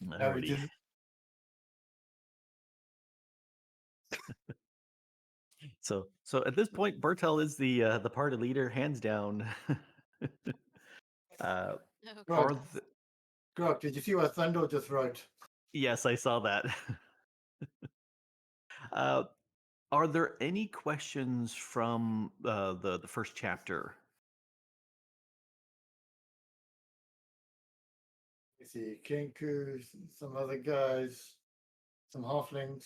Now we Alrighty. just So at this point, Bertel is the party leader, hands down. uh, Grog. are the, Grog, did you see what Thunder just wrote? yes, I saw that. uh, are there any questions from the first chapter? You see Kinku, some other guys, some halflings.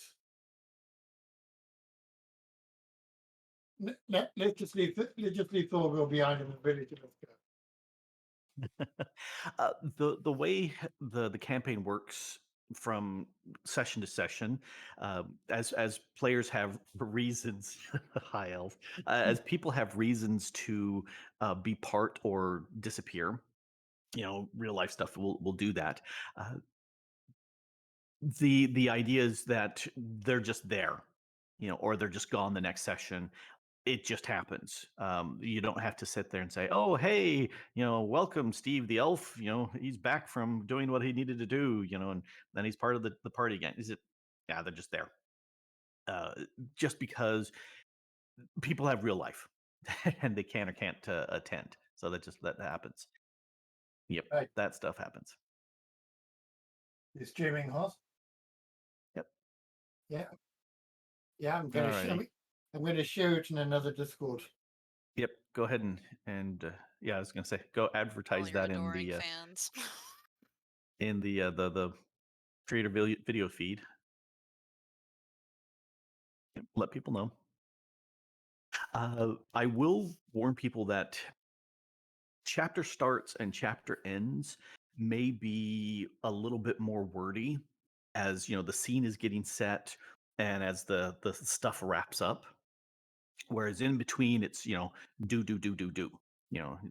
Let's just leave Thorville behind in the village and let's go. The way the campaign works from session to session, as players have reasons, high elf, as people have reasons to be part or disappear. Real life stuff will do that. Uh, the idea is that they're just there, or they're just gone the next session. It just happens. You don't have to sit there and say, "Oh, hey, welcome, Steve the elf. He's back from doing what he needed to do. And then he's part of the party again." Is it? Yeah, they're just there. Uh, just because people have real life, and they can or can't attend, so that happens. Yep, Right, that stuff happens. you're streaming, Hoss? Yep. Yeah, yeah. Alrighty. I'm going to share it in another Discord. Yep. Go ahead and yeah, I was gonna say go All advertise your that in adoring the fans. the creator video feed. Yep, let people know. I will warn people that chapter starts and chapter ends may be a little bit more wordy as the scene is getting set and as the stuff wraps up. Whereas in between, it's do,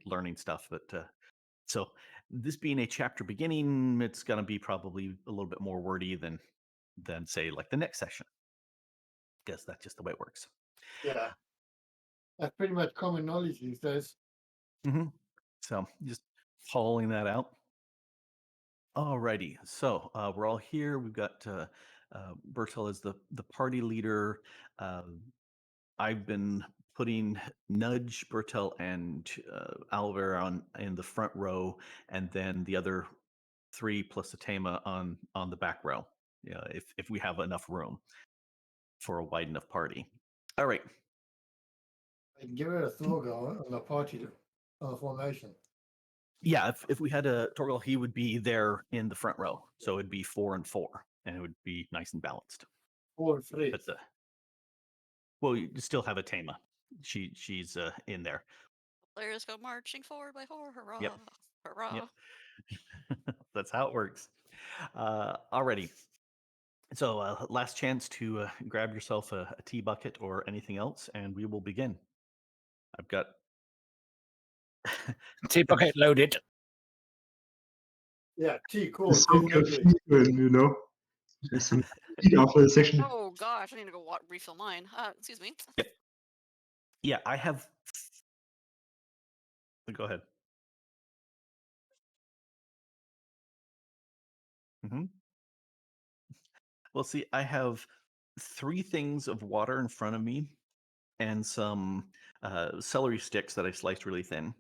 learning stuff. But so this being a chapter beginning, it's going to be probably a little bit more wordy than say like the next session. Guess that's just the way it works. Yeah, that's pretty much common knowledge these days. Hmm. So just following that out. Alrighty, so we're all here. We've got Bertel as the party leader. I've been putting Nudge, Bertel, and Albert on in the front row, and then the other three plus Atema on the back row. If we have enough room for a wide enough party. All right. I can give it a Thorgal on the party on the formation. Yeah, if we had a Torgal, he would be there in the front row. So it'd be 4 and 4, and it would be nice and balanced. 4 and 3. But well, you still have a Tama. She's in there. Players go marching forward by four. Hurrah! Yep. Hurrah! Yep. That's how it works. Already. So last chance to grab yourself a tea bucket or anything else, and we will begin. I've got Tea bucket loaded. Yeah, tea, cool. Just so Definitely. confusing. Just some heat after the section. Oh gosh, I need to go refill mine. Excuse me. Yep. Yeah, I have. Go ahead. Hmm. Well, see, I have 3 things of water in front of me and some celery sticks that I sliced really thin.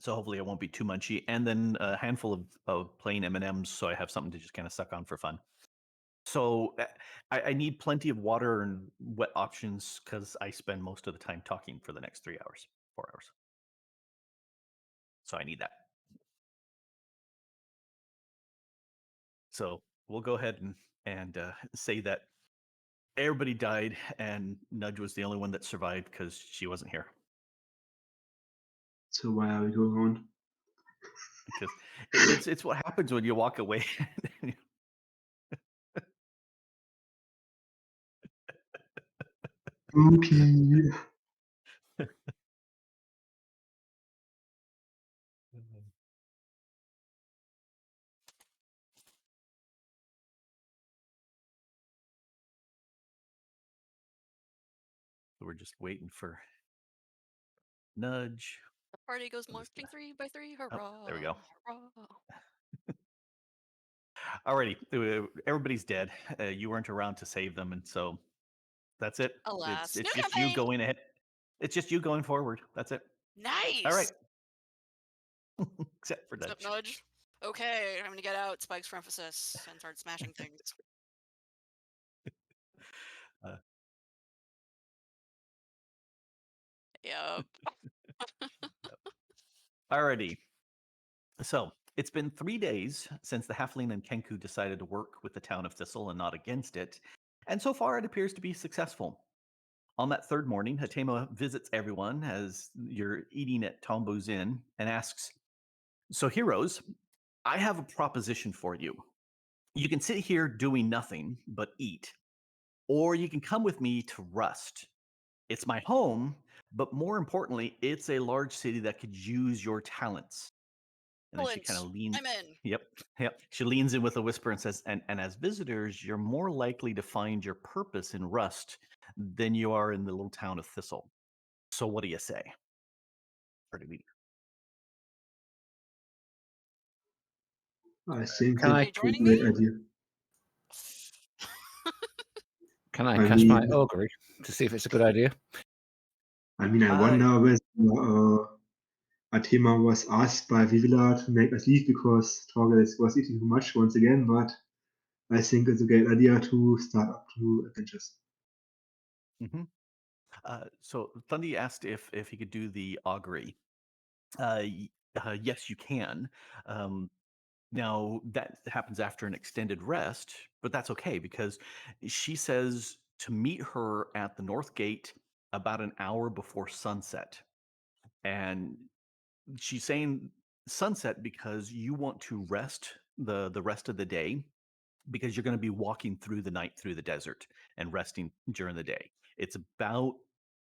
So hopefully it won't be too munchy. And then a handful of plain M&Ms, so I have something to just kind of suck on for fun. So I need plenty of water and wet options because I spend most of the time talking for the next 3 hours, 4 hours. So I need that. So we'll go ahead and say that everybody died and Nudge was the only one that survived because she wasn't here. So why are we going on? Because it's what happens when you walk away. Okay. We're just waiting for Nudge. The party goes marching 3 by 3. Hurrah! there we go. Hurrah! Alrighty, everybody's dead. You weren't around to save them, and so that's it. Alas, It's new just you campaign. going ahead. It's just you going forward. That's it. Nice. All right. Except for Except Nudge. Nudge. Okay, I'm gonna get out spikes for emphasis and start smashing things. Uh, Yep. Alrighty. So it's been 3 days since the Halfling and Kenku decided to work with the town of Thistle and not against it, and so far it appears to be successful. On that third morning, Hatema visits everyone as you're eating at Tombo's Inn and asks, "So, heroes, I have a proposition for you. You can sit here doing nothing but eat, or you can come with me to Rust. It's my home, but more importantly, it's a large city that could use your talents." And then she kind of Excellent. leans. I'm in. Yep. She leans in with a whisper and says, and as visitors, you're more likely to find your purpose in Rust than you are in the little town of Thistle. So what do you say? Pretty neat. I think Can it's I- a joining great me? idea. Can I I cast my mean- augury to see if it's a good idea? I mean, I Uh, wonder whether Atema was asked by Vivila to make us leave because Torgal was eating too much once again, but I think it's a great idea to start up new adventures. mhm. So Thundy asked if he could do the augury. Yes, you can. Now that happens after an extended rest, but that's okay because she says to meet her at the North Gate about an hour before sunset. And she's saying sunset because you want to rest the rest of the day because you're going to be walking through the night through the desert and resting during the day. It's about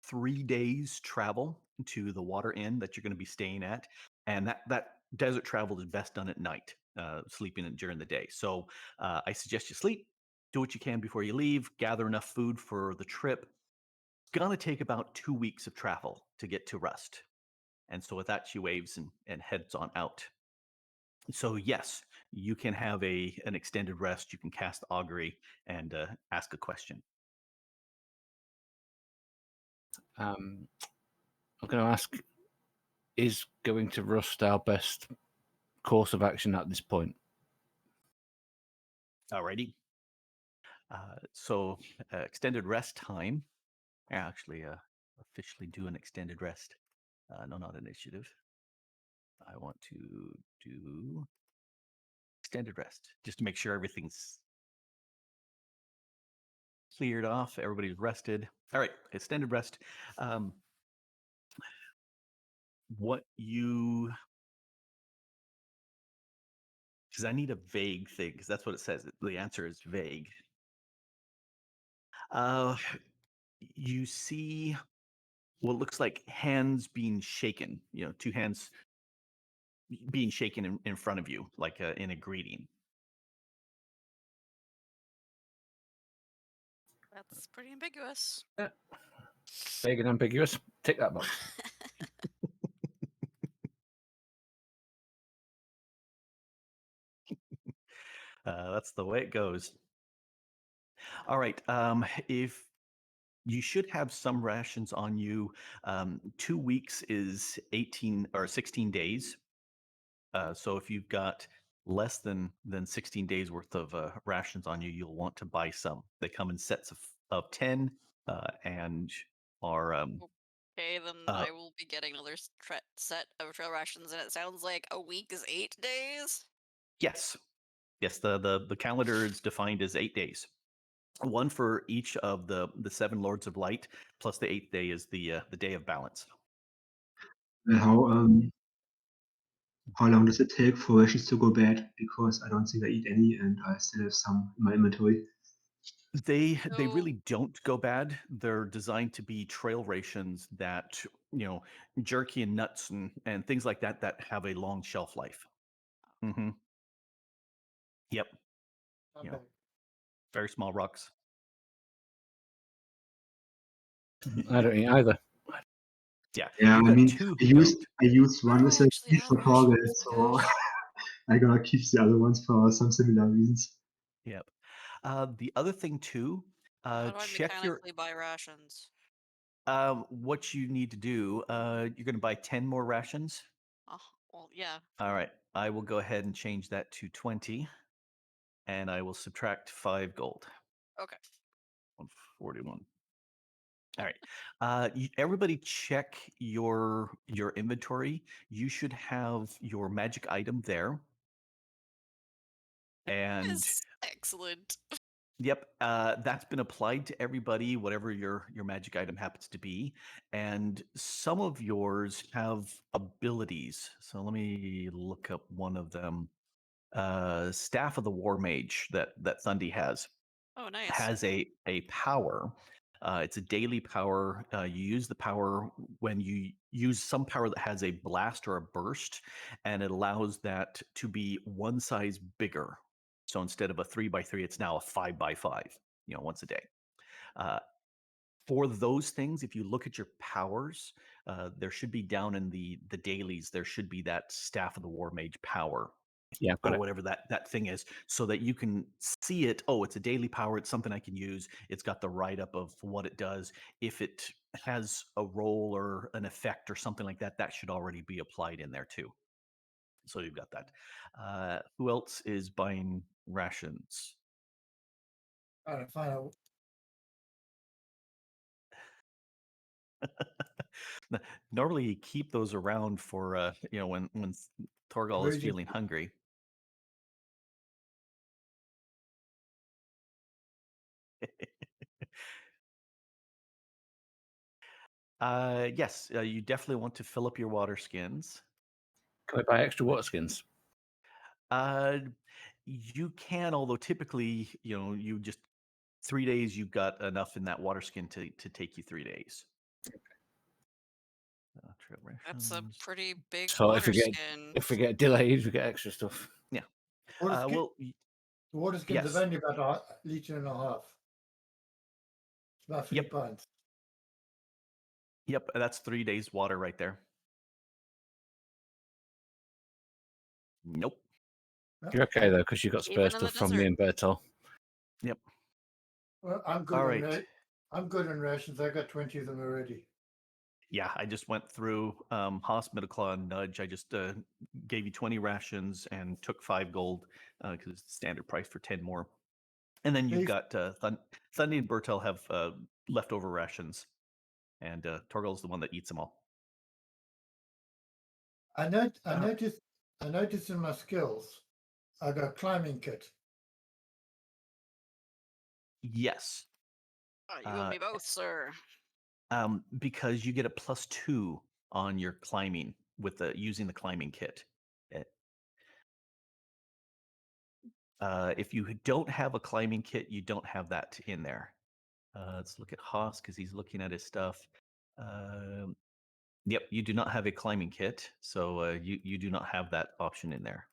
3 days travel to the water inn that you're going to be staying at, and that desert travel is best done at night, sleeping during the day. So I suggest you sleep, do what you can before you leave, gather enough food for the trip. It's going to take about 2 weeks of travel to get to Rust. And so with that, she waves and heads on out. So yes, you can have an extended rest. You can cast augury and ask a question. I'm going to ask: is going to Rust our best course of action at this point? Alrighty. So extended rest time. I actually officially do an extended rest. No, not initiative. I want to do extended rest just to make sure everything's cleared off. Everybody's rested. All right, extended rest. What you because I need a vague thing because that's what it says. The answer is vague. Uh, you see what looks like hands being shaken. You know, two hands being shaken in front of you, like in a greeting. That's pretty ambiguous. Vague and ambiguous. Tick that box. That's the way it goes. All right. If you should have some rations on you, 2 weeks is 18 or 16 days. So if you've got less than 16 days worth of rations on you, you'll want to buy some. They come in sets of 10 and are Okay, then I will be getting another set of trail rations, and it sounds like a week is 8 days. yes. The calendar is defined as 8 days. One for each of the 7 lords of light, plus the 8th day is the day of balance. And how long does it take for rations to go bad? Because I don't think I eat any, and I still have some in my inventory. They So- really don't go bad. They're designed to be trail rations that, jerky and nuts and things like that have a long shelf life. Hmm. Yep. Not You know, bad. very small rocks. I don't eat either. Yeah, Yeah, you've I got mean, two who don't. I used one Oh, recipe actually have for Torgal, rations. so Gosh. I gotta keep the other ones for some similar reasons. Yep. The other thing too, How do I check your mechanically buy rations? what you need to do. You're going to buy 10 more rations. Oh, well, yeah. All right, I will go ahead and change that to 20, and I will subtract 5 gold. Okay. 141. All right. Everybody check your inventory. You should have your magic item there. And Yes. Excellent. yep, that's been applied to everybody, whatever your magic item happens to be. And some of yours have abilities. So let me look up one of them. Staff of the War Mage that Thundy Oh, nice. has a power. It's a daily power. You use the power when you use some power that has a blast or a burst, and it allows that to be one size bigger. So instead of a 3x3, it's now a 5x5. Once a day. For those things, if you look at your powers, there should be down in the dailies. There should be that Staff of the War Mage power Yeah, I've got or it. whatever that thing is, so that you can see it. Oh, it's a daily power. It's something I can use. It's got the write up of what it does. If it has a role or an effect or something like that, that should already be applied in there too. So you've got that. Who else is buying rations? Trying to find out. Normally, you keep those around for when Torgal is Where's your- feeling hungry. Yes, you definitely want to fill up your water skins. Can I buy extra water skins? You can, although typically, you just 3 days. You've got enough in that water skin to take you 3 days. Trail That's a rations. pretty big So water skin. if we get delayed, we get extra stuff. Yeah. Water skin, Well, the water skins yes. are only about a litre and a half. It's about 3 Yep. pints. Yep. That's 3 days water right there. Nope. You're okay though, because you got spare Even in the stuff from me desert. and Bertol. Yep. Well, I'm good All on right. I'm good on rations. I got 20 of them already. Yeah, I just went through Hospital Claw and Nudge. I just gave you 20 rations and took 5 gold because it's the standard price for 10 more. And then you've Please. got Thundy and Bertel have leftover rations, and Torgal's the one that eats them all. I noticed in my skills, I got climbing kit. Yes, You and me both, sir. because you get a +2 on your climbing with using the climbing kit. If you don't have a climbing kit, you don't have that in there. Let's look at Haas because he's looking at his stuff. Yep, you do not have a climbing kit, so you do not have that option in there.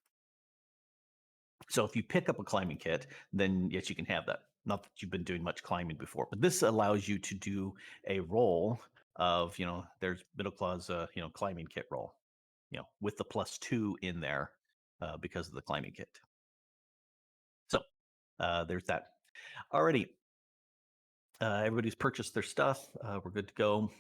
So if you pick up a climbing kit, then yes, you can have that. Not that you've been doing much climbing before, but this allows you to do a roll of, there's Middle Claw's, climbing kit roll, with the +2 in there because of the climbing kit. So there's that. Alrighty. Everybody's purchased their stuff. We're good to go.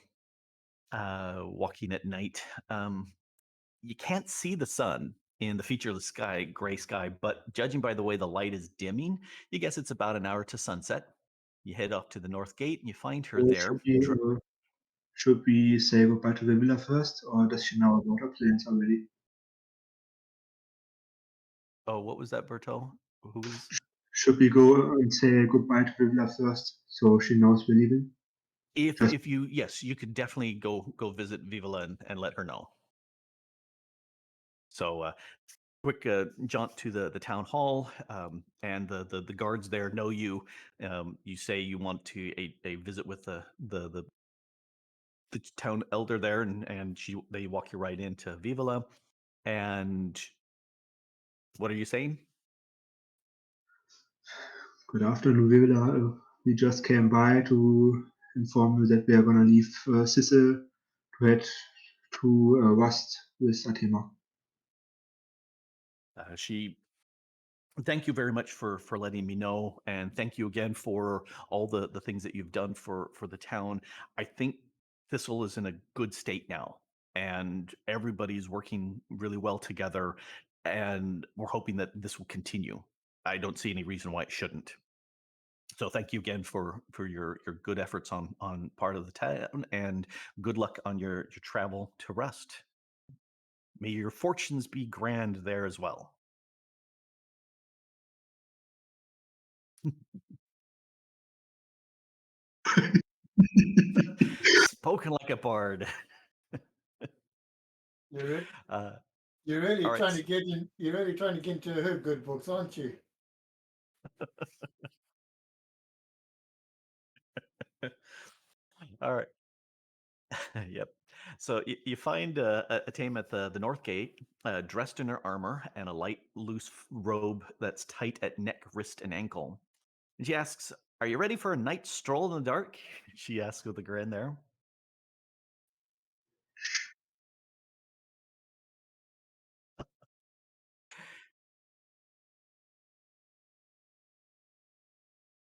Walking at night. You can't see the sun in the featureless sky, gray sky, but judging by the way the light is dimming, you guess it's about an hour to sunset. You head off to the north gate and you find her So there. should we say goodbye to the villa first, or does she know about her plans already? Oh, what was that, Berto? Who was? Should we go and say goodbye to the villa first, so she knows we're leaving? Just If you yes, you could definitely go visit Vivala and let her know. So quick jaunt to the town hall, and the guards there know you. You say you want to a visit with the town elder there, and they walk you right into Vivala. And what are you saying? good afternoon, villa. We just came by to inform you that we are gonna leave Sissel to head to Rust with Atema. Thank you very much for letting me know, and thank you again for all the things that you've done for the town. I think Thistle is in a good state now, and everybody's working really well together, and we're hoping that this will continue. I don't see any reason why it shouldn't. So thank you again for your good efforts on part of the town, and good luck on your travel to Rust. May your fortunes be grand there as well. Spoken like a bard. You're Uh, you're really all right. trying to get in. You're really trying to get into her good books, aren't you? All right. Yep. So you find a Tame at the north gate, dressed in her armor and a light, loose robe that's tight at neck, wrist, and ankle. And she asks, "Are you ready for a night stroll in the dark?" She asks with a grin there.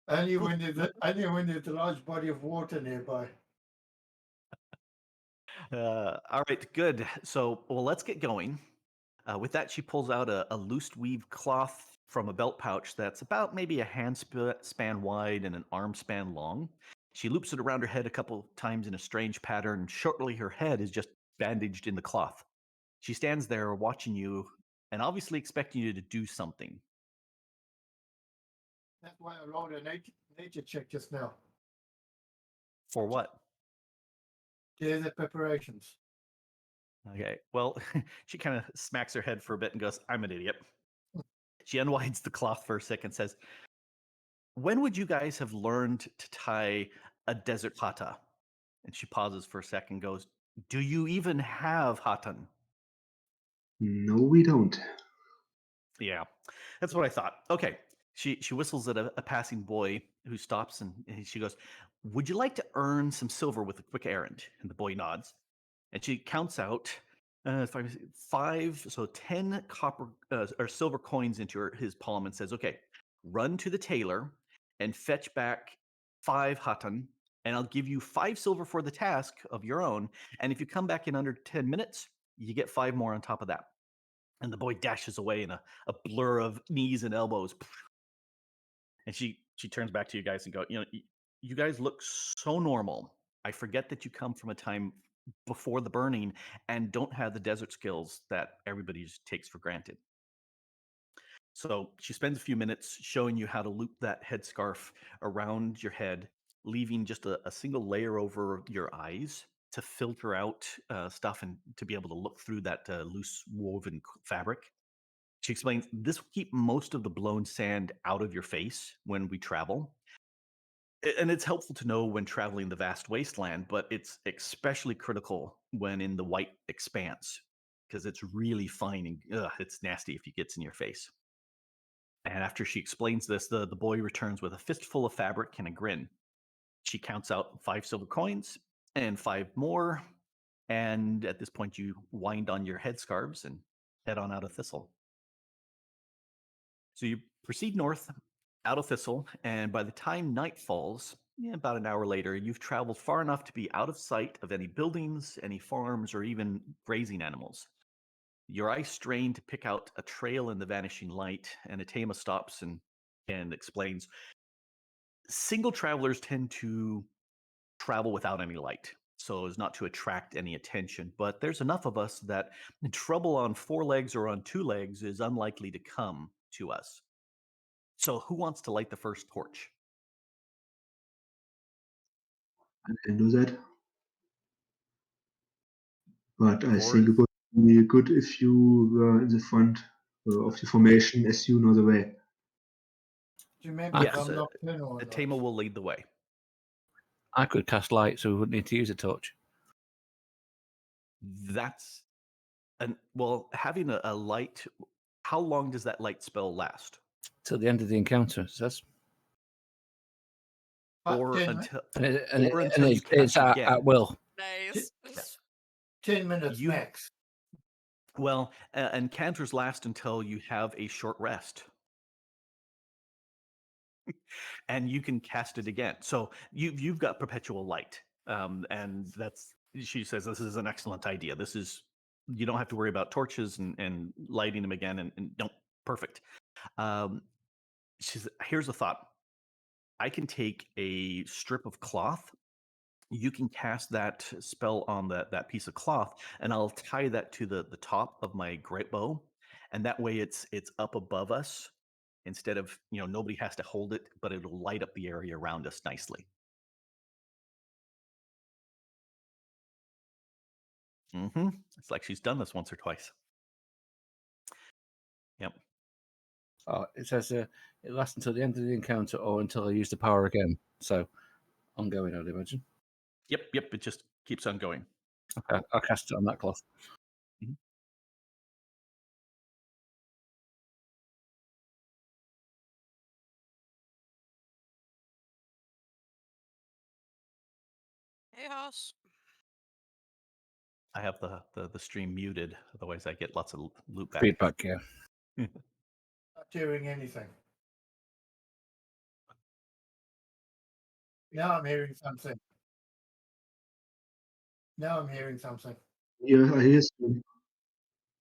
Only when there's a large body of water nearby. All right, good. So, well, let's get going. With that, she pulls out a loose weave cloth from a belt pouch that's about maybe a hand span wide and an arm span long. She loops it around her head a couple times in a strange pattern. Shortly, her head is just bandaged in the cloth. She stands there watching you and obviously expecting you to do something. That's why I rolled a nature check just now. For what? There's the preparations. Okay, well, she kind of smacks her head for a bit and goes, "I'm an idiot." She unwinds the cloth for a second and says, "When would you guys have learned to tie a desert hata?" And she pauses for a second and goes, "Do you even have hatan?" No, we don't. Yeah, that's what I thought. Okay. She whistles at a passing boy who stops and she goes, "Would you like to earn some silver with a quick errand?" And the boy nods. And she counts out five, so 10 copper or silver coins into his palm and says, "Okay, run to the tailor and fetch back 5 hatan, and I'll give you 5 silver for the task of your own. And if you come back in under 10 minutes, you get 5 more on top of that." And the boy dashes away in a blur of knees and elbows. And she turns back to you guys and go, you guys look so normal. I forget that you come from a time before the burning and don't have the desert skills that everybody just takes for granted. So she spends a few minutes showing you how to loop that headscarf around your head, leaving just a single layer over your eyes to filter out stuff and to be able to look through that loose woven fabric. She explains this will keep most of the blown sand out of your face when we travel. And it's helpful to know when traveling the vast wasteland, but it's especially critical when in the white expanse because it's really fine and it's nasty if it gets in your face. And after she explains this, the boy returns with a fistful of fabric and a grin. She counts out 5 silver coins and 5 more. And at this point, you wind on your headscarves and head on out of Thistle. So you proceed north out of Thistle, and by the time night falls, about an hour later, you've traveled far enough to be out of sight of any buildings, any farms, or even grazing animals. Your eyes strain to pick out a trail in the vanishing light, and Atema stops and explains. Single travelers tend to travel without any light, so as not to attract any attention. But there's enough of us that trouble on 4 legs or on 2 legs is unlikely to come to us. So who wants to light the first torch? I can do that. But I Or think it would be good if you were in the front of the formation as you know the way. Do you remember if yes, I'm nocturnal or Atema not? will lead the way. I could cast light, so we wouldn't need to use a torch. That's having a light. How long does that light spell last? Till the end of the encounter, it says. Or Then until And you cast it's again. at will. Nice. Yeah. 10 minutes You- max. Well, encounters last until you have a short rest. And you can cast it again. So you've got perpetual light. And that's, she says, this is an excellent idea. This is, you don't have to worry about torches and lighting them again. And don't, perfect. She's, here's a thought. I can take a strip of cloth. You can cast that spell on that piece of cloth, and I'll tie that to the top of my great bow, and that way it's up above us instead of, nobody has to hold it, but it'll light up the area around us nicely. It's like she's done this once or twice. Yep. Oh, it says it lasts until the end of the encounter or until I use the power again. So ongoing, I'd imagine. Yep. It just keeps on going. Okay, I'll cast it on that cloth. Hey, Hoss. I have the stream muted, otherwise I get lots of loop back. Feedback, yeah. Not hearing anything. Now I'm hearing something. Yeah, I hear some.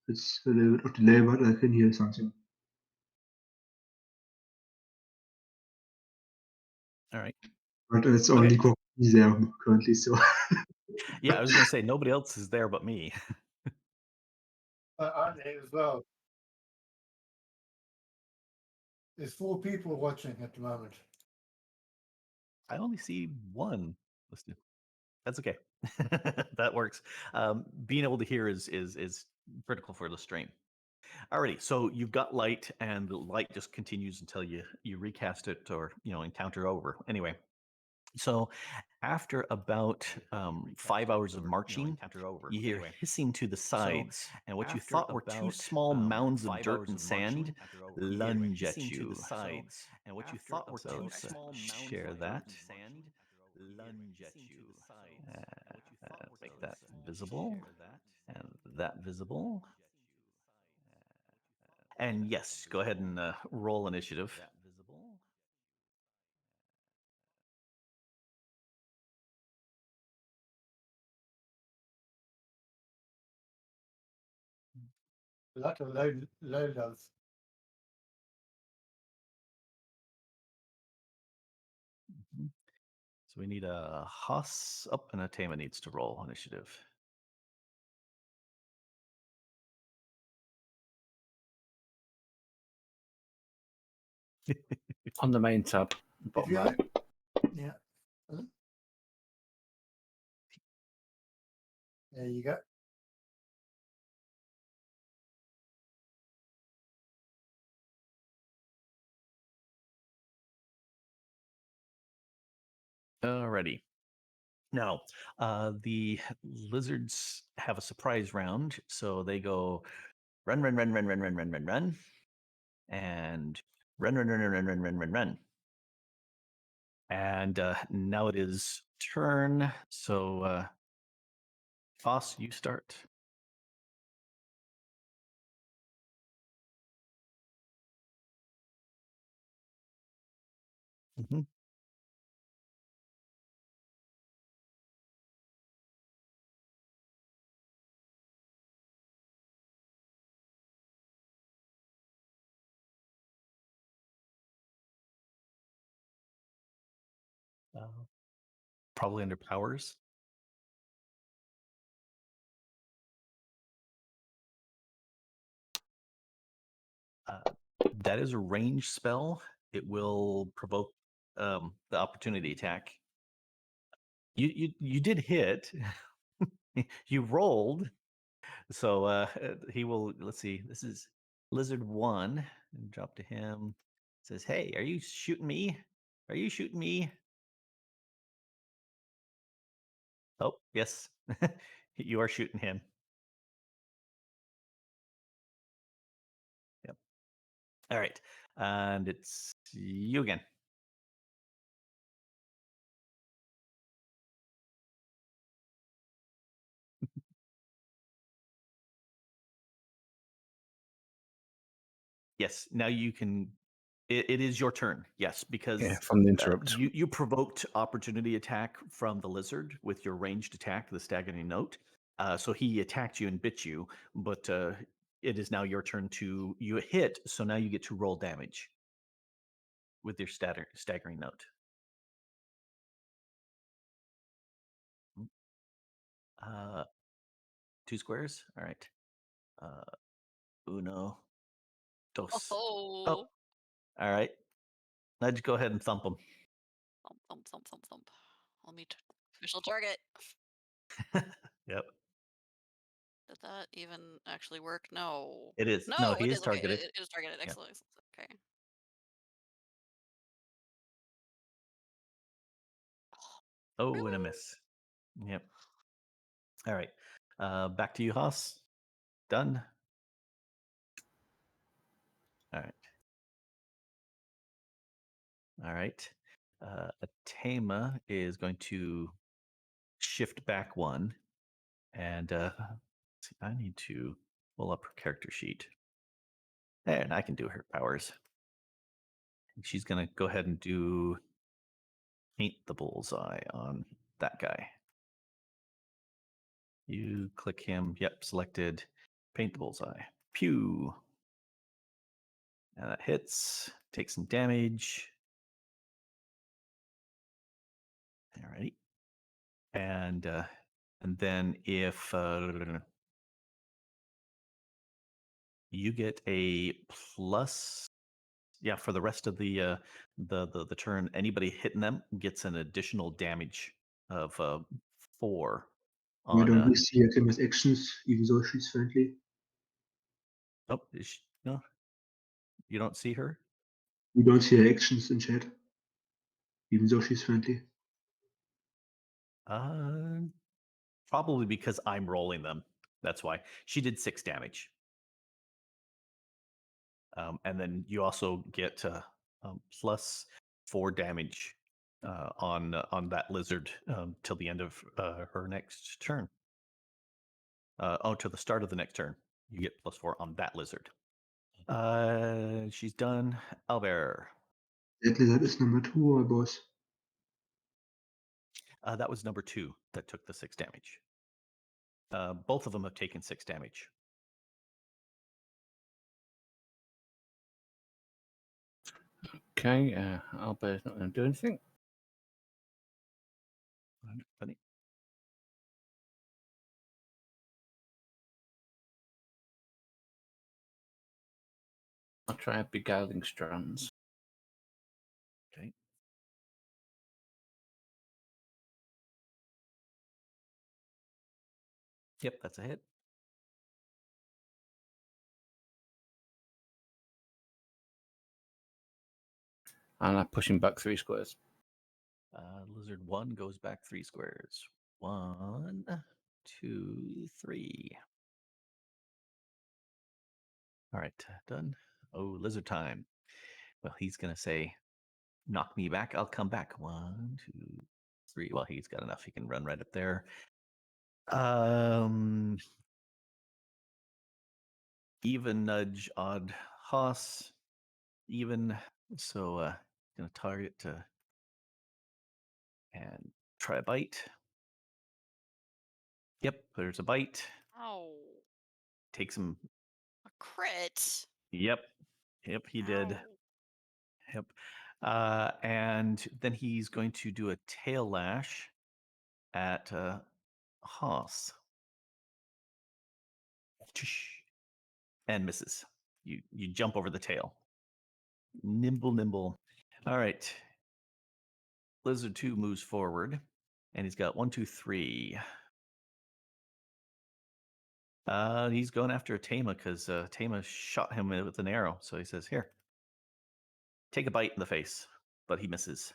It's a little bit of delay, but I can hear something. All right. But it's only Okay. me there currently, so Yeah, I was going to say nobody else is there but me. But I'm there as well. There's 4 people watching at the moment. I only see one listed. That's okay. That works. Being able to hear is critical for the stream. Alrighty, so you've got light, and the light just continues until you recast it or encounter over. Anyway, so after about 5 hours of marching, you hear hissing to the sides, and what you thought were 2 small mounds of dirt and sand lunge at you. And what you thought were 2 small share that. Lunge at you. Make that visible, and that visible. And yes, go ahead and roll initiative. A lot of low levels. So we need a Huss up, and a Tama needs to roll initiative. On the main tab, If bottom you right. yeah. There you go. Alrighty. Now, the lizards have a surprise round, so they go run, run, run, run, run, run, run, run, run, and run, run, run, run, run, run, run, run, run. And now it is turn. So, Foss, you start. Mhm. Probably under powers. That is a range spell. It will provoke the opportunity attack. You did hit. You rolled. So he will. Let's see. This is Lizard 1. And drop to him. Says, "Hey, are you shooting me? Are you shooting me?" Oh, yes. You are shooting him. Yep. All right. And it's you again. Yes, now you can. It is your turn. Yes, because Yeah, from the interrupt. you provoked opportunity attack from the lizard with your ranged attack, the staggering note. So he attacked you and bit you, but it is now your turn to you hit. So now you get to roll damage with your staggering note. Uh, 2 squares. All right. Uno, dos. Oh, All right. Let's go ahead and thump him. thump, thump, thump, thump, thump. Let me official target. Yep. Did that even actually work? No. It is. No, No, he it is is. Okay, targeted. it is targeted. Yeah. Excellent. Excellent. Okay. Oh, and a Really? miss. Yep. All right. Back to you, Haas. Done. All right. All right. Atema is going to shift back one. And see, I need to pull up her character sheet. And I can do her powers. She's going to go ahead and do paint the bullseye on that guy. You click him. Yep, selected. Paint the bullseye. Pew. And that hits. Take some damage. All right. And then if you get a plus, yeah, for the rest of the turn, anybody hitting them gets an additional damage of 4 Why on. don't we see Atima's actions, even though she's friendly? Oh, no, you don't see her. We don't see her actions in chat, even though she's friendly. Probably because I'm rolling them. That's why she did 6 damage. And then you also get plus 4 damage on that lizard till the end of her next turn. To the start of the next turn, you get plus 4 on that lizard. She's done. Albert. That lizard is number 2 or boss? That was number 2 that took the 6 damage. Both of them have taken 6 damage. Okay, Albert's not going to do anything. Funny. I'll try beguiling strands. Okay. Yep, that's a hit. And I push him back 3 squares. Lizard 1 goes back 3 squares. 1, 2, 3. All right, done. Oh, lizard time. Well, he's going to say, knock me back. I'll come back. 1, 2, 3. Well, he's got enough. He can run right up there. Even nudge, odd hoss. Even. So, going to target and try a bite. Yep, there's a bite. Ow. Takes him. A crit. Yep, he did. Ow. Yep. And then he's going to do a tail lash at Haas. And misses. You jump over the tail. Nimble, nimble. All right. Lizard 2 moves forward. And he's got 1, 2, 3. He's going after Tama because Tama shot him with an arrow. So he says, here, take a bite in the face. But he misses.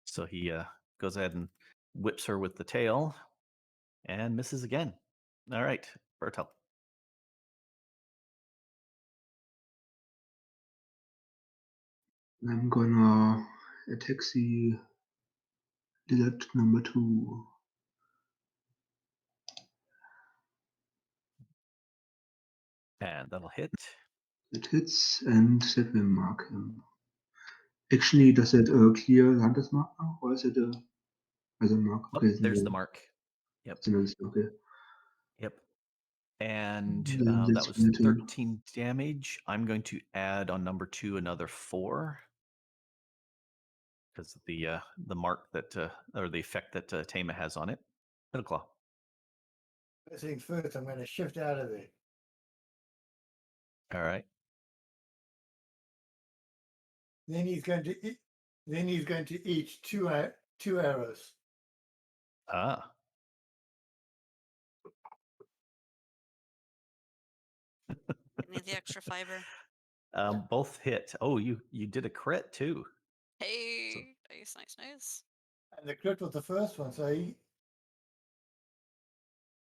So he goes ahead and whips her with the tail and misses again. All right, Bertel. I'm gonna attack the lizard number 2. And that'll hit. That hits, and that will mark him. Actually, does it clear the hunter's mark now, or is it as a mark? Oh, Okay, it's there's no, the mark. Yep. it's another okay. Yep. And Then that that's was my turn. 13 damage. I'm going to add on number 2 another 4 because of the mark that or the effect that Tama has on it. Middle claw. First things first, I'm going to shift out of there. All right. Then he's going to eat. Then he's going to eat two arrows. Ah. Need the extra fiber. Both hit. Oh, you did a crit too. Hey, nice, nice, nice. And the crit was the first one, so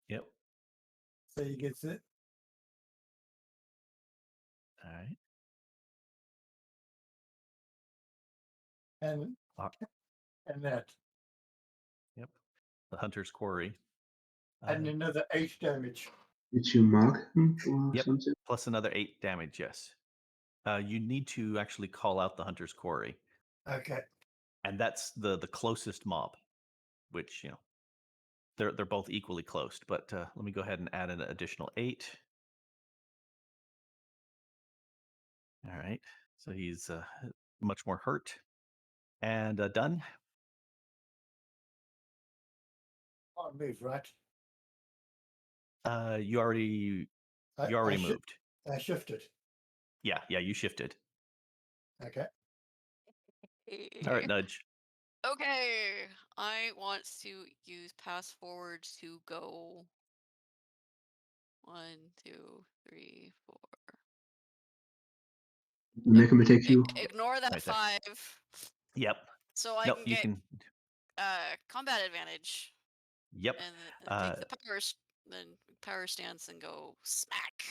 Yep. he gets it. All right. And Ah. and that. Yep. The hunter's quarry. And another 8 damage. Did you mark him or Yep. something? Plus another 8 damage. Yes. You need to actually call out the hunter's quarry, Okay. and that's the closest mob, which they're both equally close. But let me go ahead and add an additional 8. All right. So he's much more hurt. And done. Can't move, right? You already I moved. I shifted. Yeah, you shifted. Okay. All right, nudge. Okay, I want to use pass forward to go 1, 2, 3, 4. Make him attack you. Ignore that Right there. 5. Yep. So I Nope, can you get can. combat advantage. Yep. And take the power stance and go smack.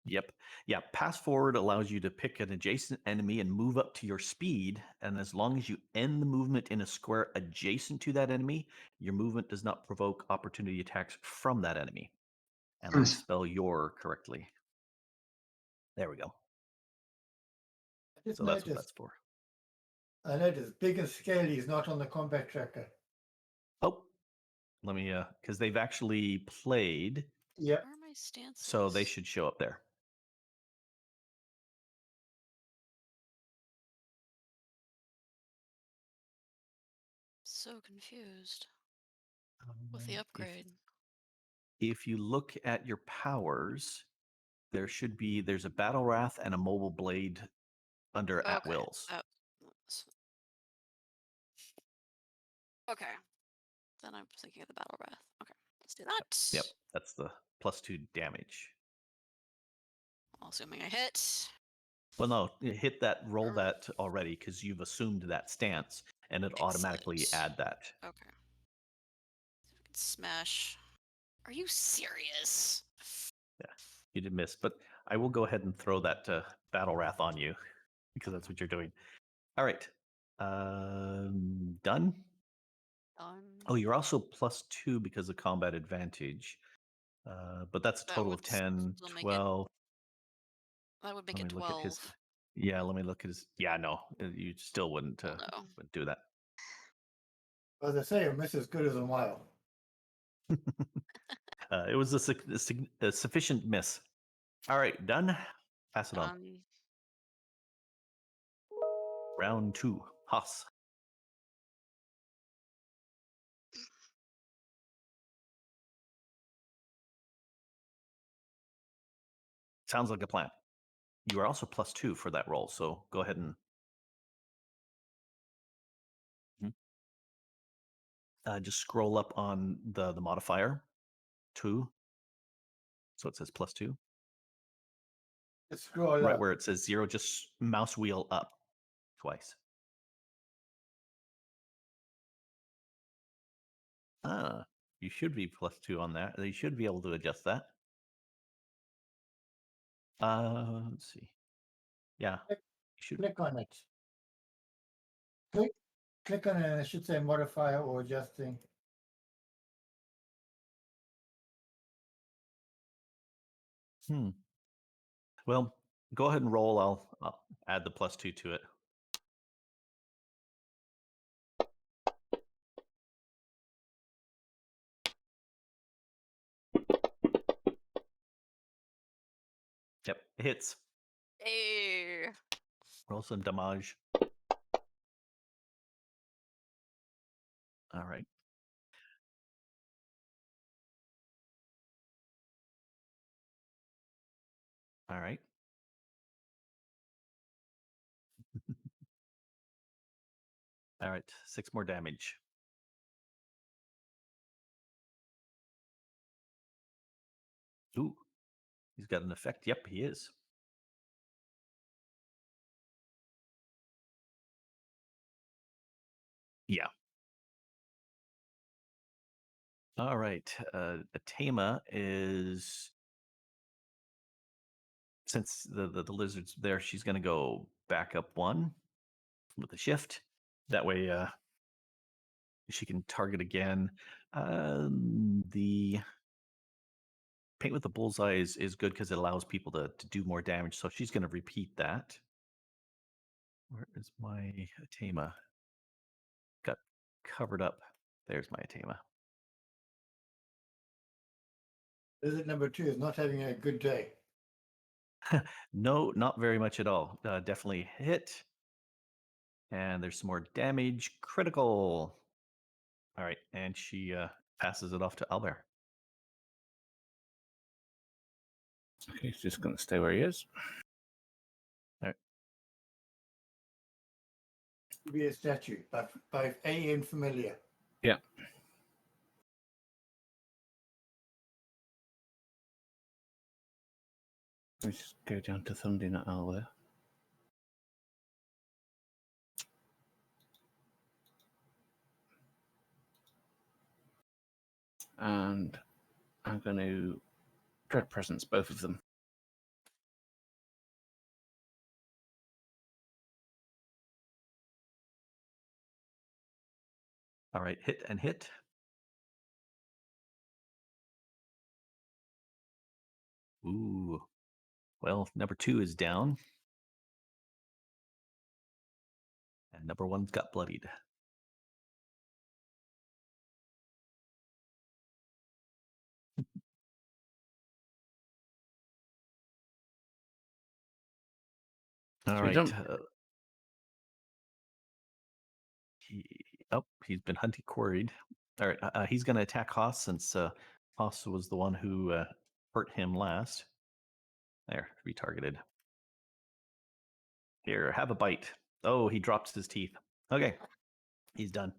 Yep. Yeah. Pass forward allows you to pick an adjacent enemy and move up to your speed. And as long as you end the movement in a square adjacent to that enemy, your movement does not provoke opportunity attacks from that enemy. And let me Nice. spell your correctly. There we go. I just So that's what noticed. that's for. I noticed Big and Scaly is not on the combat tracker. Oh, let me, because they've actually played, Yep. Where are my stances? so they should show up there. So confused with the upgrade. If you look at your powers, there's a battle wrath and a mobile blade under at wills. Okay. Then I'm thinking of the battle wrath. Okay, let's do that. Yep, that's the +2 damage. Assuming I hit. Well, no, hit that, roll that already because you've assumed that stance, and it automatically add that. Okay. Smash. Are you serious? Yeah, you did miss, but I will go ahead and throw that battle wrath on you because that's what you're doing. All right, done. Done. Oh, you're also +2 because of combat advantage, but that's a total of 10, 12. That would make Let it me look at his. 12. Yeah, let me look at his. Yeah, no, you still wouldn't, No. wouldn't do that. As I say, a miss as good as a mile. It was a sufficient miss. All right, done. Pass it on. Round 2. Haas. Sounds like a plan. You are also +2 for that roll, so go ahead and just scroll up on the modifier 2. So it says +2. Just scroll Right up. where it says 0, just mouse wheel up twice. You should be +2 on that. You should be able to adjust that. Let's see. Yeah, you should. Click on it. Click on it, and it should say modifier or adjusting. Well, Go ahead and roll. I'll add the +2 to it. Yep, it hits. Hey. Roll some damage. All right. All right. All right. 6 more damage. Ooh, he's got an effect. Yep, he is. Yeah. All right. Atema is, since the lizard's there, she's going to go back up 1 with a shift. That way she can target again. The paint with the bullseye is good because it allows people to do more damage. So she's going to repeat that. Where is my Atema? Got covered up. There's my Atema. Lizard number 2 is not having a good day. No, not very much at all. Definitely hit. And there's some more damage. Critical. All right. And she passes it off to Albert. Okay, he's just going to stay where he is. All right. Be a statue by A.M. Familiar. Yeah. Let's just go down to Thunder, not Albert. And I'm going to Dread Presence both of them. All right. Hit and hit. Ooh. Well, number 2 is down. And number 1's got bloodied. All So right. don't- He's been hunting quarried. All right. He's going to attack Haas since Haas was the one who hurt him last. There, retargeted. Here, have a bite. Oh, he drops his teeth. Okay, he's done.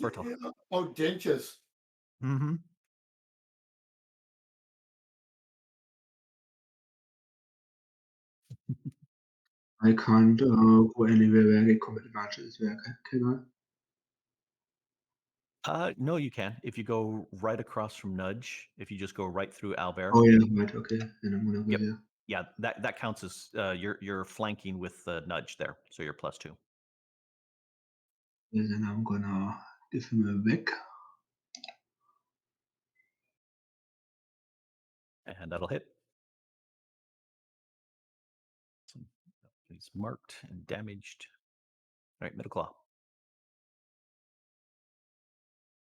Fertile. Oh, dentures. Mm-hmm. I can't go anywhere where I get combat advantages. Where can I? No, you can. If you go right across from Nudge, if you just go right through Albert. Oh yeah, right. Okay, and I'm gonna go Yep. here. Yeah, that counts as you're flanking with Nudge there, so you're +2. And then I'm gonna give him a whack. And that'll hit. He's marked and damaged. All right, middle claw.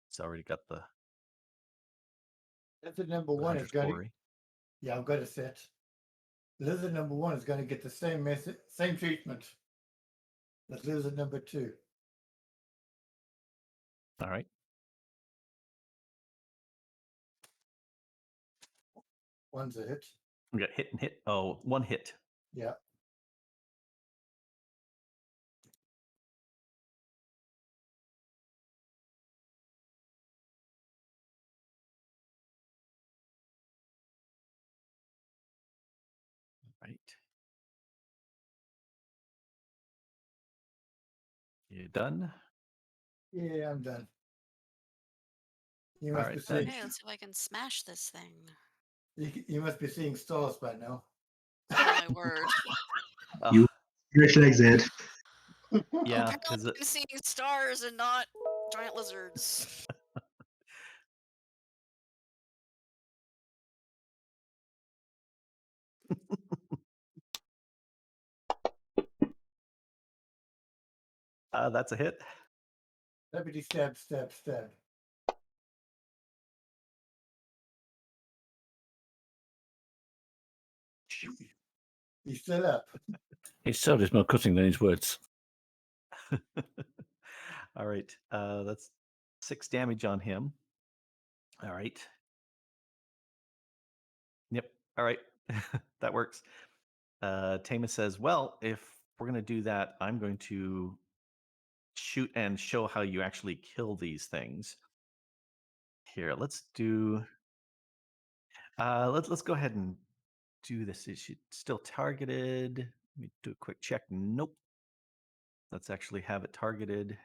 It's already got the Lizard number 1 is hunter's going to, quarry. yeah, I've got a set. Lizard number 1 is going to get the same treatment as lizard number 2. All right. One's a hit. We got hit and hit. Oh, 1 hit. Yeah. Right. You done? Yeah, I'm done. You All must right, be seeing. Okay, let's see if I can smash this thing. You must be seeing stars by now. Oh my word. You Fresh like that. Yeah, Apparently because I'm seeing stars and not giant lizards. That's a hit. Deputy stab, stab, stab. He's still up. His sword is more cutting than his words. All right. That's 6 damage on him. All right. Yep. All right. That works. Tama says, well, if we're going to do that, I'm going to shoot and show how you actually kill these things. Here, let's do... let's go ahead and do this. Is she still targeted? Let me do a quick check. Nope. Let's actually have it targeted.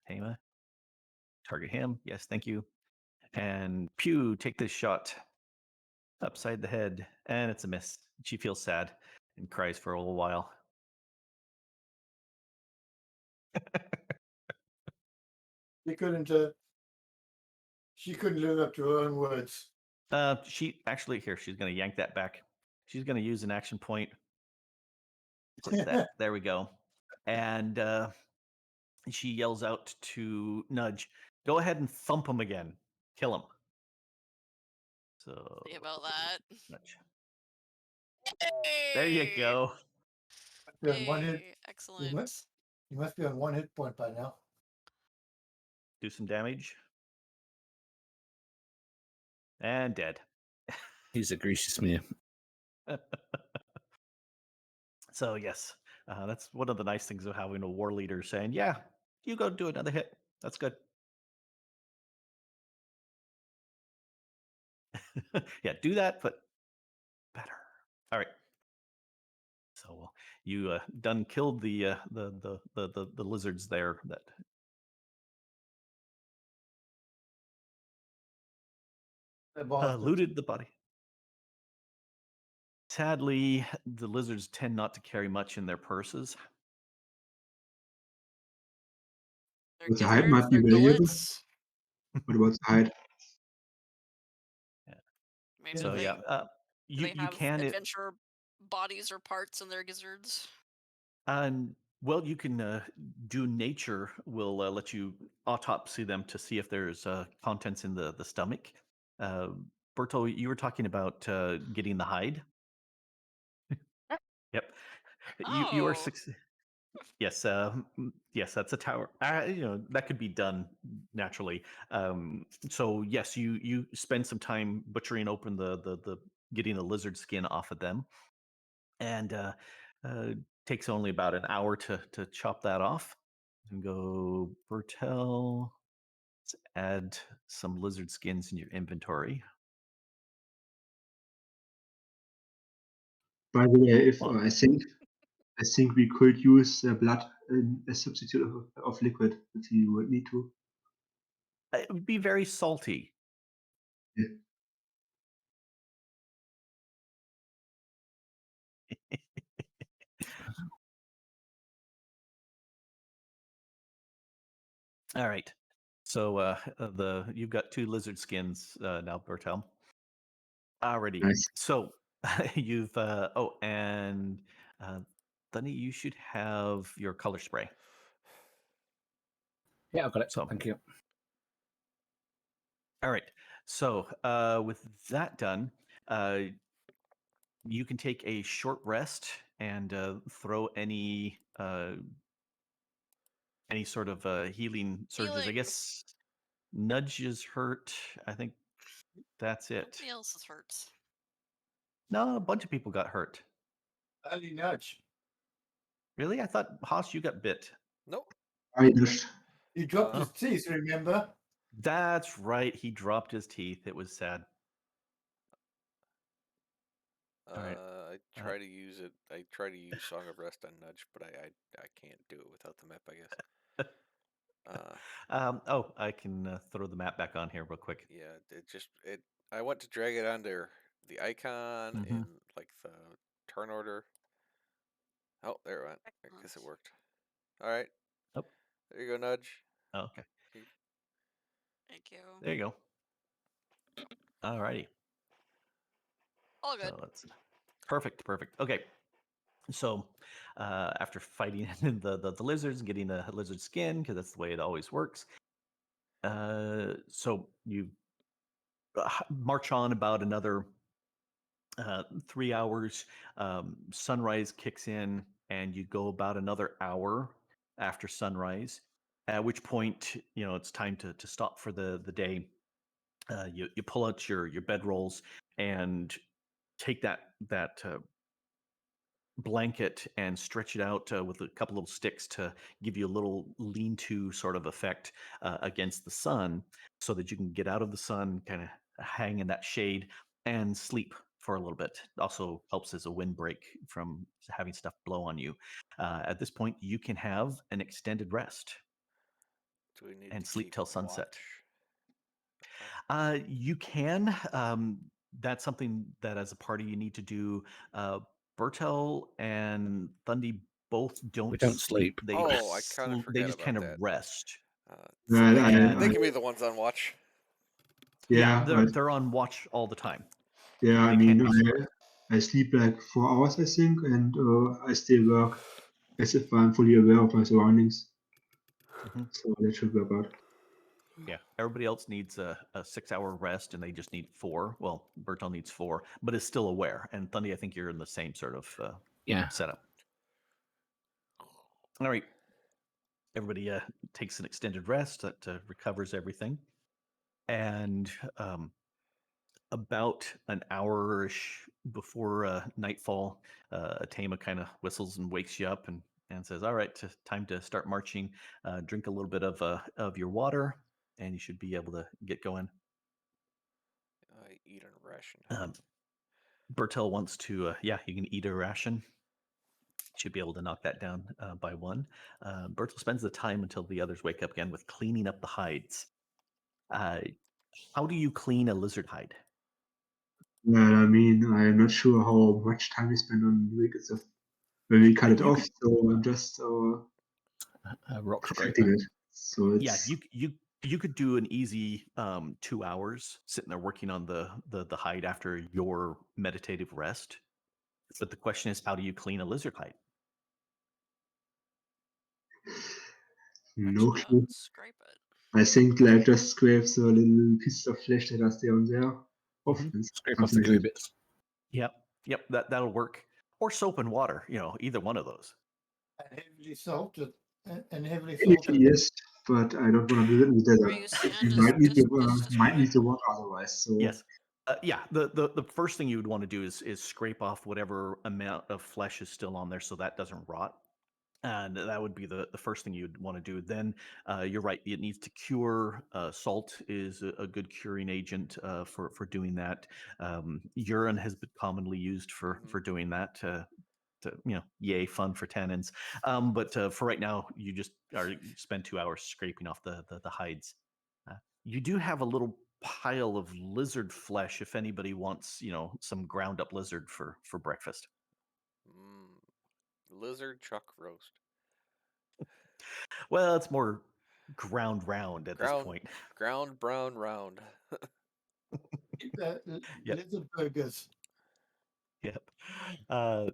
Tama. Target him. Yes, thank you. And Pew, take this shot upside the head. And it's a miss. She feels sad and cries for a little while. She couldn't live up to her own words. She actually, here, she's going to yank that back. She's going to use an action point. Click that. There we go. And she yells out to Nudge, go ahead and thump him again. Kill him. So, See about that. Nudge. There you go. Be on one hit. Hey, excellent. You must be on 1 hit point by now. Do some damage. And dead. He's a greasy smear. So, yes, that's one of the nice things of having a war leader saying, yeah, you go do another hit. That's good. Yeah, do that, but better. All right. So you done killed the lizards there that looted the body. Sadly, the lizards tend not to carry much in their purses. Their But the hide might gizzards, be their valuable. gullets. What about the hide? I mean, So do they, yeah, do you they have can adventure bodies or parts in their gizzards? well, you can do nature will let you autopsy them to see if there's contents in the stomach. Berto, you were talking about getting the hide. Yep. You are Oh, yes, yes, that's a tower. That could be done naturally. So yes, you spend some time butchering open the getting the lizard skin off of them, and takes only about an hour to chop that off. And go Bertel. Let's add some lizard skins in your inventory. By the way, if Well, I think we could use blood as substitute of liquid if you would need to. it would be very salty. Yeah. All right. So you've got 2 lizard skins now, Bertel. Alrighty. Nice. So you've and Dunny, you should have your color spray. Yeah, I've got it. So Thank you. all right. So with that done, you can take a short rest and throw any sort of healing surges. I healings. guess Nudge is hurt. I think that's it. Nobody else is hurt. No, a bunch of people got hurt. Ali Nudge. Really? I thought Haas, you got bit. Nope. I just He dropped Uh, his teeth, remember? That's right. He dropped his teeth. It was sad. All right. I try to use it. I try to use Song of Rest on Nudge, but I can't do it without the map, I guess. I can throw the map back on here real quick. Yeah, it. I went to drag it onto the icon in like the turn order. Oh, there it went. I guess it worked. All right. Oh. There you go, Nudge. Oh, okay. Thank you. There you go. All righty. All good. So let's perfect. Okay. So after fighting the lizards and getting the lizard skin, because that's the way it always works, so you march on about another 3 hours. Sunrise kicks in, and you go about another hour after sunrise. At which point, it's time to stop for the day. You pull out your bedrolls and take that blanket and stretch it out with a couple little sticks to give you a little lean-to sort of effect against the sun, so that you can get out of the sun, kind of hang in that shade, and sleep for a little bit. It also helps as a windbreak from having stuff blow on you. At this point, you can have an extended rest Do we need and to sleep keep till sunset. watch? You can. That's something that as a party you need to do. Bertel and Thundy both don't don't sleep. sleep. They Oh, I kind of they forgot just about kind of that. rest. So Well, they I can be the ones on watch. Yeah, yeah, but they're on watch all the time. yeah, I They mean, can't be stopped. I sleep like 4 hours, I think, and I still work as if I'm fully aware of my surroundings. Mhm. So that should work out. Yeah, everybody else needs a 6-hour rest, and they just need 4. Well, Bertel needs 4, but is still aware. And Thundy, I think you're in the same sort of Yeah. setup. All right. Everybody takes an extended rest that recovers everything. And about an hour-ish before nightfall, Atema kind of whistles and wakes you up and says, "All right, time to start marching. Drink a little bit of your water, and you should be able to get going." I eat on a ration. Bertel wants to, yeah, you can eat a ration. Should be able to knock that down by 1. Bertel spends the time until the others wake up again with cleaning up the hides. How do you clean a lizard hide? Well, I mean, I'm not sure how much time we spend on doing it stuff when we cut it You off, could, so I'm just A rock perfecting scraper. it. So yeah, it's you could do an easy 2 hours sitting there working on the hide after your meditative rest. But the question is, how do you clean a lizard hide? no Actually, clue. scrape it. I think like just scrapes the little pieces of flesh that are still there off Mhm. and Scrape off something the like gooey that. bits. Yep, that'll work. Or soap and water, either one of those. And heavily salted. And heavily Technically, salted. yes, but I don't want to do that in the Are desert. you yeah, You just might need the describe it. water otherwise. So Yes. Yeah, the first thing you would want to do is scrape off whatever amount of flesh is still on there so that doesn't rot. And that would be the first thing you'd want to do. Then you're right; it needs to cure. Salt is a good curing agent for doing that. Urine has been commonly used for doing that. Yay, fun for tannins. But for right now, you spend 2 hours scraping off the hides. You do have a little pile of lizard flesh if anybody wants, some ground up lizard for breakfast. Lizard chuck roast. Well, it's more ground round at this point. Ground brown round. Yep. Lizard burgers. Yep.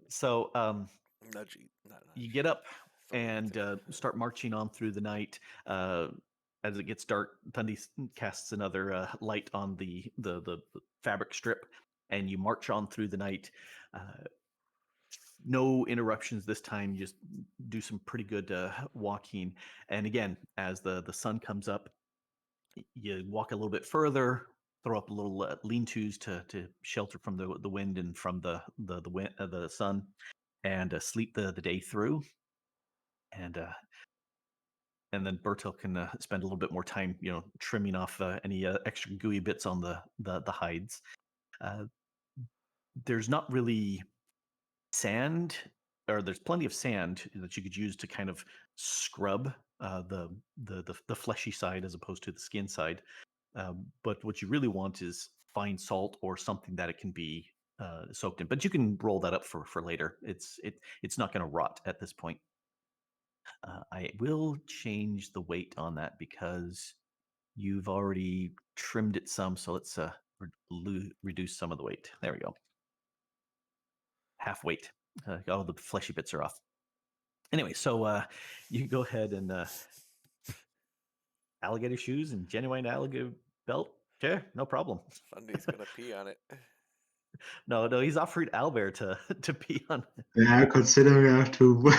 So Nudgy, not nudge. you get up Funny and start marching on through the night. As it gets dark, Thundy casts another light on the fabric strip, and you march on through the night. No interruptions this time. You just do some pretty good walking. And again, as the sun comes up, you walk a little bit further, throw up a little lean-tos to shelter from the wind and from the sun, and sleep the day through. And then Bertil can spend a little bit more time, trimming off any extra gooey bits on the hides. Uh, there's not really sand, or there's plenty of sand that you could use to kind of scrub the fleshy side as opposed to the skin side. But what you really want is fine salt or something that it can be soaked in. But you can roll that up for later. It's not going to rot at this point. I will change the weight on that because you've already trimmed it some. So let's reduce some of the weight. There we go. Half weight. All the fleshy bits are off. Anyway, so you go ahead and alligator shoes and genuine alligator belt. Sure, no problem. Fundy's gonna pee on it. No, he's offering Albert to pee on. Yeah, considering I have to,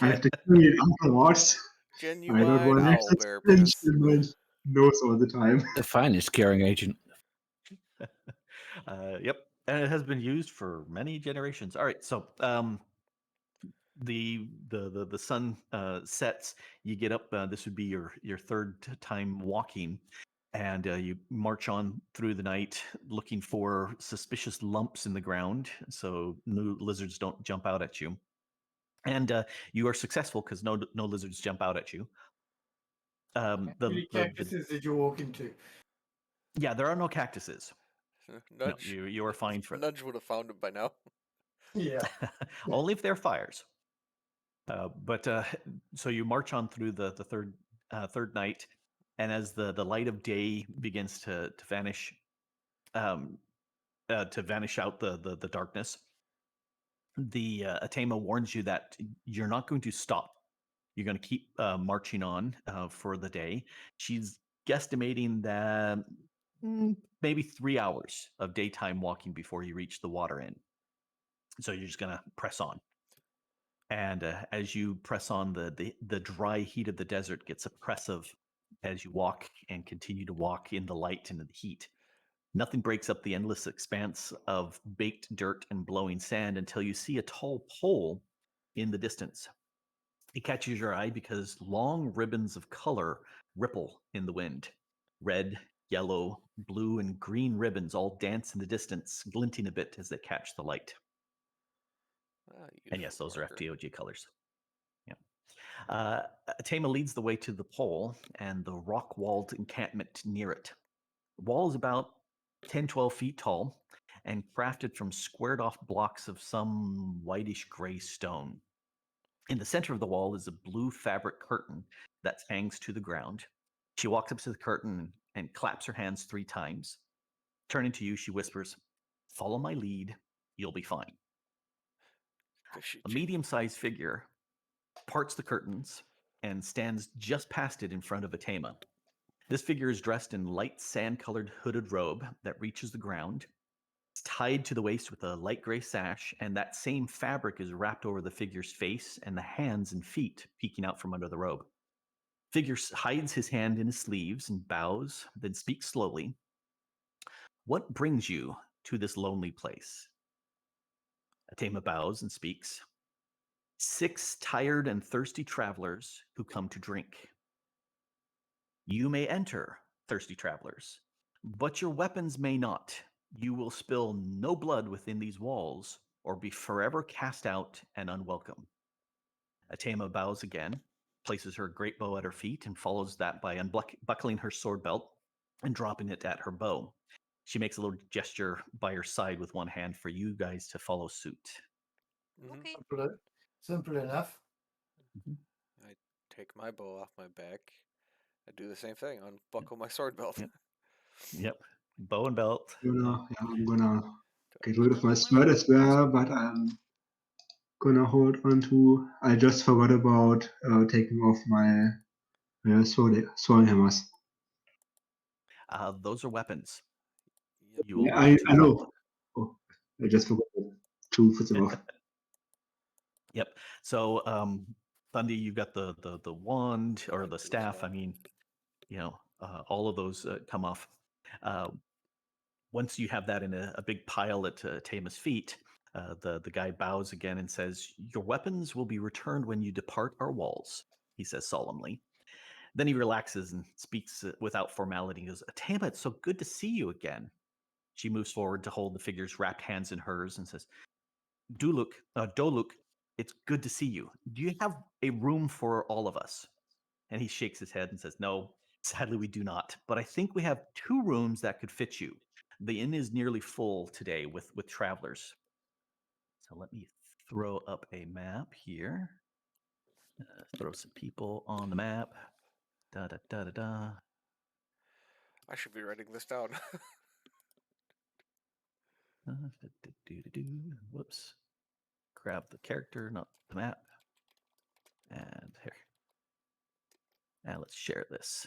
I have to clean it afterwards. I don't Genuine want owl extra bear stench piss. in my nose all the time. The finest curing agent. Yep, and it has been used for many generations. All right, so the sun sets. You get up. This would be your third time walking, and you march on through the night, looking for suspicious lumps in the ground, so no lizards don't jump out at you. And you are successful because no lizards jump out at you. How many cactuses did you walk into? Yeah, there are no cactuses. No, Nudge. you are fine for Nudge would have found it by now. Yeah. only if they're fires. But so you march on through the third night, and as the light of day begins to vanish, to vanish out the darkness, the Atema warns you that you're not going to stop. You're going to keep marching on for the day. She's guesstimating that maybe 3 hours of daytime walking before you reach the water end. So you're just going to press on. And as you press on, the dry heat of the desert gets oppressive as you walk and continue to walk in the light and in the heat. Nothing breaks up the endless expanse of baked dirt and blowing sand until you see a tall pole in the distance. It catches your eye because long ribbons of color ripple in the wind. Red, yellow, blue, and green ribbons all dance in the distance, glinting a bit as they catch the light. And yes, those are FTOG colors. Yeah. Atema leads the way to the pole and the rock-walled encampment near it. The wall is about 10, 12 feet tall and crafted from squared-off blocks of some whitish gray stone. In the center of the wall is a blue fabric curtain that hangs to the ground. She walks up to the curtain and claps her hands 3 times. Turning to you, she whispers, "Follow my lead, you'll be fine." A medium-sized figure parts the curtains and stands just past it in front of Atema. This figure is dressed in light sand-colored hooded robe that reaches the ground. It's tied to the waist with a light gray sash, and that same fabric is wrapped over the figure's face and the hands and feet peeking out from under the robe. Figure hides his hand in his sleeves and bows, then speaks slowly. "What brings you to this lonely place?" Atema bows and speaks. "6 tired and thirsty travelers who come to drink. You may enter, thirsty travelers, but your weapons may not. You will spill no blood within these walls or be forever cast out and unwelcome." Atema bows again, places her great bow at her feet, and follows that by unbuckling her sword belt and dropping it at her bow. She makes a little gesture by her side with one hand for you guys to follow suit. Okay. Simple enough. I take my bow off my back. I do the same thing. Unbuckle my sword belt. Yep. Bow and belt. Yeah, I'm gonna get rid of my sword as well, but I'm gonna hold on to. I just forgot about taking off my sword hammers. Those are weapons. Yep. You will Yeah, want to. I know. Oh, I just forgot to put them off. Yep. So, Thundy, you've got the wand or I the do as staff. well. I mean, all of those come off. Once you have that in a big pile at Tama's feet, the guy bows again and says, "Your weapons will be returned when you depart our walls," he says solemnly. Then he relaxes and speaks without formality. He goes, "Tama, it's so good to see you again." She moves forward to hold the figure's wrapped hands in hers and says, Doluk, it's good to see you. Do you have a room for all of us?" And he shakes his head and says, "No, sadly we do not. But I think we have 2 rooms that could fit you. The inn is nearly full today with travelers." So let me throw up a map here. Throw some people on the map. Da da da da da. I should be writing this down. Whoops. grab the character, not the map. And here. And let's share this.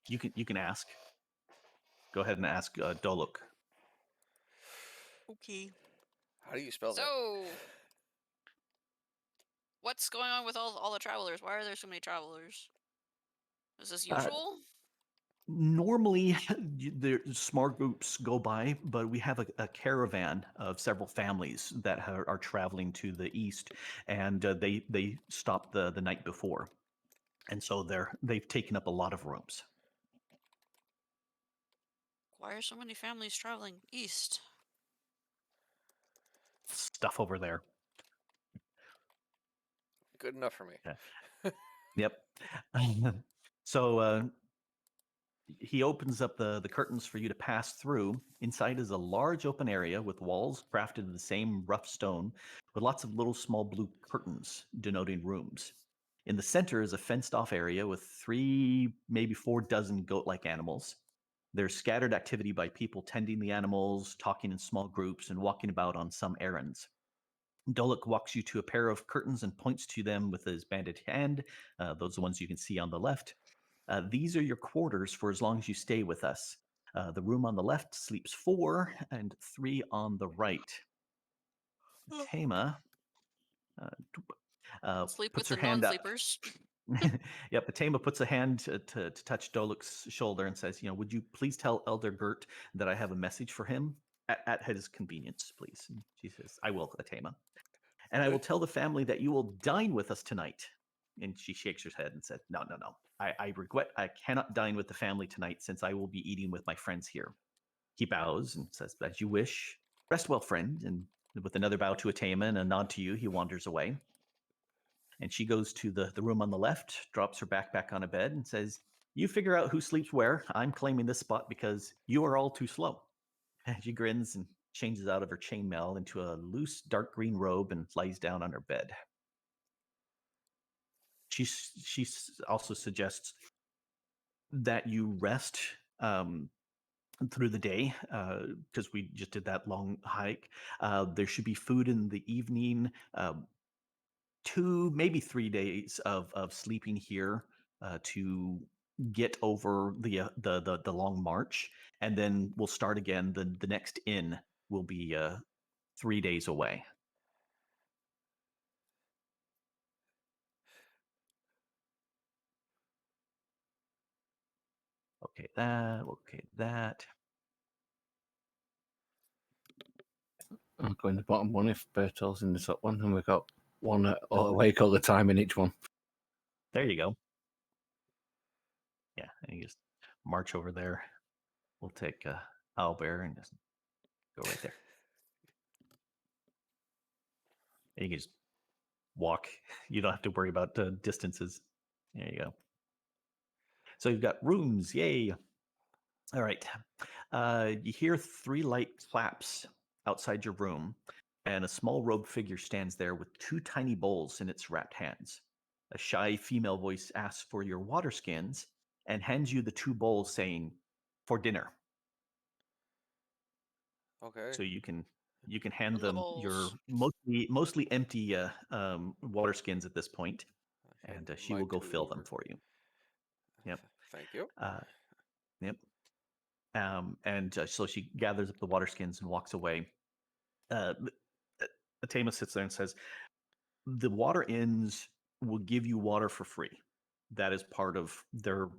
You can ask. Go ahead and ask Doluk. Okay. How do you spell that? So, what's going on with all the travelers? Why are there so many travelers? Is this usual? Normally, the small groups go by, but we have a caravan of several families that are traveling to the east, and they stopped the night before, and so they've taken up a lot of rooms. Why are so many families traveling east? Stuff over there. Good enough for me. Yep. So he opens up the curtains for you to pass through. Inside is a large open area with walls crafted of the same rough stone, with lots of little small blue curtains denoting rooms. In the center is a fenced-off area with 3, maybe 4 dozen goat-like animals. There's scattered activity by people tending the animals, talking in small groups, and walking about on some errands. Doluk walks you to a pair of curtains and points to them with his banded hand. Those are the ones you can see on the left. These are your quarters for as long as you stay with us. The room on the left sleeps 4 and 3 on the right. Tama Sleep puts with her the hand up. non-sleepers. Yep, Tama puts a hand to touch Doluk's shoulder and says, would you please tell Elder Gert that I have a message for him at his convenience, please? And she says, I will, Tama. And I will tell the family that you will dine with us tonight. And she shakes her head and said, no. I regret I cannot dine with the family tonight since I will be eating with my friends here. He bows and says, as you wish. Rest well, friend. And with another bow to Atama and a nod to you, he wanders away. And she goes to the room on the left, drops her backpack on a bed and says, you figure out who sleeps where. I'm claiming this spot because you are all too slow. And she grins and changes out of her chainmail into a loose dark green robe and lies down on her bed. She also suggests that you rest through the day because we just did that long hike. There should be food in the evening. 2, maybe 3 days of sleeping here to get over the long march, and then we'll start again. The next inn will be 3 days away. Okay, that. I'll go in the bottom one if Bertol's in the top one, and we've got one awake all the time in each one. There you go. Yeah, and you just march over there. We'll take Owlbear and just go right there. And you can just walk. You don't have to worry about distances. There you go. So you've got rooms. Yay. All right. You hear 3 light claps outside your room, and a small robed figure stands there with 2 tiny bowls in its wrapped hands. A shy female voice asks for your water skins and hands you the 2 bowls, saying, "For dinner." Okay. So you can hand From the them your bowls. mostly empty water skins at this point, I hand and she mine will go to fill them her. for you. Yep. Thank you. Yep. And so she gathers up the water skins and walks away. Atama sits there and says, "The water inns will give you water for free. That is part of their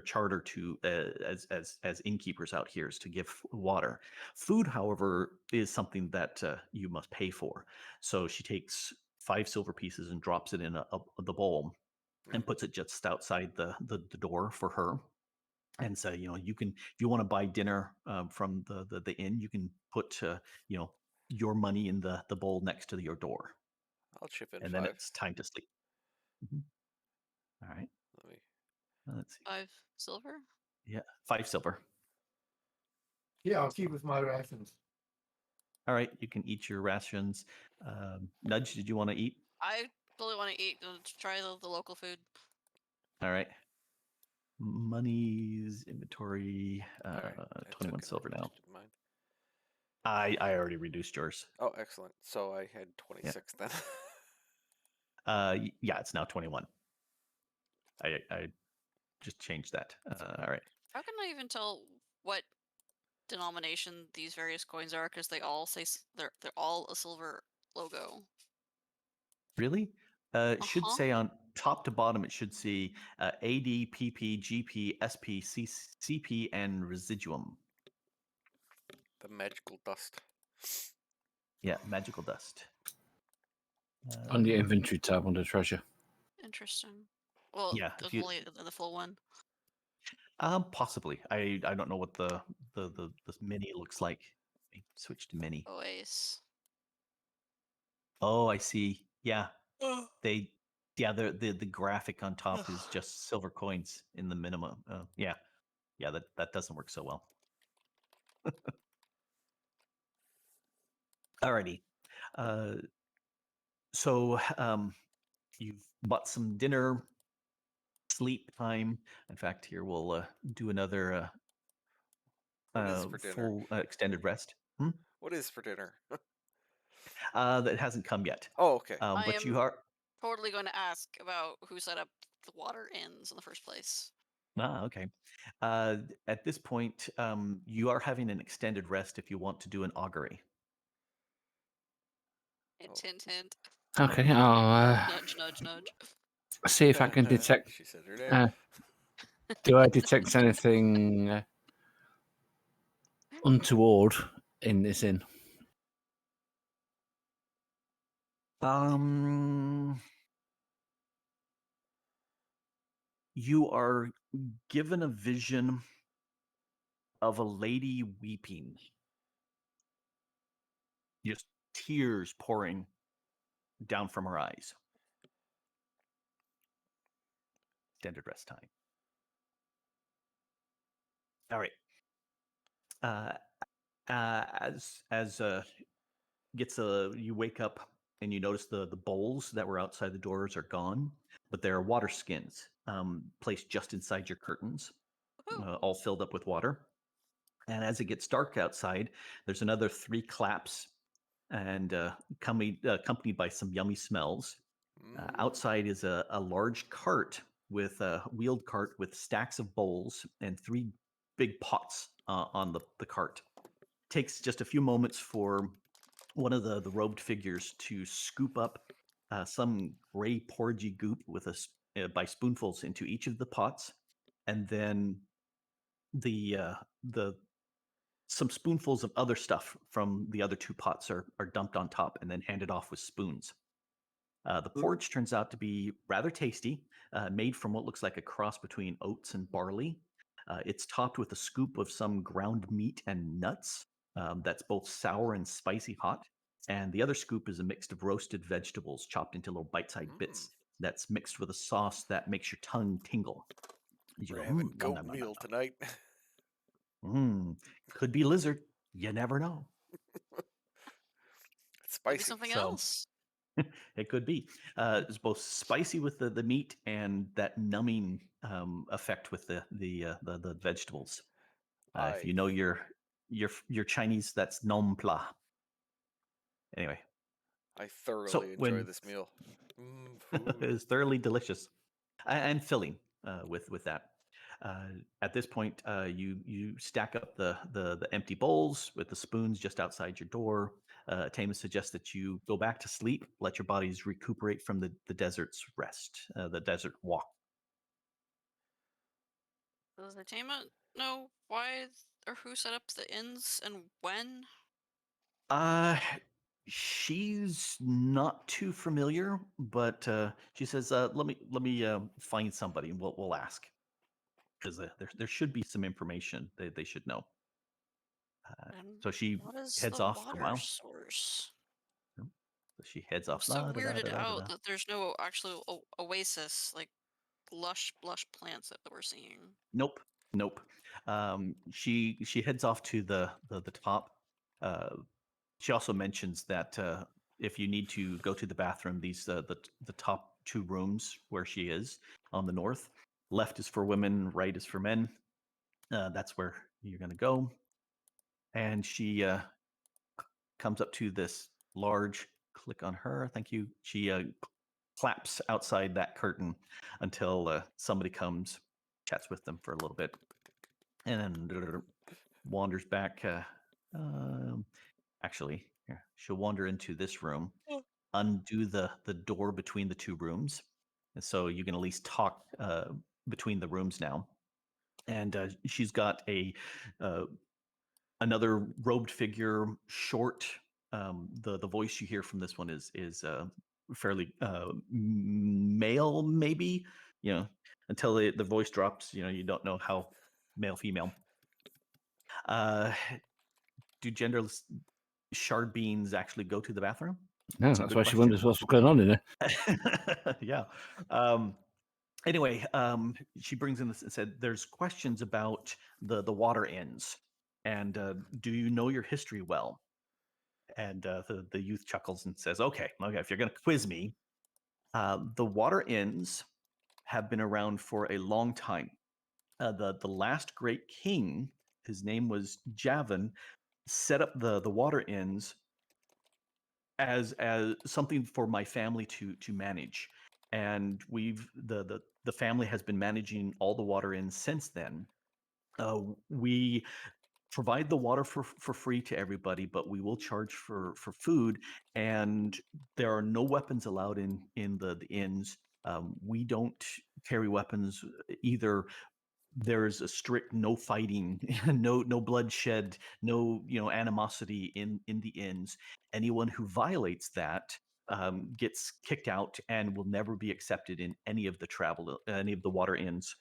charter to as innkeepers out here, is to give water. Food, however, is something that you must pay for." So she takes 5 silver pieces and drops it in the bowl and puts it just outside the door for her. And so, you can, if you want to buy dinner from the inn, you can put your money in the bowl next to your door, I'll chip in and 5. then it's time to sleep. All right. Let me. Let's see. 5 silver? Yeah, 5 silver. Yeah, I'll keep with my rations. All right, you can eat your rations. Nudge, did you want to eat? I really want to eat. Try the local food. All right. Money's inventory. All right. I took 21 it, I silver now. just did mine. I already reduced yours. Oh, excellent. So I had 26 then. Yeah, it's now 21. I just changed that. All right. How can I even tell what denomination these various coins are? Because they all say they're all a silver logo. Really? It should Uh-huh. say on top to bottom, it should see AD, PP, GP, SP, CP, and residuum. The magical dust. Yeah, magical dust. On the inventory tab under treasure. Interesting. Well, Yeah, if you- only the full one. Possibly. I don't know what the mini looks like. Let me switch to mini. OAS. Oh, I see. Yeah, the graphic on top is just silver coins in the minimum. Yeah, that doesn't work so well. Alrighty. So you've bought some dinner, sleep time. In fact, here we'll do another What is for dinner? full extended rest. Hmm? What is for dinner? That hasn't come yet. Oh, okay. I But you am- are. Totally going to ask about who set up the water inns in the first place. Okay. At this point, you are having an extended rest if you want to do an augury. Hint, hint, hint. Okay, I'll Nudge, nudge, nudge. see if I can detect. She said her name. Do I detect anything untoward in this inn? You are given a vision of a lady weeping, just tears pouring down from her eyes. Extended rest time. All right. As you wake up and you notice the bowls that were outside the doors are gone, but there are water skins placed just inside your curtains, all filled up with water. And as it gets dark outside, there's another 3 claps, and accompanied by some yummy smells. Outside is a large cart with a wheeled cart with stacks of bowls and 3 big pots on the cart. Takes just a few moments for one of the robed figures to scoop up some gray porgy goop by spoonfuls into each of the pots, and then the some spoonfuls of other stuff from the other 2 pots are dumped on top and then handed off with spoons. The porridge turns out to be rather tasty, made from what looks like a cross between oats and barley. It's topped with a scoop of some ground meat and nuts that's both sour and spicy hot. And the other scoop is a mix of roasted vegetables chopped into little bite-sized bits that's mixed with a sauce that makes your tongue tingle. You We're go, having nom, goat nom, nom, meal nom, tonight. nom." Could be lizard. You never know. It's Could be spicy. something So- else. It could be. It's both spicy with the meat and that numbing effect with the vegetables. If you know your Chinese, that's nom pla. Anyway, I thoroughly enjoy when- this meal. it's thoroughly delicious and filling with that. At this point, you stack up the empty bowls with the spoons just outside your door. Tama suggests that you go back to sleep, let your bodies recuperate from the desert's rest, the desert walk. Does the Tama know why or who set up the inns and when? She's not too familiar, but she says, "Let me find somebody, and we'll ask, because there should be some information they should know." And So she what is heads the off for a water while. source? So she heads I'm off. so La, da, da, weirded da, da, da, out da. that there's no actual oasis, like lush plants that we're seeing. Nope. She heads off to the top. She also mentions that if you need to go to the bathroom, these the top 2 rooms where she is on the north Left is for women, right is for men. That's where you're going to go. And she comes up to this large, click on her. Thank you. She claps outside that curtain until somebody comes, chats with them for a little bit, and then wanders back. Actually, here, she'll wander into this room, undo the door between the two rooms, and so you can at least talk between the rooms now. And she's got a another robed figure, short. The voice you hear from this one is fairly male, maybe. You know, until the voice drops, you don't know how male female. Do genderless shard beans actually go to the bathroom? No, That's a that's good why she question. wonders what's going on in there. Yeah. Anyway, she brings in this and said, "There's questions about the water inns, and do you know your history well?" And the youth chuckles and says, "Okay, if you're going to quiz me, the water inns have been around for a long time. The last great king, his name was Javan, set up the water inns as something for my family to manage, and the family has been managing all the water inns since then. We provide the water for free to everybody, but we will charge for food, and there are no weapons allowed in the inns. We don't carry weapons either. There is a strict no fighting, no bloodshed, no animosity in the inns. Anyone who violates that gets kicked out and will never be accepted in any of the water inns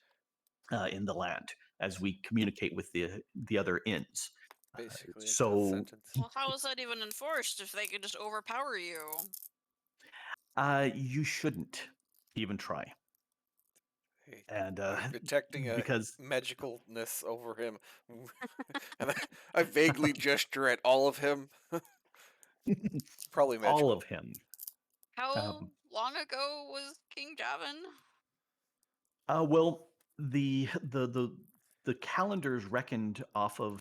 in the land, as we communicate with the other inns. Basically, a death So sentence. Well, how is that even enforced if they could just overpower you? you shouldn't even try. Hey, And I'm detecting a because magicalness over him, and I vaguely gesture at all of him. Probably magical. all of him. How long ago was King Javan? Well, the calendars reckoned off of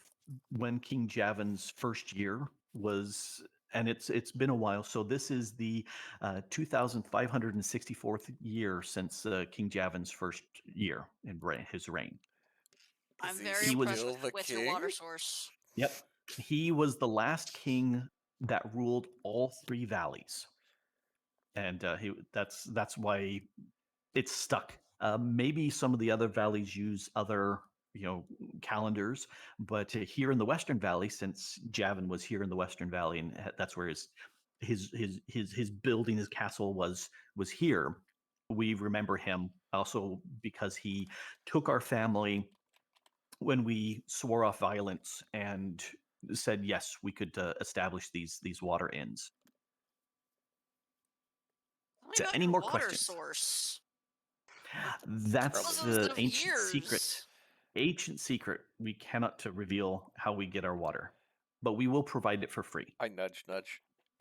when King Javan's first year was, and it's been a while. So this is the 2,564th year since King Javan's first year in his reign. I'm Is he very He was- impressed still the with your water king? source. Yep, he was the last king that ruled all three valleys, and that's why it's stuck. Maybe some of the other valleys use other, calendars, but here in the Western Valley, since Javan was here in the Western Valley, and that's where his building, his castle was here. We remember him also because he took our family when we swore off violence and said yes, we could establish these water inns. Tell me So about any your more water questions? source. That's Probably the of ancient secret. years. Ancient secret. We cannot to reveal how we get our water, but we will provide it for free. I nudge.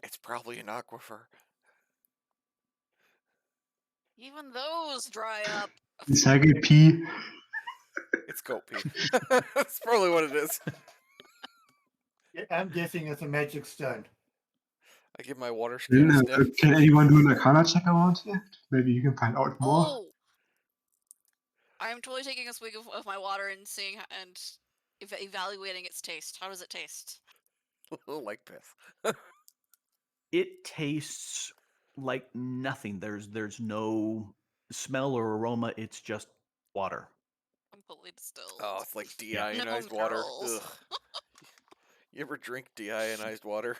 It's probably an aquifer. Even those dry up. Recycle pee. It's goat pee. That's probably what it is. Yeah, I'm guessing it's a magic stone. I give my water Then, skin a sniff. can anyone do an Arcana check around here? Maybe you can find out more. Oh, I'm totally taking a swig of my water and seeing and evaluating its taste. How does it taste? Like piss. It tastes like nothing. There's no smell or aroma. It's just water. Completely distilled. Oh, it's like Yeah. deionized No water. minerals. Ugh. You ever drink deionized water?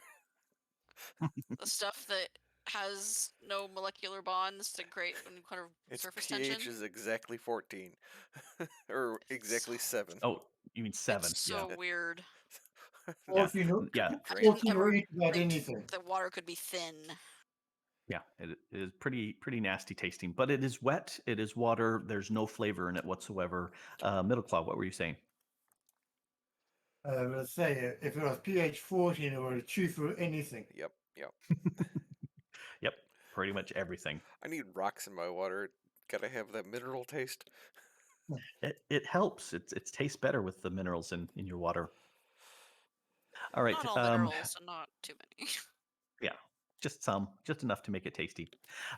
The stuff that has no molecular bonds to create any kind of Its surface pH tension. is exactly 14. Or exactly 7. Oh, you mean 7? It's so weird. Or if you know, Yeah. I or didn't if you ever eat about think anything. that water could be thin. Yeah, it is pretty nasty tasting, but it is wet. It is water. There's no flavor in it whatsoever. Middleclaw, what were you saying? Let's say if it was pH 14, it would chew through anything. Yep. Yep, pretty much everything. I need rocks in my water. Gotta have that mineral taste. It helps. It tastes better with the minerals in your water. All right. Not all minerals, and not too many. Yeah, just enough to make it tasty.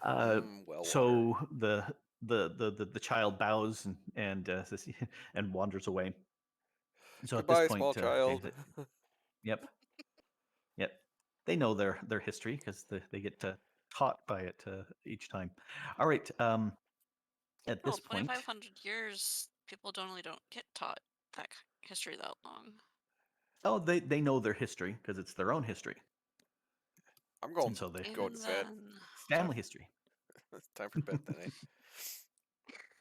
Well, water. So the child bows and says- and wanders away. So Goodbye, at this point, small child. Yep. They know their history because they get taught by it each time. All right. At Well, this point, 2,500 years, people don't get taught that history that long. oh, they know their history because it's their own history, I'm going and so they go Even to bed. then, it's family history. It's time for bed then, eh?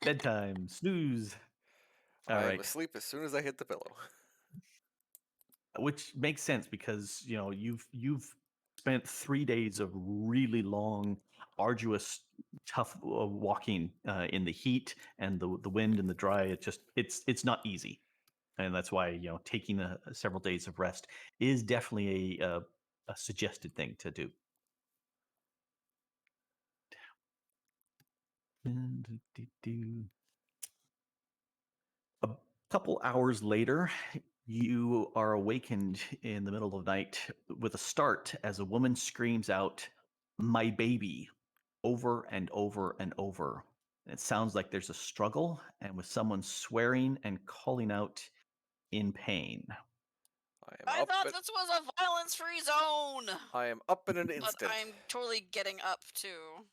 Bedtime, snooze. All I'm right. asleep as soon as I hit the pillow. Which makes sense because you've spent 3 days of really long, arduous, tough walking in the heat and the wind and the dry. It's not easy, and that's why taking several days of rest is definitely a suggested thing to do. A couple hours later, you are awakened in the middle of the night with a start as a woman screams out, "My baby," over and over and over. And it sounds like there's a struggle and with someone swearing and calling out in pain. I thought this was a violence-free zone. I am up in an But instant. I'm totally getting up too.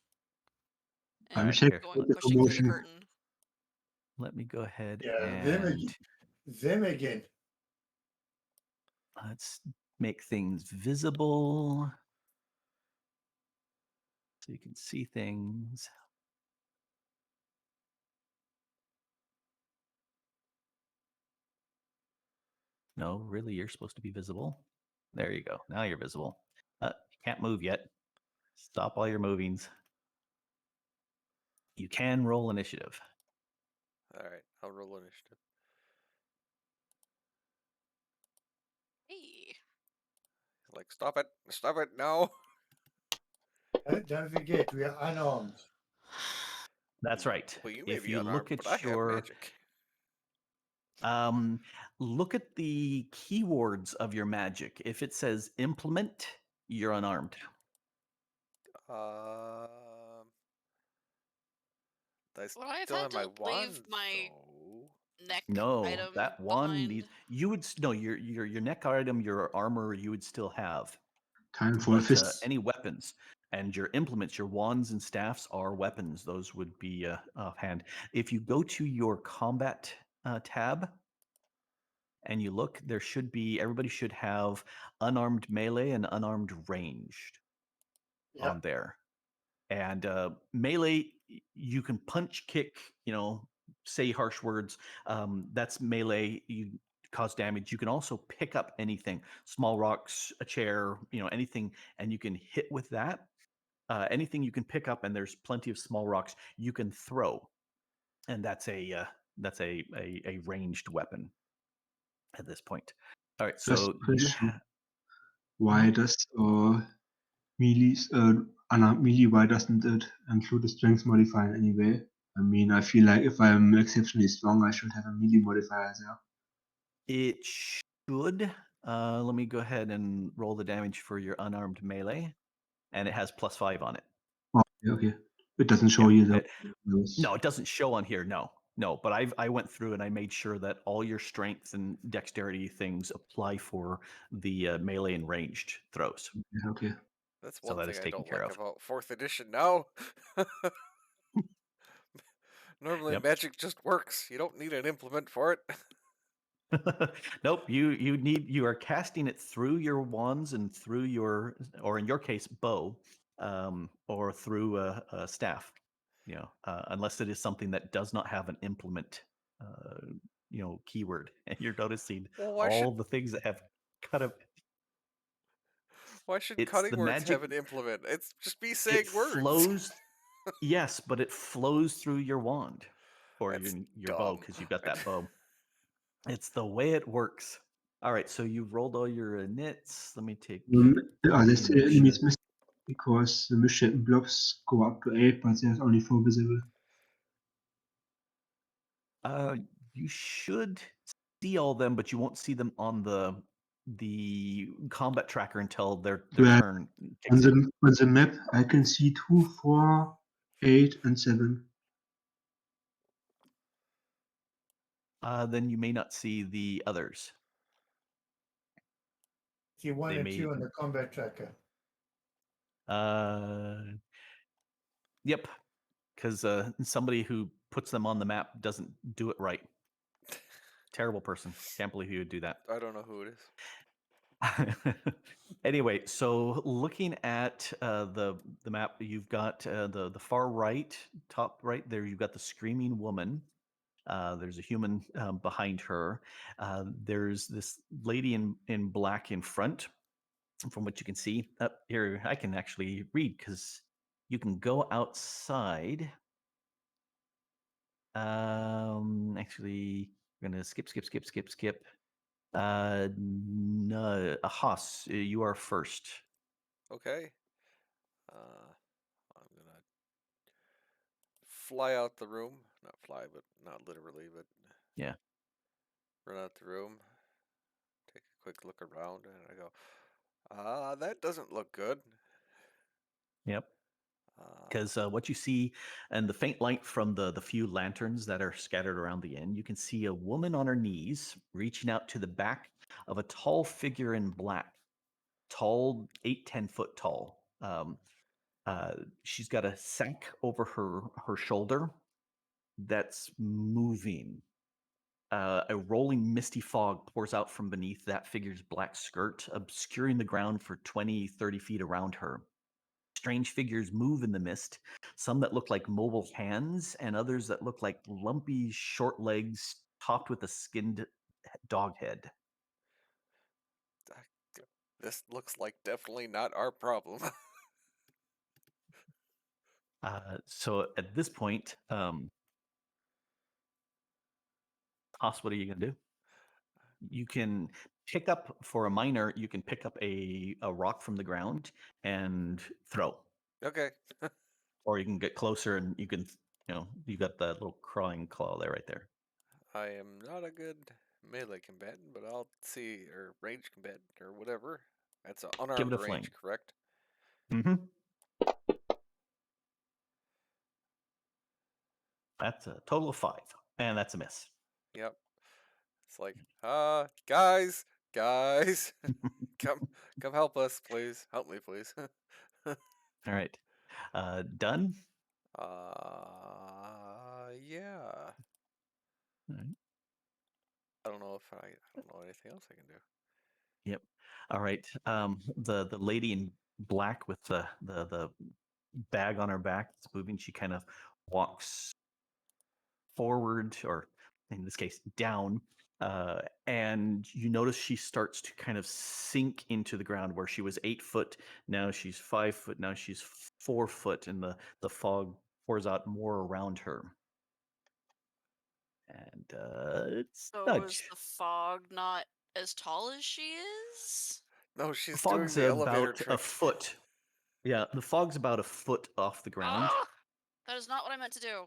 All And right, checking here. with the pushing through the promotion. curtain. Let me go ahead Yeah, them and again. Them again. let's make things visible so you can see things. No, really, you're supposed to be visible. There you go. Now you're visible. You can't move yet. Stop all your movings. You can roll initiative. All right, I'll roll initiative. Hey. Like, stop it, no. Don't forget, we are unarmed. That's right. Well, you may If be you unarmed, look at but I have your magic. look at the keywords of your magic. If it says implement, you're unarmed. I Would I have still had have my to leave wand, my though. neck No, item that one behind? you would no your neck item, your armor, you would still have. Time for But fists. any weapons and your implements, your wands and staffs are weapons. Those would be offhand. If you go to your combat tab and you look, there should be everybody should have unarmed melee and unarmed ranged Yeah. on there. And melee, you can punch, kick, say harsh words. That's melee. You cause damage. You can also pick up anything, small rocks, a chair, anything, and you can hit with that. Anything you can pick up, and there's plenty of small rocks you can throw, and that's a ranged weapon at this point. All right, Just so question. Why does melee, unarmed melee, why doesn't it include a strength modifier in any way? I mean, I feel like if I'm exceptionally strong, I should have a melee modifier there. it should. Let me go ahead and roll the damage for your unarmed melee, and it has +5 on it. Oh, okay. It doesn't show you the. No, it doesn't show on here. No. But I went through and I made sure that all your strength and dexterity things apply for the melee and ranged throws. Yeah, okay. That's So one that thing is I taken don't care like of. about 4th edition now. Normally, Yep. magic just works. You don't need an implement for it. Nope. You are casting it through your wands and through your, or in your case, bow, or through a staff. Unless it is something that does not have an implement, keyword, and you're noticing Well, all the things that have cut up. Why should It's cutting the words magic. have an implement? It's just be It saying words. flows. Yes, but it flows through your wand or That's your bow dumb. because you've got that bow. It's the way it works. All right, so you've rolled all your nits. Let me take. Are there still make enemies sure. missing? Because the misshapen blobs go up to 8, but there's only 4 visible. You should see all them, but you won't see them on the combat tracker until their Well, turn kicks in. on the map, I can see 2, 4, 8, and 7. Then you may not see the others. See 1 They and may. 2 on the combat tracker. Yep, because somebody who puts them on the map doesn't do it right. Terrible person. Can't believe he would do that. I don't know who it is. Anyway, so looking at the map, you've got the far right, top right there. You've got the screaming woman. There's a human behind her. There's this lady in black in front. From what you can see up here, I can actually read because you can go outside. Actually, we're gonna skip. No, Haas, you are first. Okay. I'm gonna fly out the room. Not fly, but not literally, but Yeah. run out the room. Take a quick look around, and I go, that doesn't look good. Yep. Uh, Because what you see, and the faint light from the few lanterns that are scattered around the inn, you can see a woman on her knees reaching out to the back of a tall figure in black, tall, 8-10 foot tall. She's got a sack over her shoulder that's moving. A rolling misty fog pours out from beneath that figure's black skirt, obscuring the ground for 20, 30 feet around her. Strange figures move in the mist, some that look like mobile hands, and others that look like lumpy, short legs topped with a skinned dog head. this looks like definitely not our problem. So at this point, Haas, what are you going to do? You can pick up, for a miner, you can pick up a rock from the ground and throw. Okay. Or you can get closer and you can, you got that little crawling claw there right there. I am not a good melee combatant, but I'll see, or range combatant, or whatever. That's an Give unarmed it a range, fling. correct? Mm-hmm. That's a total of 5, and that's a miss. Yep. It's like, guys, come help us, please. Help me, please. All right. Done? Yeah. All right. I don't know anything else I can do. Yep. All right. The lady in black with the bag on her back that's moving, she kind of walks forward, or in this case, down. And you notice she starts to kind of sink into the ground where she was 8 foot. Now she's 5 foot. Now she's 4 foot, and the fog pours out more around her. And it's So is Nudge. the fog not as tall as she is? No, The she's doing fog's the elevator about a trick. foot. Yeah, the fog's about a foot off the ground. Ah! That is not what I meant to do.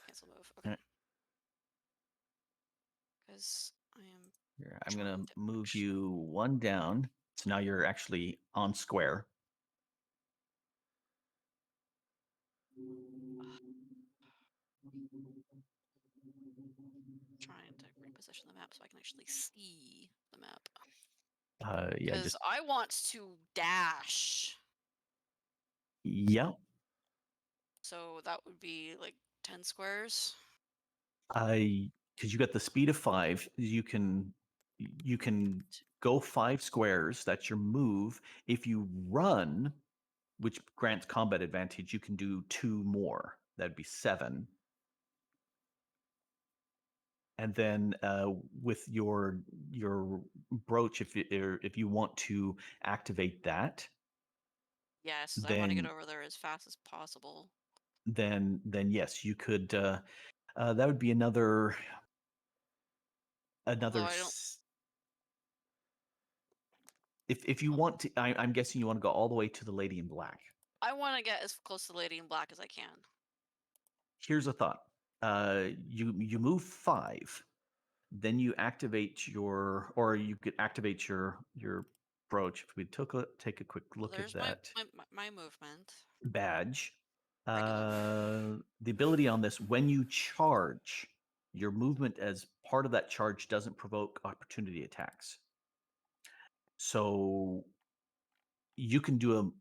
Cancel move. Okay. Right. Because I am. Here, I'm gonna trying to move actually- you 1 down. So now you're actually on square. Trying to reposition the map so I can actually see the map. Yeah, Because just I want to dash. yeah. So that would be like 10 squares. Because you got the speed of 5, you can go 5 squares. That's your move. If you run, which grants combat advantage, you can do 2 more. That'd be 7. And then with your brooch, if you want to activate that, Yes, I want to get then over there as fast as possible. then yes, you could. That would be another Although I don't. s- if you want to, I'm guessing you want to go all the way to the lady in black. I want to get as close to the lady in black as I can. Here's a thought. you move 5. Then you activate your, or you could activate your brooch. If we take a quick look at There's that my movement. badge, Regular. the ability on this, when you charge, your movement as part of that charge doesn't provoke opportunity attacks. So you can do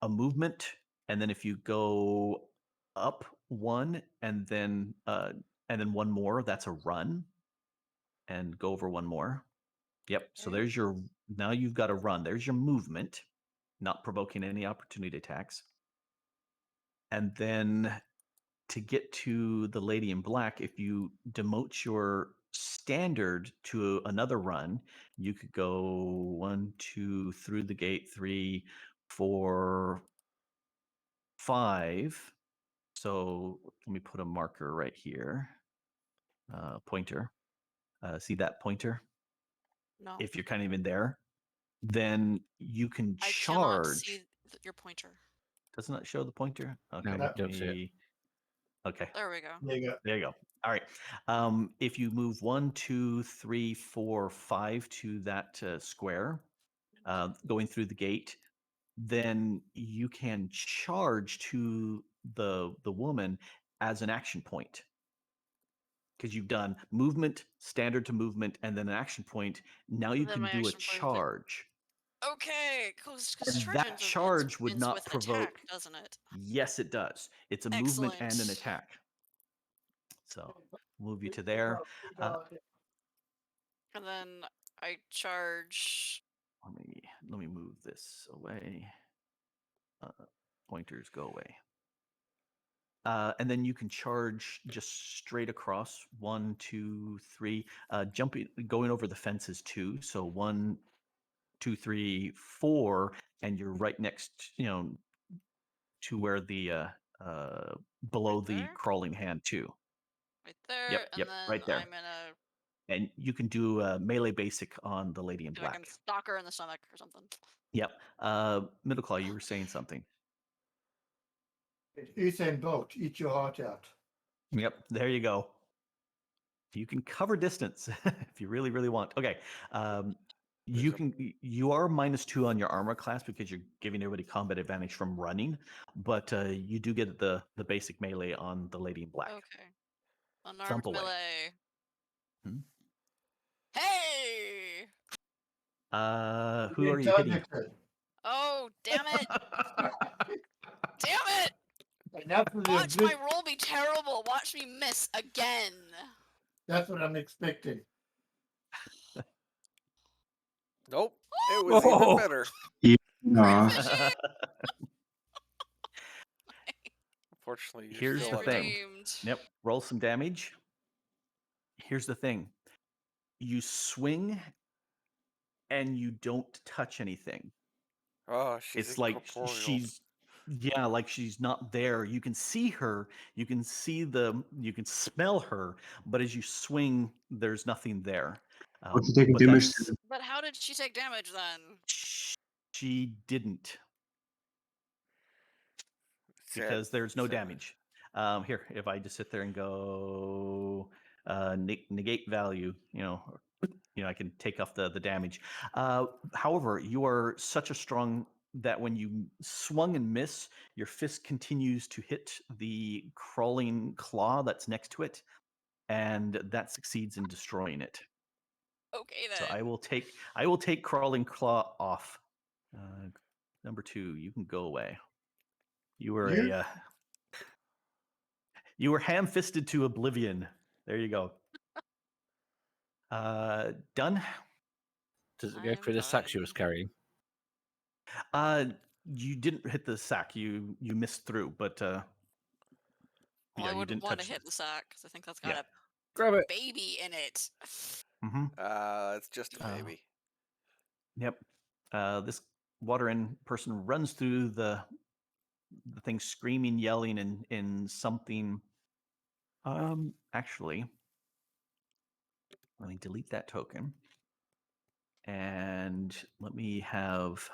a movement, and then if you go up 1 and then one more, that's a run, and go over 1 more. Yep. So Okay. there's your, now you've got a run. There's your movement, not provoking any opportunity attacks. And then to get to the lady in black, if you demote your standard to another run, you could go 1, 2 through the gate, 3, 4, 5. So let me put a marker right here. Pointer. See that pointer? No. If you're kind of in there, then you can I cannot charge. see your pointer. Doesn't that show the pointer? Okay. No, we don't see it. Okay. There we go. There you go. There you go. All right. If you move 1, 2, 3, 4, 5 to that square, going through the gate, then you can charge to the woman as an action point. Because you've done movement, standard to movement, and then an action point. Now you Then can my do a action point would be- charge. Okay, because And charge that charge would ends not with an provoke. attack, doesn't it? Yes, it does. It's a movement and an Excellent. attack. So move you to there. And then I charge. Let me move this away. Pointers go away. And then you can charge just straight across 1, 2, 3, jumping, going over the fences too. So 1, 2, 3, 4, and you're right next, to where the below Right the there? crawling hand too. Right there, Yep, and yep, then right there. I'm in a. And you can do a melee basic on the lady in I can black. stalk her in the stomach or something. Yep. Middle Claw, you were saying something. Usain Bolt, eat your heart out. Yep, there you go. You can cover distance if you really, really want. Okay. You are -2 on your armor class because you're giving everybody combat advantage from running, but you do get the basic melee on the lady in black. Okay. Unarmed Thump away. melee. Hmm? Hey! Who are you hitting? Targeted. Oh, damn it! Damn it! Enough of the Watch my abuse. roll be terrible. Watch me miss again. That's what I'm expecting. Nope. It was even Oh. better. Nah. Unfortunately, you're Here's still the on thing. Redeemed. Yep. Roll some damage. Here's the thing. You swing and you don't touch anything. Oh, she's It's like incorporeal. she's not there. You can see her, you can smell her, but as you swing, there's nothing there. What's taking But damage? But how did she take damage then? she didn't, Sad, because there's no sad. damage. Here, if I just sit there and go negate value, I can take off the damage. However, you are such a strong that when you swung and miss, your fist continues to hit the crawling claw that's next to it, and that succeeds in destroying it. Okay then. So I will take crawling claw off. Number 2, you can go away. You were You? you were ham-fisted to oblivion. There you go. Done. Does it go I'm through the sack she was done. carrying? You didn't hit the sack. You missed through, but Well, yeah, I you wouldn't didn't want to touch hit it. the sack because I think that's got Yeah. a Grab it. baby in it. Mm-hmm. It's just a baby. Yep. This water in person runs through the thing, screaming, yelling, in something. Actually, let me delete that token, and let me have.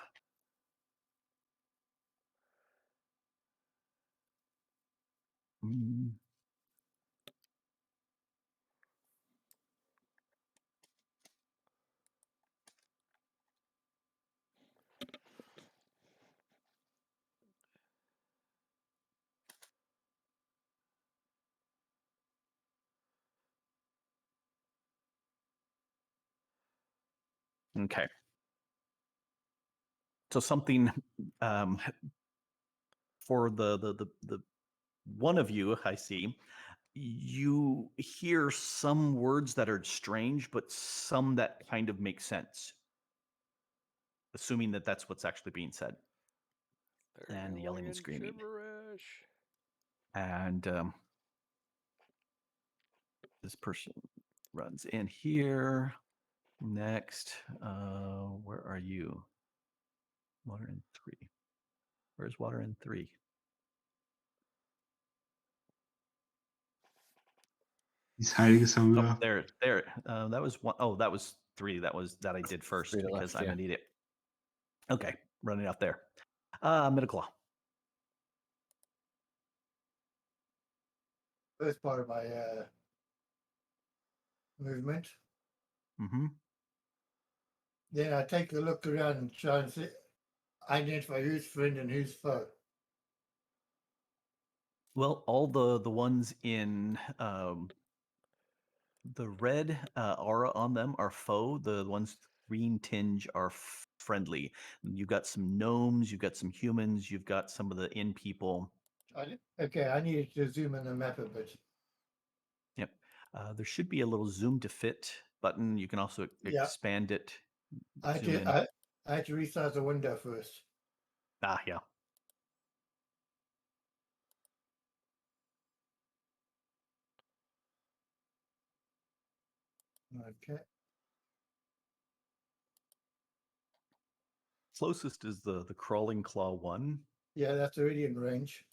Okay. So something um, for the one of you, I see, you hear some words that are strange, but some that kind of make sense, assuming that that's what's actually being said. They're And yelling and in screaming. gibberish. And this person runs in here. Next, where are you? Water in 3. Where's water in 3? He's hiding Oh, somewhere. there. That was one. Oh, that was 3. That I did first 3 that because left, I'm yeah. an idiot. Okay, running out there. Middle claw. First part of my movement. Mm-hmm. Then I take a look around and try and see, identify who's friend and who's foe. Well, all the ones in the red aura on them are foe. The ones green tinge are friendly. You've got some gnomes. You've got some humans. You've got some of the inn people. Okay, I needed to zoom in the map a bit. Yep. There should be a little zoom to fit button. You can also Yeah. expand it. I had Zoom to in. I had to resize the window first. Yeah. Okay. Closest is the crawling claw 1. Yeah, that's already in range.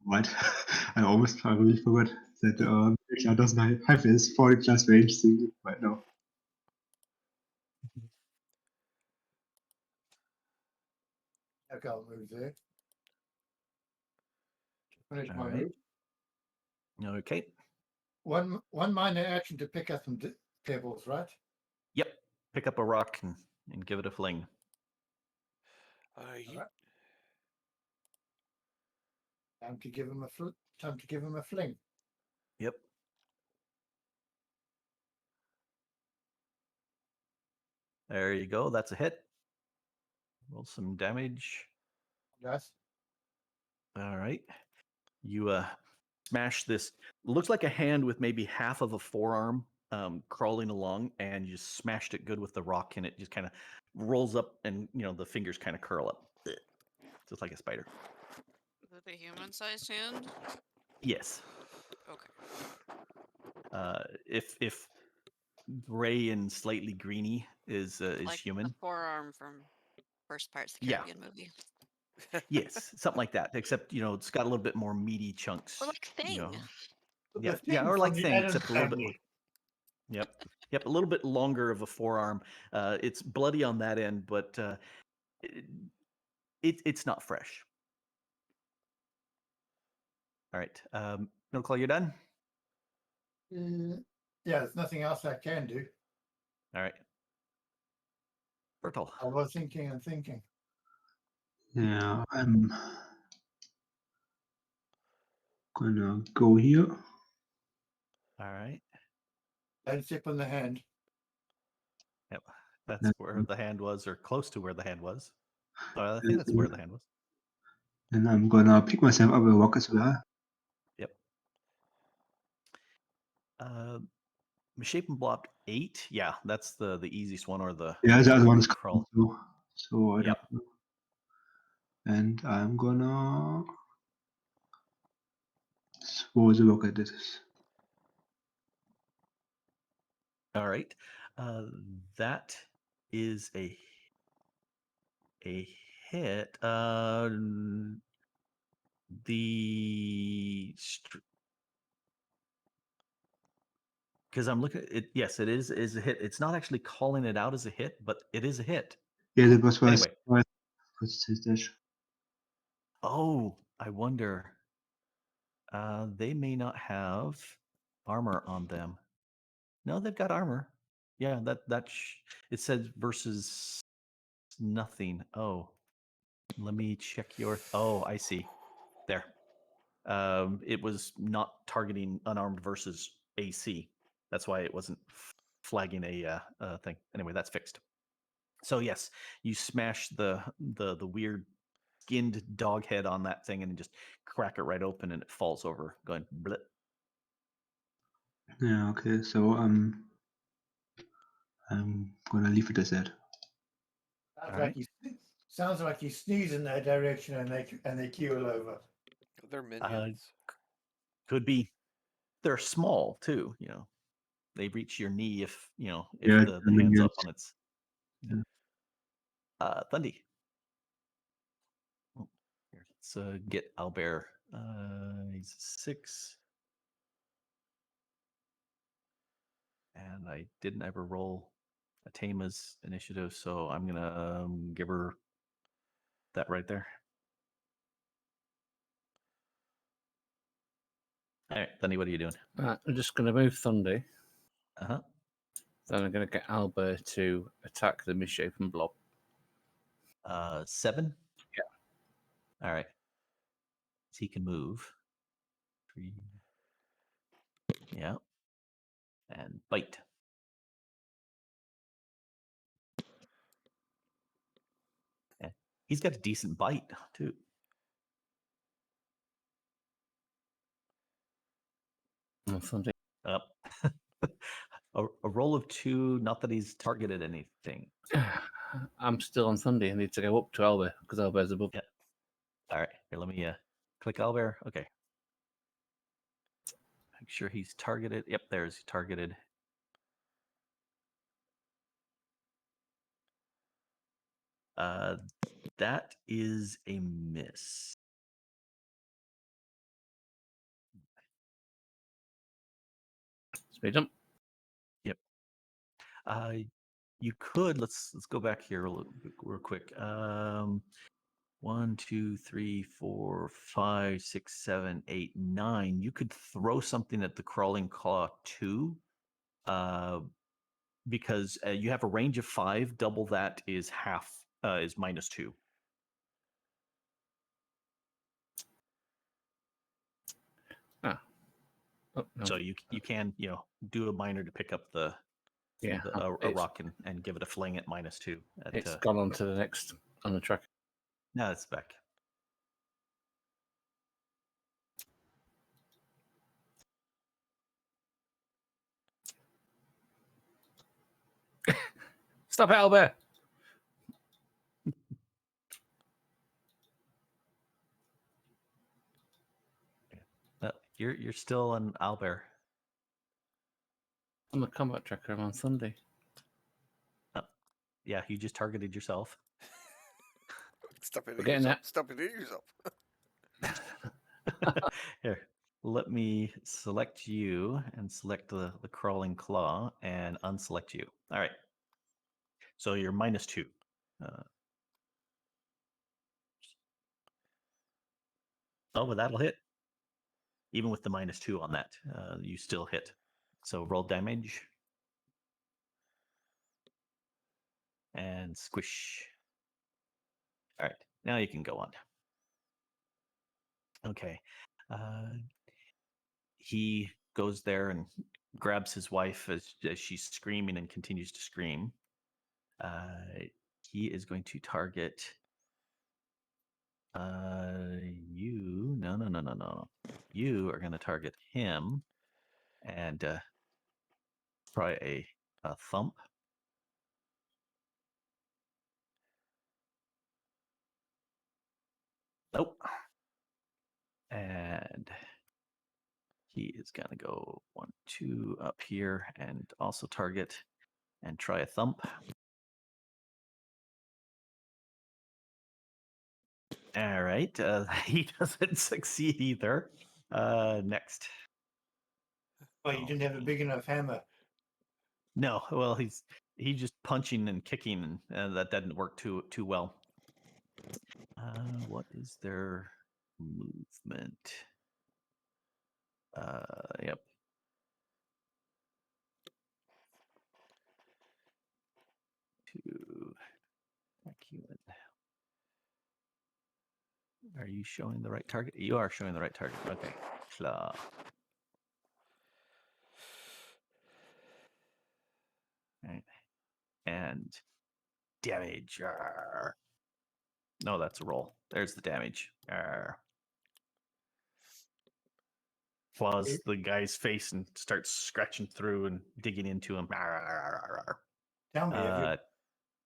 What? I almost probably forgot that Hitler doesn't have his 40 plus range thing right now. Okay, I'll move there. Finish All my right. move. Okay. One minor action to pick up some pebbles, right? Yep. Pick up a rock and give it a fling. All right. Time to give him a fling. Yep. There you go. That's a hit. Roll some damage. Yes. All right. You smash this. Looks like a hand with maybe half of a forearm crawling along, and you smashed it good with the rock, and it just kind of rolls up, and the fingers kind of curl up, just like a spider. Is it a human-sized hand? Yes. Okay. If gray and slightly greeny is Like human. the forearm from First Pirates of the Yeah. Caribbean movie. Yes, something like that. Except it's got a little bit more meaty chunks. Or like Thing. Yeah, Thing or from like the Thing, Addams except a little bit. Family. Yep, a little bit longer of a forearm. It's bloody on that end, but it's not fresh. All right, Middle Claw, you're done. Yeah, there's nothing else I can do. All right, Bertel. I was thinking and thinking. Yeah, I'm gonna go here. All right. Don't step on the hand. Yep, that's where the hand was, or close to where the hand was. I think that's And, where the hand was. and I'm gonna pick myself up a rock as well. Yep. Shape and block 8. Yeah, that's the easiest one, or the Yeah, the other one is crawl. coming too. So I Yep. don't know. And I'm gonna throw the rock at this. All right. That is a hit. Because I'm looking at it. Yes, it is a hit. It's not actually calling it out as a hit, but it is a hit. Yeah, that was Anyway. What's his dash? Oh, I wonder. They may not have armor on them. No, they've got armor. Yeah, it says versus nothing. Oh, let me check your. Oh, I see. There. It was not targeting unarmed versus AC. That's why it wasn't flagging a thing. Anyway, that's fixed. So yes, you smash the weird skinned dog head on that thing and just crack it right open, and it falls over, going blip. Yeah, okay. So I'm gonna leave it as that. Sounds All like right. sounds like you sneeze in that direction and they keel over. They're minions. Could be. They're small too. They reach your knee if Yeah, the hand's up on its. Yeah. Thundy. Oh, here, let's get Albert. He's 6. And I didn't ever roll a Tama's initiative, so I'm gonna give her that right there. All right, Thundy, what are you doing? I'm just going to move Thundy. Uh-huh. Then I'm going to get Albert to attack the misshapen blob. 7? Yeah. All right. So he can move. 3. Yeah. And bite. Yeah. He's got a decent bite, too. Oh, Thundy. Up. A roll of 2, not that he's targeted anything. I'm still on Thundy. I need to go up to Albert because Albert's above. Yeah. All right. Here, let me click Albert. Okay. Make sure he's targeted. Yep, there's targeted. That is a miss. Speed jump. Yep. You could let's go back here real quick. 1, 2, 3, 4, 5, 6, 7, 8, 9. You could throw something at the crawling claw too, because you have a range of 5. Double that is half. Is -2. Oh, no. So you can do a minor to pick up a it's, rock and give it a fling at -2. it's gone on to the next on the track. No, it's back. Stop it, Albert. You're still on Albert. I'm a combat tracker. I'm on Thundy. Yeah, you just targeted yourself. Stop it! We're getting that. Stop it yourself. Here, let me select you and select the crawling claw and unselect you. All right. So you're -2. Oh, but that'll hit. Even with the -2 on that, you still hit. So roll damage. And squish. All right. Now you can go on. Okay. He goes there and grabs his wife as she's screaming and continues to scream. He is going to target you. No. You are going to target him and try a thump. Nope. And he is going to go 1, 2 up here and also target and try a thump. All right. He doesn't succeed either. Next. Oh, you didn't have a big enough hammer. No. Well, he's just punching and kicking, and that didn't work too well. What is their movement? Yep. To acumen. Are you showing the right target? You are showing the right target. Okay. Claw. Right. And damage. Arr. No, that's a roll. There's the damage. Arr. Claws the guy's face and starts scratching through and digging into him. Arr, arr, arr,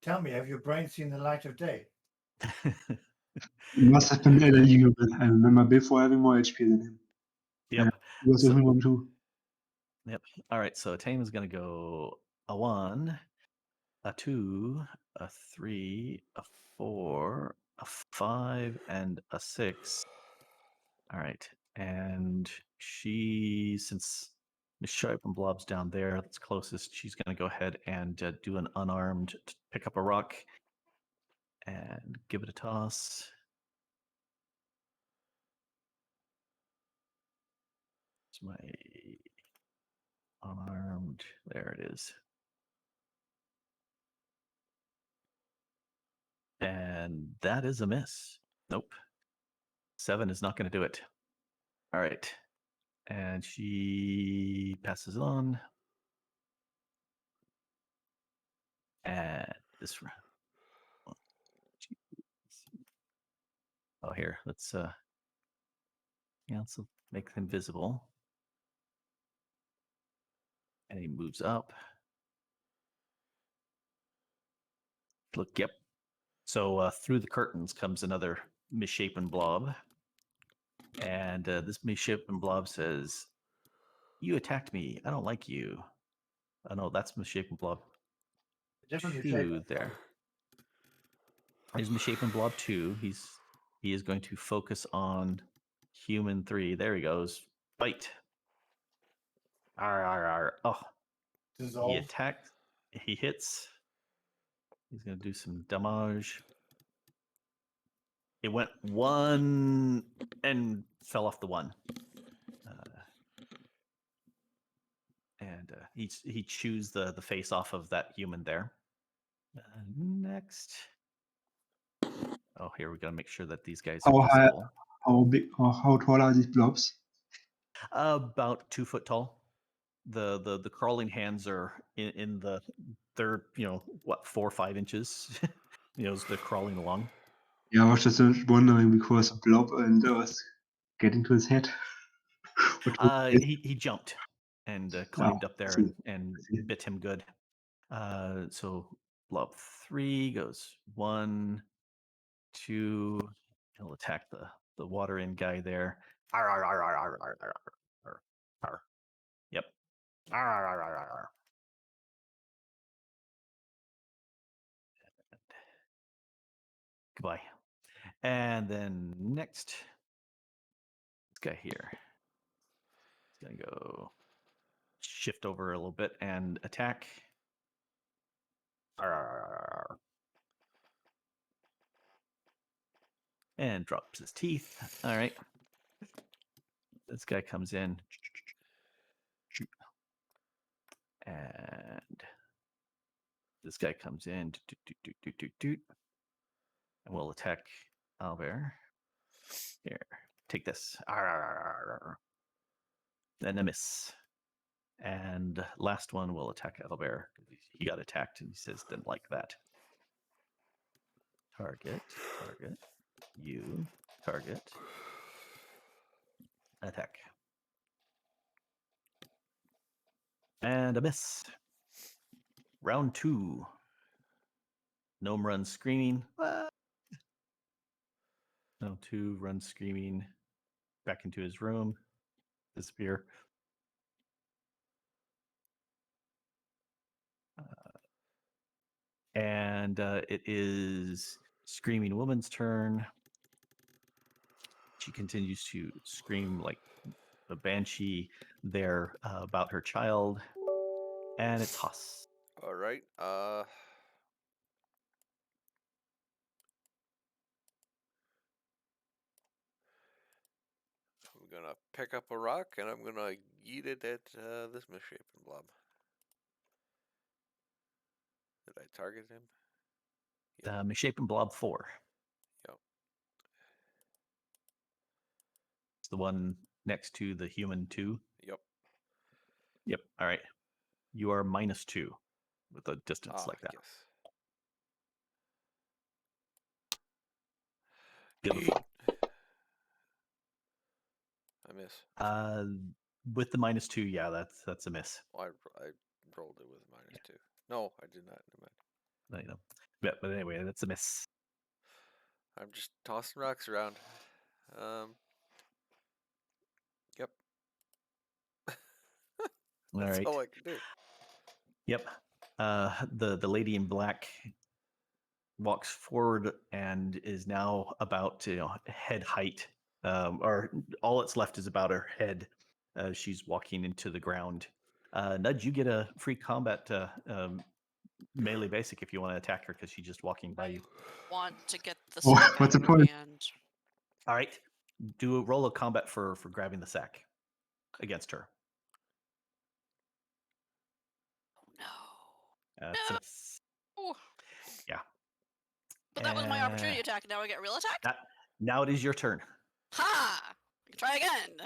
Tell me, have your brain seen the light of day? He must have been at a human. I remember before having more HP than him. Yep. He was So- a human too. Yep. All right. So Tame is going to go a 1, a 2, a 3, a 4, a 5, and a 6. All right. And she, since Miss Sharp and Blob's down there, that's closest, she's going to go ahead and do an unarmed, pick up a rock and give it a toss. It's my unarmed. There it is. And that is a miss. Nope. 7 is not going to do it. All right. And she passes it on. And this round. Oh, here. Let's cancel, make them visible. And he moves up. Look, yep. So through the curtains comes another misshapen blob. And this misshapen blob says, "You attacked me. I don't like you." Oh, no, that's misshapen blob Different 2 there. Here's misshapen blob 2. He is going to focus on human 3. There he goes. Bite. Arr, arr, arr. Oh, he Dissolve. attacks. He hits. He's going to do some damage. It went 1 and fell off the 1. And he chews the face off of that human there. Next. Oh, here we got to make sure that these guys How are high, visible. how big, or how tall are these blobs? About 2 foot tall. The crawling hands are in the they're 4 or 5 inches. As they're crawling along. Yeah, I was just wondering because a blob and I was getting to his head. He jumped and climbed up there and see. bit him good. So blob 3 goes 1, 2. He'll attack the water in guy there. Arr, arr, arr, arr, arr, arr, arr, arr, arr. Yep. Arr, arr, arr, arr, arr. Goodbye. And then next, this guy here. He's gonna go shift over a little bit and attack. Arr, arr, arr, arr. And drops his teeth. All right. This guy comes in. And this guy comes in. And we'll attack Albert. Here, take this. Arr, arr, arr, arr. Then a miss. And last one will attack Albert. He got attacked and he says didn't like that. Target, you, target, attack. And a miss. Round 2. Gnome runs screaming. Gnome 2 runs screaming back into his room. Disappear. And it is Screaming Woman's turn. She continues to scream like a banshee there about her child. And it's Huss. All right. I'm gonna pick up a rock and I'm gonna yeet it at this misshapen blob. Did I target him? The misshapen blob 4. Yep. It's the one next to the human 2. Yep. Yep. All right. You are -2. with a distance like that. Yes. Beautiful. I miss. With the -2, yeah, that's a miss. Well, I rolled it with -2. No, I did not. Never mind. You know. But anyway, that's a miss. I'm just tossing rocks around. Yep. All That's right. all I can do. Yep. The lady in black walks forward and is now about to head height, or all that's left is about her head. She's walking into the ground. Nudge, you get a free combat melee basic if you want to attack her because she's just walking by you. Want to get the Oh, sack what's out the of her point? hand. All right, do a roll of combat for grabbing the sack against her. No. It's a miss. Ooh. Yeah. But that was my opportunity attack. Now I get real attack? Now it is your turn. Ha! I can try again.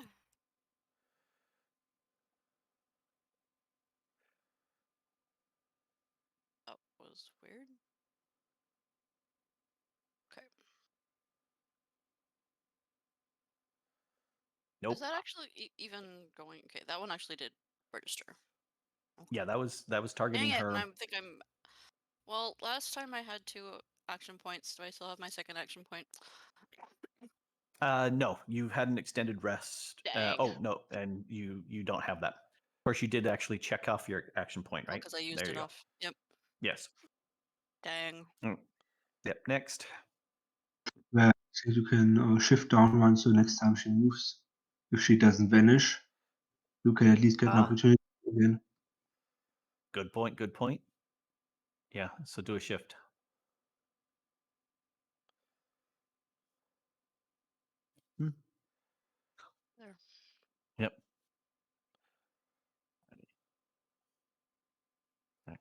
That was weird. Okay. Nope. Is that actually even going? Okay, that one actually did register. Yeah, that was targeting Dang it! her. And I think I'm. Well, last time I had 2 action points. Do I still have my second action point? No, you had an extended rest. Dang. Oh no, and you don't have that. Of course, you did actually check off your action point, right? Because I used There it you go. off. Yep. Yes. Dang. Yep. Next. Well, I think you can shift down one so next time she moves, if she doesn't vanish, you can at least get an Ah. opportunity again. Good point. Good point. Yeah. So do a shift. There. Yep. Right.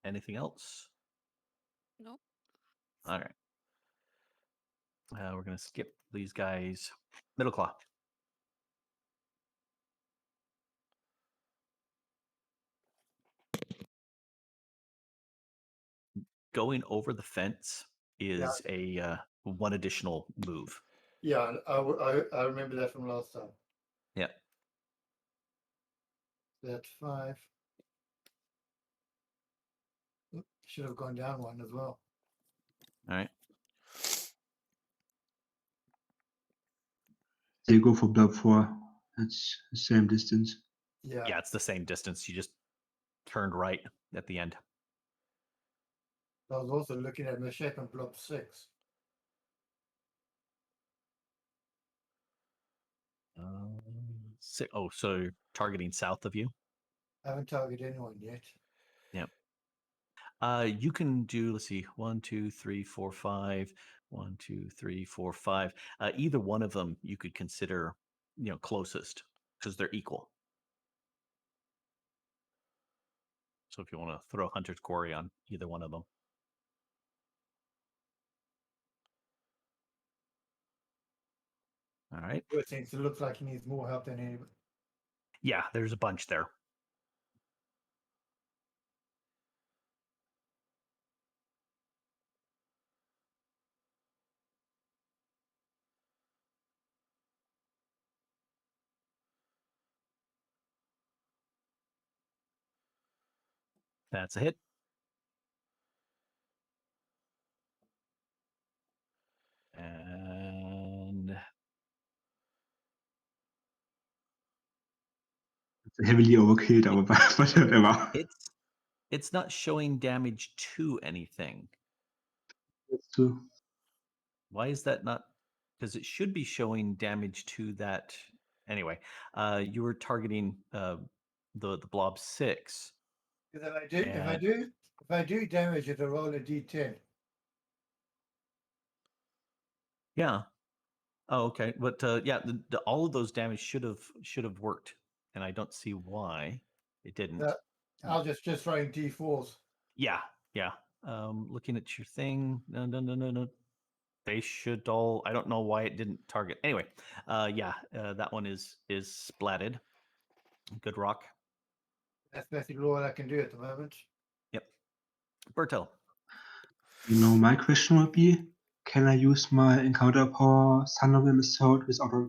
Anything else? Nope. All right. We're gonna skip these guys. Middle claw. Going over the fence is a one additional move. Yeah, I remember that from last time. Yep. That's 5. Should have gone down 1 as well. All right. They go for blob 4. That's the same distance. Yeah. Yeah, it's the same distance. You just turned right at the end. I was also looking at misshapen and blob 6. So targeting south of you. I haven't targeted anyone yet. Yep. You can do, let's see, 1, 2, 3, 4, 5. 1, 2, 3, 4, 5. Either one of them you could consider, closest because they're equal. So if you want to throw Hunter's Quarry on either one of them. All right. It seems to look like he needs more help than anybody. Yeah, there's a bunch there. That's a hit. And It's a heavily overkilled, aber whatever. it's not showing damage to anything. That's true. Why is that not? Because it should be showing damage to that. Anyway, you were targeting the blob 6. Because if I do damage it, I roll a d10. Yeah. Oh, okay. But yeah, all of those damage should have worked, and I don't see why it didn't. I'll just throwing d4s. Yeah. Looking at your thing. No. They should all. I don't know why it didn't target. Anyway, that one is splatted. Good rock. That's basically all I can do at the moment. Yep. Bertel. You know, my question would be, can I use my encounter power Thunderwham Assault without a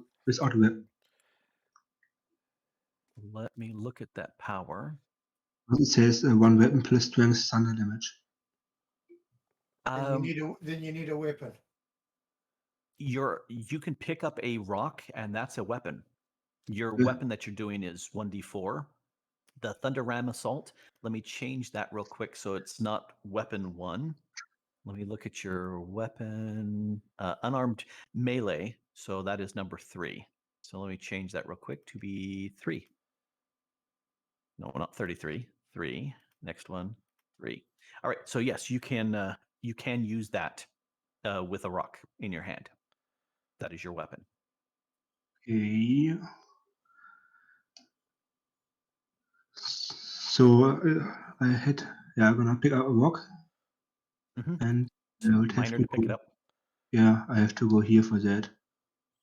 weapon? Let me look at that power. It says one weapon plus strength thunder damage. Then you need a weapon. You can pick up a rock, and that's a weapon. Your Yeah. weapon that you're doing is 1d4. The Thunder Ram Assault, let me change that real quick so it's not weapon 1. Let me look at your weapon. Unarmed melee, so that is number 3. So let me change that real quick to be 3. No, not 33. 3. Next one, 3. All right, so yes, you can use that with a rock in your hand. That is your weapon. Okay. So I'm gonna pick up a rock, Mhm. and So I would have minor to pick it up. Yeah, I have to go here for that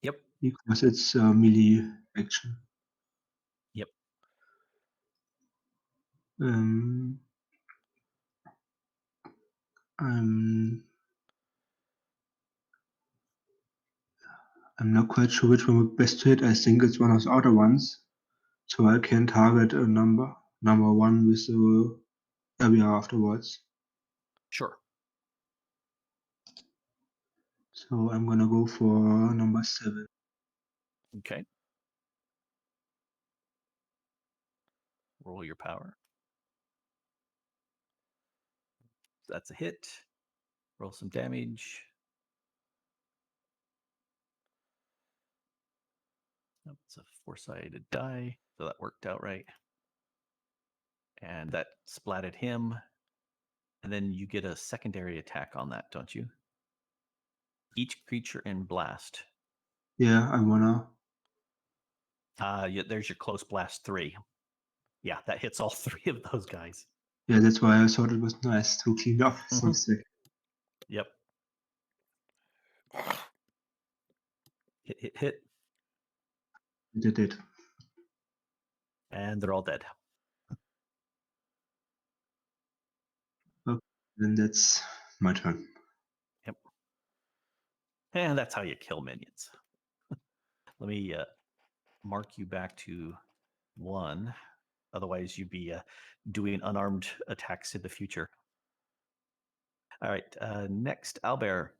Yep. because it's melee action. Yep. I'm not quite sure which one would best hit. I think it's one of the outer ones, so I can target a number 1 with the area afterwards. Sure. So I'm gonna go for number 7. Okay. Roll your power. That's a hit. Roll some damage. Nope, it's a 4-sided die, so that worked out right. And that splatted him. And then you get a secondary attack on that, don't you? Each creature in blast. Yeah, I wanna. Yeah, there's your close blast 3. Yeah, that hits all 3 of those guys. Yeah, that's why I thought it was nice to clean up something. Yep. Hit. Did it. And they're all dead. Okay, then that's my turn. Yep. And that's how you kill minions. Let me mark you back to 1. Otherwise, you'd be doing unarmed attacks in the future. All right. Next, Albert.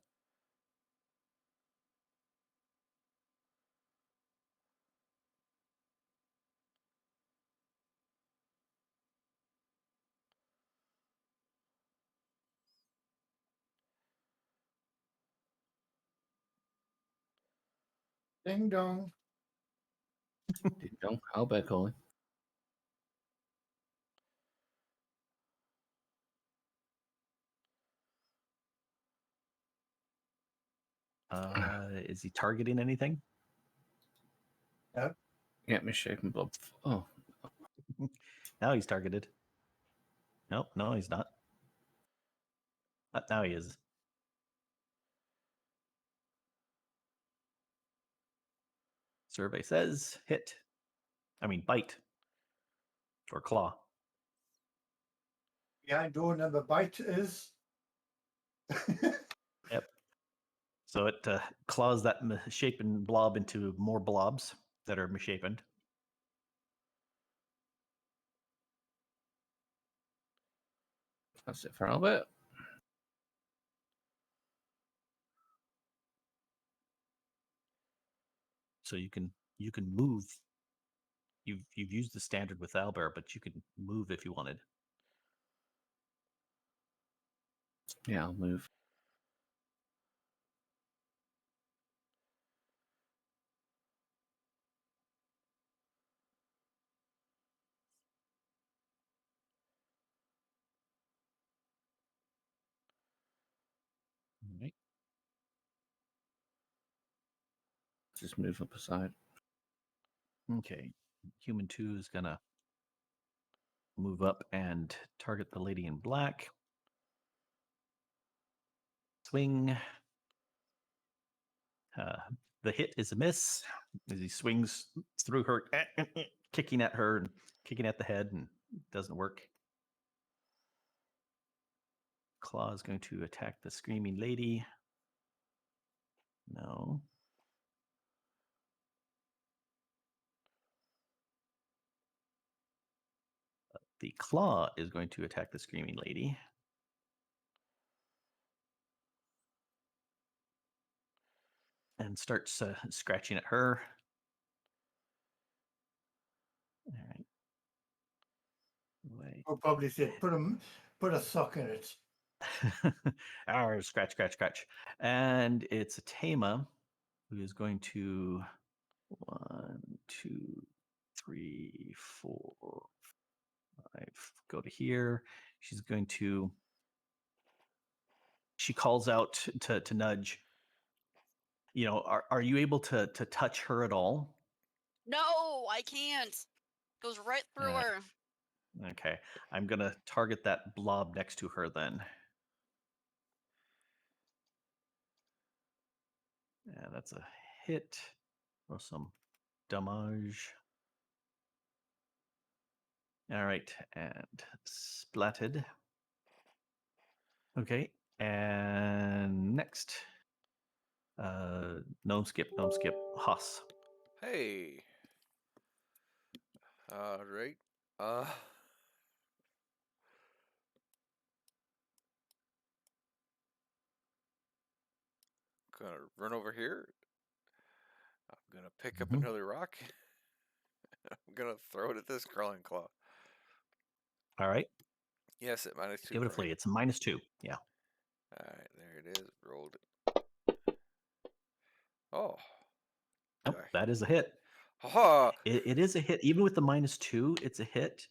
Ding dong. Ding dong. Albert calling. Is he targeting anything? Get me shaken blob. Oh, Now he's targeted. Nope, no, he's not. Now he is. Survey says hit. I mean, bite. Or claw. Behind door number bite is. Yep. So it claws that misshapen blob into more blobs that are misshapen. that's it for Albert. So you can move. You've used the standard with Albert, but you can move if you wanted. Yeah, I'll move. All right. Just move up aside. Okay. Human 2 is gonna move up and target the lady in black. Swing. The hit is a miss as he swings through her, kicking at her and kicking at the head and Doesn't work. Claw is going to attack the screaming lady. No. The claw is going to attack the screaming lady. And starts scratching at her. All right. Wait. We'll probably say put a sock in it. Arr, scratch, scratch, scratch. And it's a Tama who is going to 1, 2, 3, 4, 5. Go to here. She's going to. She calls out to Nudge. You know, are you able to touch her at all? No, I can't. Goes right through Yeah. her. Okay, I'm gonna target that blob next to her then. Yeah, that's a hit. Or some damage. All right, and splatted. Okay, and next. Gnome skip, Haas. Hey. All right. Gonna run over here. I'm gonna pick up another rock. I'm gonna throw it at this crawling claw. All right. Yes, at -2. Beautifully, it's a -2. Yeah. All right, there it is. Rolled it. Oh. Nope, that is a hit. Haha. It is a hit, even with the -2. It's a hit.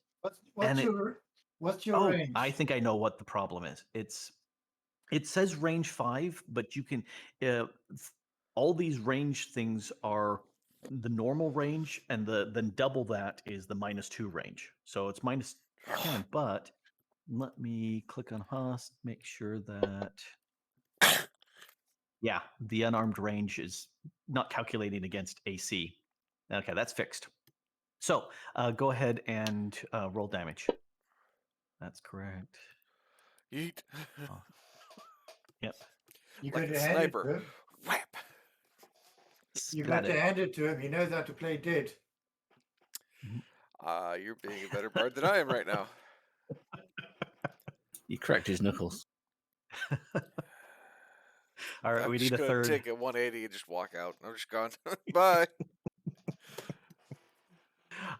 What's your Oh, range? I think I know what the problem is. It says range 5, but you can all these range things are the normal range, and then double that is the -2 range. So it's -10. But let me click on Haas, make sure that yeah, the unarmed range is not calculating against AC. Okay, that's fixed. So go ahead and roll damage. That's correct. Yeet. Oh. Yep. You Like got a to hand it sniper. to him. Whap. You got to Splatted. hand it to him. He knows how to play dead. You're being a better bard than I am right now. He cracked his knuckles. All right, I'm we just need a gonna third. take a 180 and just walk out. I'm just gone. Bye.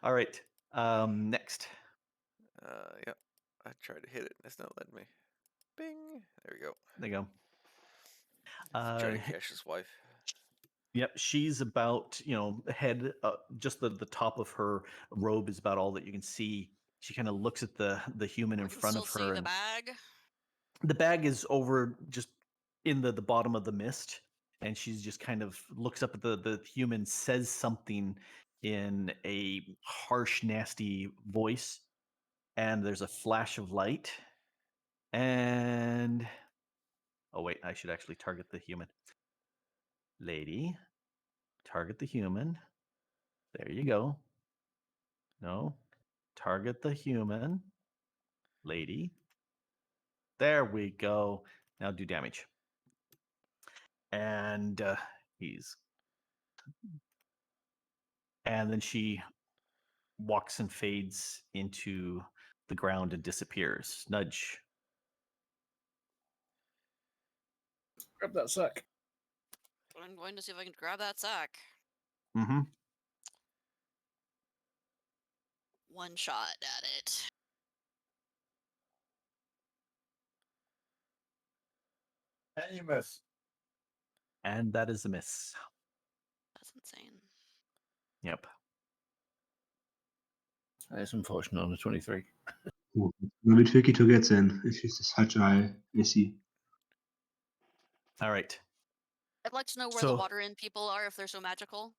All right. Next. Yep. I tried to hit it. It's not letting me. Bing. There we go. There you go. Johnny Cash's wife. Yep, she's about head. Just the top of her robe is about all that you can see. She kind of looks at the human in I can front still of see her. the And bag. the bag is over just in the bottom of the mist, and she's just kind of looks up at the human, says something in a harsh, nasty voice, and there's a flash of light. And oh wait, I should actually target the human. Lady, target the human. There you go. No, target the human. Lady. There we go. Now do damage. And and then she walks and fades into the ground and disappears. Nudge. Grab that sack. I'm going to see if I can grab that sack. Mm-hmm. One shot at it. And you miss. And that is a miss. That's insane. Yep. It's unfortunate on a 23. Ooh, it's gonna be tricky to get then if she's such high AC. All right. I'd like to know where the So water in people are if they're so magical.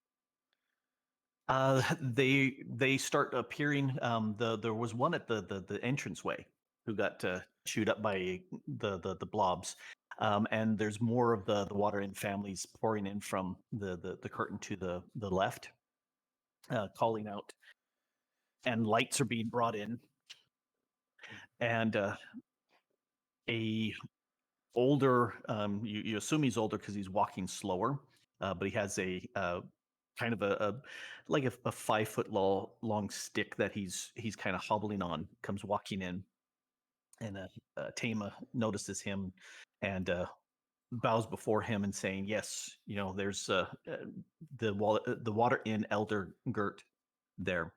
they start appearing. There was one at the entranceway who got chewed up by the blobs. And there's more of the water in families pouring in from the curtain to the left, calling out, and lights are being brought in. and a older, you assume he's older because he's walking slower, but he has a kind of a like a 5 foot long stick that he's kind of hobbling on. Comes walking in, and Tama notices him and bows before him and saying, "Yes, there's the water in Elder Gert there."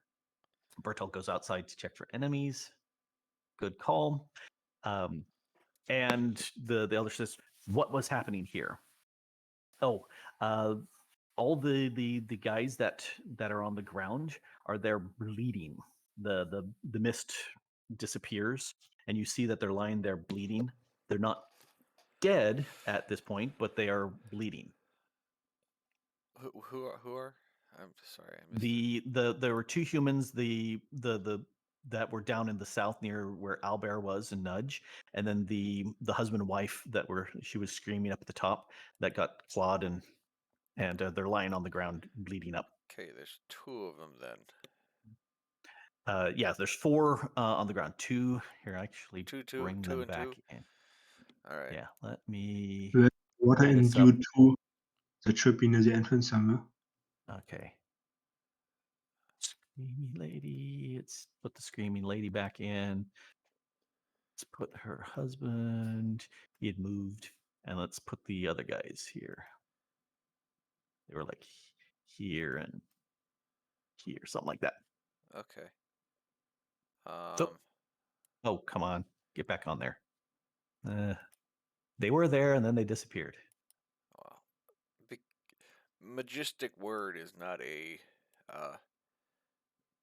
Bertolt goes outside to check for enemies. Good call. And the elder says, "What was happening here?" Oh, all the guys that are on the ground are there bleeding. The mist disappears, and you see that they're lying there bleeding. They're not dead at this point, but they are bleeding. Who are? I'm sorry, I missed it. There were two humans, the that were down in the south near where Albert was and Nudge, and then the husband and wife she was screaming up at the top that got clawed, and they're lying on the ground bleeding up. Okay, there's 2 of them then. Yeah, there's 4 on the ground. 2 here. Actually, Two, bring two them and back 2. in. All right. Yeah, let me We have water pull in this up. U2. That should be near the entrance somewhere. Okay. Screaming lady. Let's put the screaming lady back in. Let's put her husband. He had moved. And let's put the other guys here. They were like here and here, something like that. Okay. Oh, come on. Get back on there. They were there and then they disappeared. Well, Majestic Word is not a.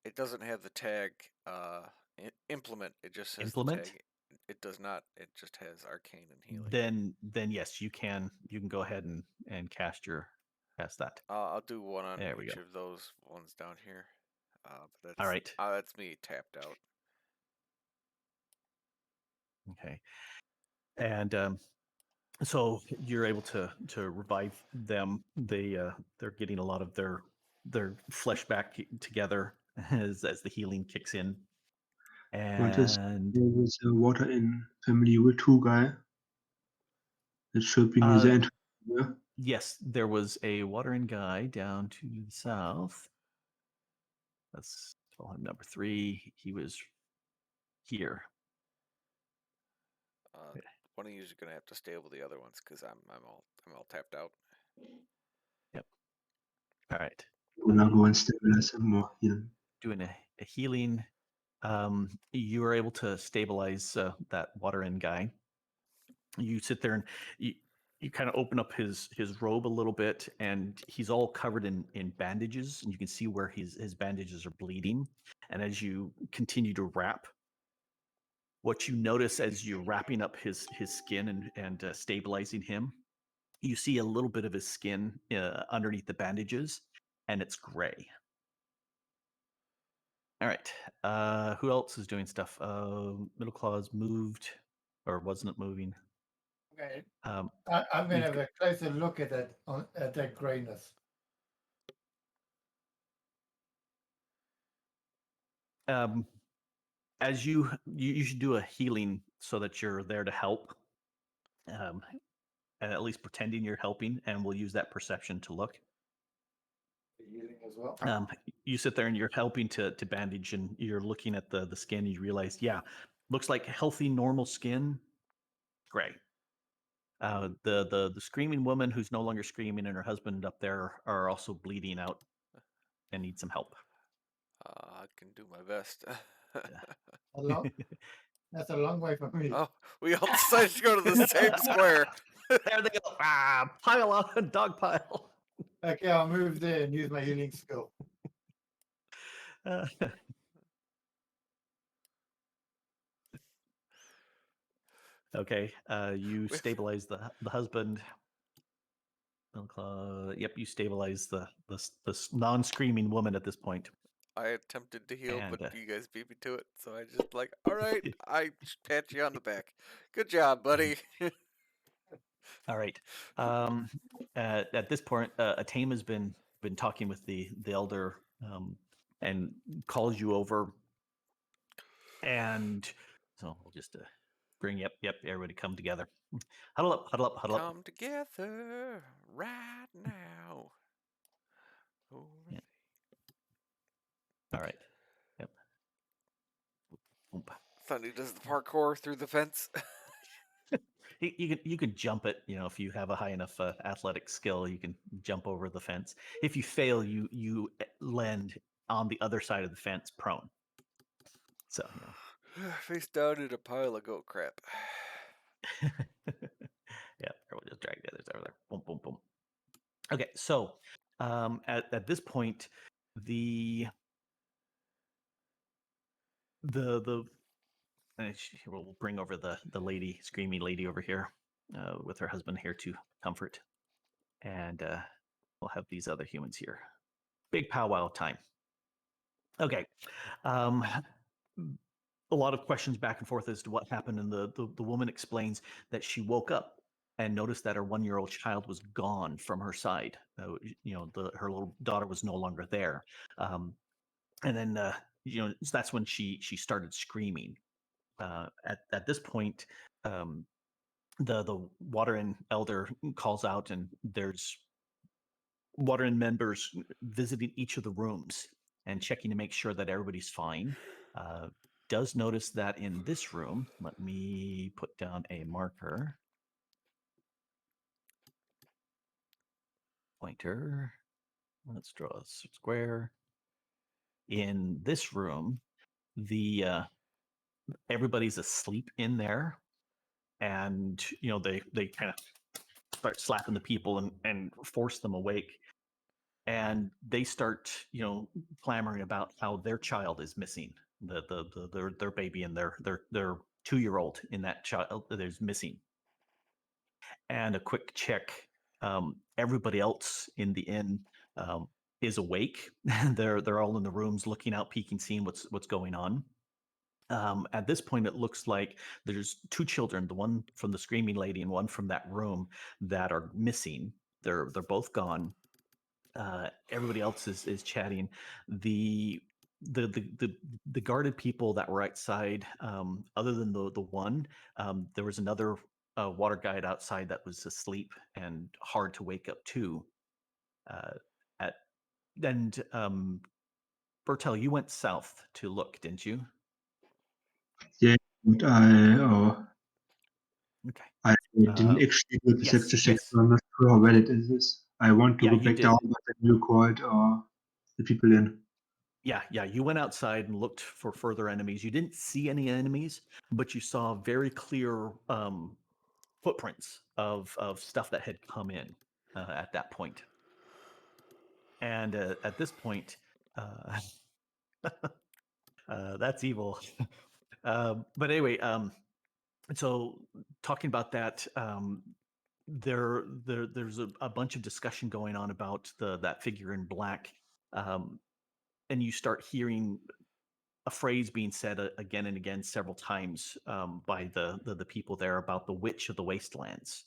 It doesn't have the tag implement. It just says Implement? the tag. It does not. It just has arcane and healing. Then yes, you can go ahead and cast that. I'll do one on There we each go. of those ones down here. But All right. that's me tapped out. Okay. And so you're able to revive them. They're getting a lot of their flesh back together as the healing kicks in. What is And there was a water in family U2 guy? It should be near the entrance somewhere. yes, there was a watering guy down to the south. That's number 3. He was here. One of you is gonna have to stable the other ones because I'm all tapped out. Yep. All right. We'll now go and stabilize some more healing. Doing a healing. You were able to stabilize that water in guy. You sit there and you kind of open up his robe a little bit, and he's all covered in bandages, and you can see where his bandages are bleeding. And as you continue to wrap, what you notice as you're wrapping up his skin and stabilizing him, you see a little bit of his skin underneath the bandages, and it's gray. All right. Who else is doing stuff? Middle claws moved, or wasn't it moving? Okay. Um, I'm going to you've have a closer look at that grayness. As you should do a healing so that you're there to help, and at least pretending you're helping, and we'll use that perception to look. Healing as well. You sit there and you're helping to bandage, and you're looking at the skin, and you realize, yeah, looks like healthy, normal skin, gray. The screaming woman who's no longer screaming and her husband up there are also bleeding out and need some help. I can do my best. That's a long way from me. Oh, we all decided to go to the same square. There they go. Pile on, dog pile. Okay, I'll move there and use my healing skill. Okay, you stabilize the husband. Yep, you stabilize the non-screaming woman at this point. I attempted to heal, And, but you guys beat me to it. So I just like, all right, I pat you on the back. Good job, buddy. All right. At this point, Atame has been talking with the elder, and calls you over, and So we'll just bring yep, everybody come together. Huddle up, huddle up, huddle up. Come together right now. Over Yeah. All right. Yep. Oop. Thundy does the parkour through the fence. You can jump it. You know, if you have a high enough athletic skill, you can jump over the fence. If you fail, you land on the other side of the fence, prone. So you know. Face down in a pile of goat crap. Yeah, we'll just drag the others over there. Boom, boom, boom. Okay, so at this point, the we'll bring over the lady, screaming lady over here, with her husband here to comfort, and we'll have these other humans here. Big powwow time. Okay, a lot of questions back and forth as to what happened, and the woman explains that she woke up and noticed that her 1-year-old child was gone from her side. You know, her little daughter was no longer there, and then you know, that's when she started screaming. At this point, the water and elder calls out, and there's water and members visiting each of the rooms and checking to make sure that everybody's fine. Does notice that in this room, let me put down a marker. Pointer. Let's draw a square. In this room, the everybody's asleep in there, and you know, they kind of start slapping the people and force them awake, and they start, you know, clamoring about how their child is missing, their baby, and their 2-year-old in that child that is missing. And a quick check, everybody else in the inn is awake. They're all in the rooms, looking out, peeking, seeing what's going on. At this point, it looks like there's 2 children, the one from the screaming lady and one from that room, that are missing. They're both gone. Everybody else is chatting. The guarded people that were outside, other than the one, there was another water guide outside that was asleep and hard to wake up to. At and Bertel, you went south to look, didn't you? Yeah, but Okay. I didn't actually go to Yes, to check, yes. so I'm not sure how valid it is. I want to Yeah, go you back did. down, but then you called the people in. Yeah, you went outside and looked for further enemies. You didn't see any enemies, but you saw very clear footprints of stuff that had come in at that point. And at this point, uh, that's evil. But anyway, so talking about that, there's a bunch of discussion going on about that figure in black, and you start hearing a phrase being said again and again several times, by the people there, about the witch of the wastelands.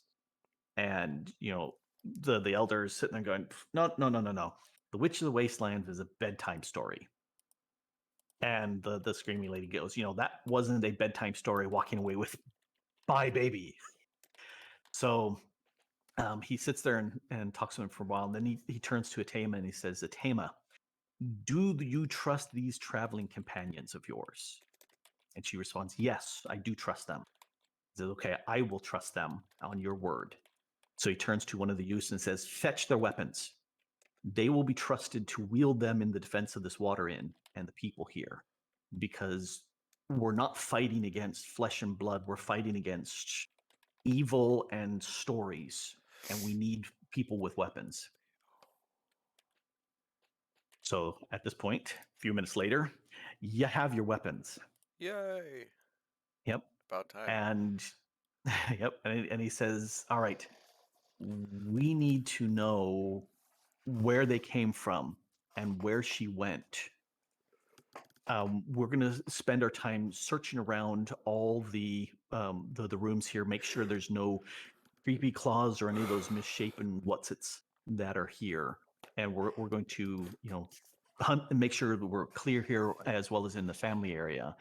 And you know, the elders sitting there going, no, no, no, no, no, the witch of the wastelands is a bedtime story. And the screaming lady goes, you know, that wasn't a bedtime story, walking away with bye baby. So he sits there and talks to him for a while, and then he turns to Atema and he says, Atema, do you trust these traveling companions of yours? And she responds, yes, I do trust them. He says, okay, I will trust them on your word. So he turns to one of the youths and says, fetch their weapons. They will be trusted to wield them in the defense of this water inn and the people here, because we're not fighting against flesh and blood. We're fighting against evil and stories, and we need people with weapons. So at this point, a few minutes later, you have your weapons. Yay! Yep. About time. And yep. And he says, all right, we need to know where they came from and where she went. We're going to spend our time searching around all the rooms here, make sure there's no creepy claws or any of those misshapen whatsits that are here. And we're going to, you know, hunt and make sure that we're clear here, as well as in the family area.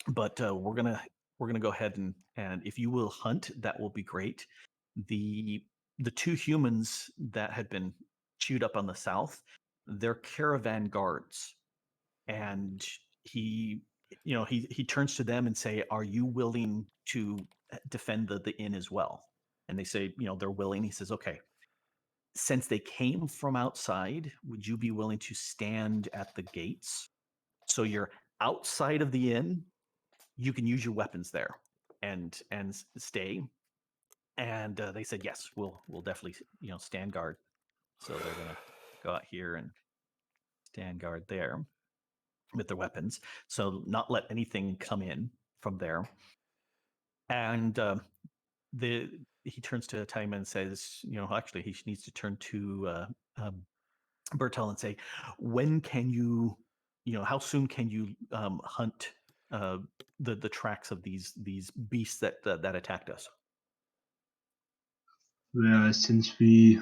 but we're gonna go ahead and if you will hunt, that will be great. The two humans that had been chewed up on the south, they're caravan guards, and he he turns to them and say, "Are you willing to defend the inn as well?" And they say, they're willing. He says, "Okay, since they came from outside, would you be willing to stand at the gates? So you're outside of the inn, you can use your weapons there and stay." And they said, "Yes, we'll definitely stand guard." So they're gonna go out here and stand guard there with their weapons, so not let anything come in from there. And he turns to Taima and says, actually, he needs to turn to Bertel and say, "When can you, how soon can you hunt the tracks of these beasts that attacked us?" Well, since we,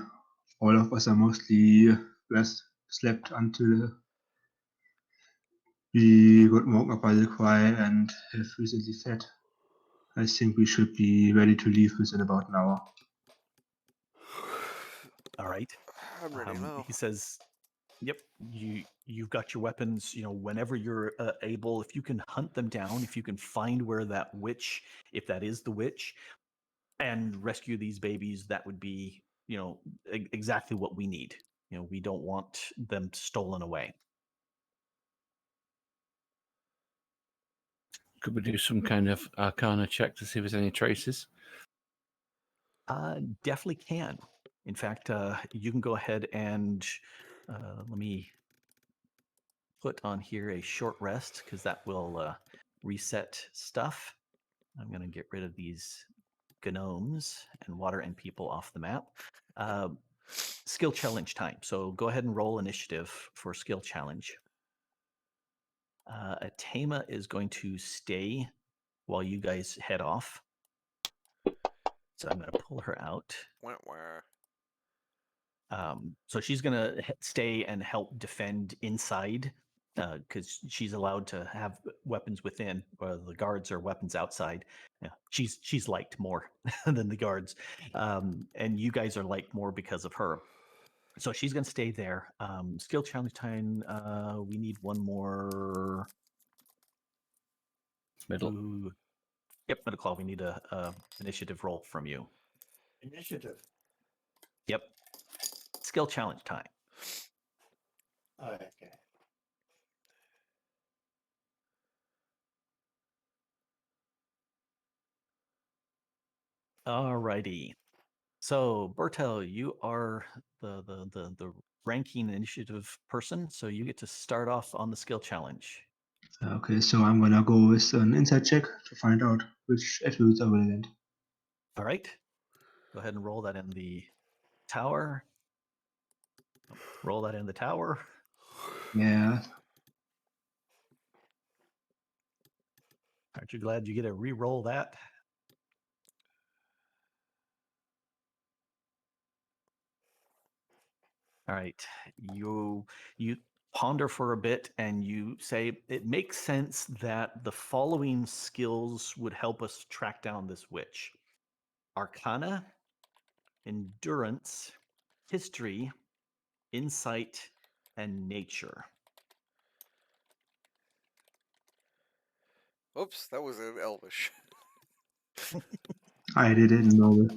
all of us are mostly slept until we got woken up by the cry and have recently fed, I think we should be ready to leave within about an hour. All right. I'm ready now. He says, "Yep, you've got your weapons. Whenever you're able, if you can hunt them down, if you can find where that witch, if that is the witch, and rescue these babies, that would be exactly what we need. We don't want them stolen away." Could we do some kind of Arcana check to see if there's any traces? Definitely can. In fact, you can go ahead and let me put on here a short rest, because that will reset stuff. I'm going to get rid of these gnomes and water and people off the map. Skill challenge time. So go ahead and roll initiative for skill challenge. Atema is going to stay while you guys head off. So I'm going to pull her out. Wah, wah. So she's going to stay and help defend inside, because she's allowed to have weapons within, while the guards are weapons outside. Yeah, she's liked more than the guards, and you guys are liked more because of her. So she's going to stay there. Skill challenge time. We need one more. Middle. Ooh. Yep, middle claw. We need a initiative roll from you. Initiative. Yep. Skill challenge time. Okay. Alrighty. So Bertel, you are the ranking initiative person, so you get to start off on the skill challenge. Okay, so I'm gonna go with an insight check to find out which attributes are relevant. All right. Go ahead and roll that in the tower. Roll that in the tower. Yeah, Aren't you glad you get to re-roll that? All right. You ponder for a bit and you say it makes sense that the following skills would help us track down this witch: Arcana, Endurance, History, Insight, and Nature. Oops, that was in Elvish. I didn't know.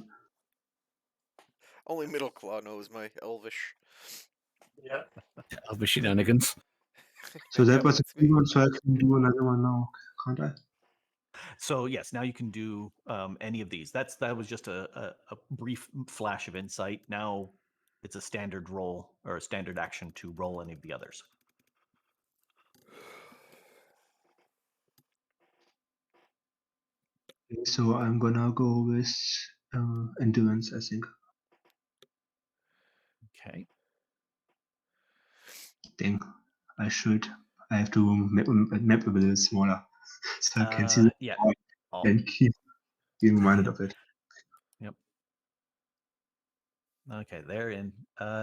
Only Middle Claw knows my Elvish. Yeah. Of the shenanigans. So that Yep, was a that's free me. one, so I can do another one now, can't I? So yes, now you can do any of these. That was just a brief flash of insight. Now it's a standard roll or a standard action to roll any of the others. Okay, so I'm gonna go with endurance, I think. Okay. Dang, I should. I have to map a little smaller so I can see the Yeah. point and keep being reminded of it. Yep. Okay, there in.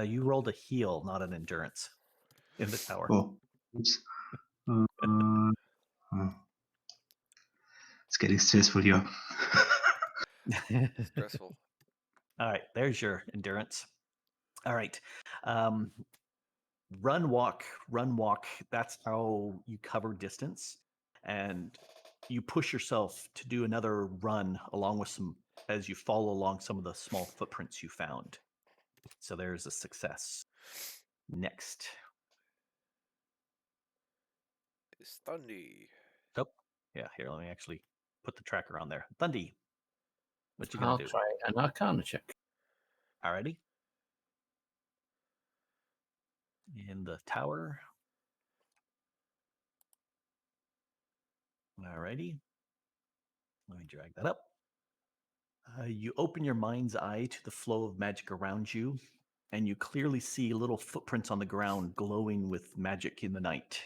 You rolled a heal, not an endurance, in the tower. Oh, oops. Uh, uh, It's getting stressful here. Stressful. All right, there's your endurance. All right. Run, walk, run, walk. That's how you cover distance. And you push yourself to do another run along with some, as you follow along some of the small footprints you found. So there's a success. Next. It's Thundy. Oh, yeah, here, let me actually put the tracker on there. Thundy, what you gonna I'll do? try an Arcana check. Alrighty. In the tower. Alrighty. Let me drag that up. You open your mind's eye to the flow of magic around you, and you clearly see little footprints on the ground glowing with magic in the night.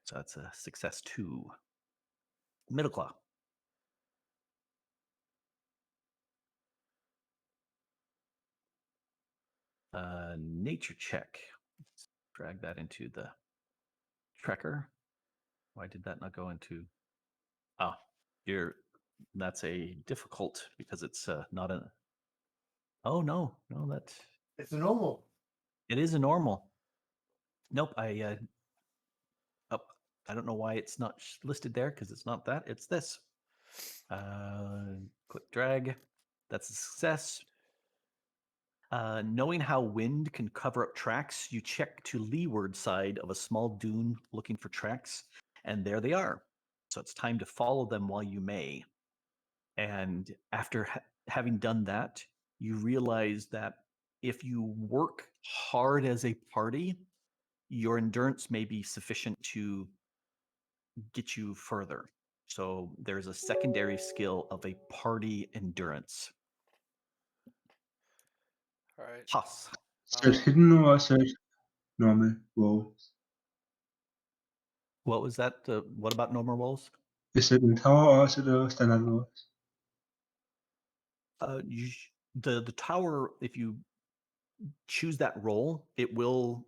So that's a success 2. Middle claw. Nature check. Let's drag that into the tracker. Why did that not go into? Oh, that's a difficult because it's not a. Oh no, that It's normal. it is a normal. Nope, oh, I don't know why it's not listed there because it's not that. It's this. Click drag. That's a success. Knowing how wind can cover up tracks, you check to leeward side of a small dune looking for tracks, and there they are. So it's time to follow them while you may. And after having done that, you realize that if you work hard as a party, your endurance may be sufficient to get you further. So there's a secondary skill of a party endurance. All right. Toss. Is that hidden or is that normal roll? What was that? What about normal rolls? Is it in tower or is it a standard roll? The tower, if you choose that roll, it will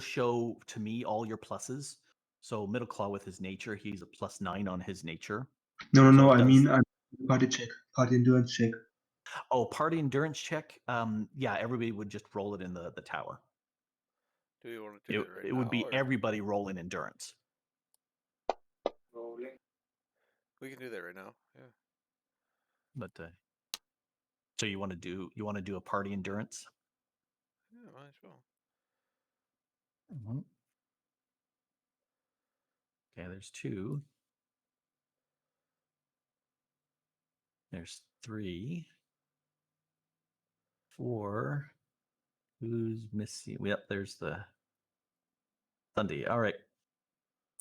show to me all your pluses. So middle claw with his nature, he's a +9 on his nature. No, So it I does- mean party check, party endurance check. Oh, party endurance check. Yeah, everybody would just roll it in the tower. Do you want to do It, that right it now? would be or- everybody rolling endurance. Rolling. We can do that right now. Yeah. But so you want to do a party endurance? Yeah, might as well. Mhm. Okay, there's 2. There's 3. 4. Who's missing? Yep, there's the Sunday. All right.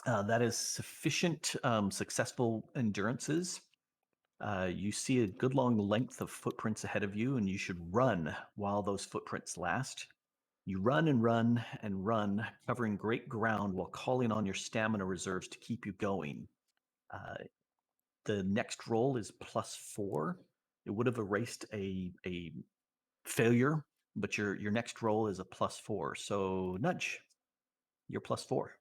That is sufficient successful endurances. You see a good long length of footprints ahead of you, and you should run while those footprints last. You run and run and run, covering great ground while calling on your stamina reserves to keep you going. The next roll is +4. It would have erased a failure, but your next roll is a +4. So nudge, you're +4.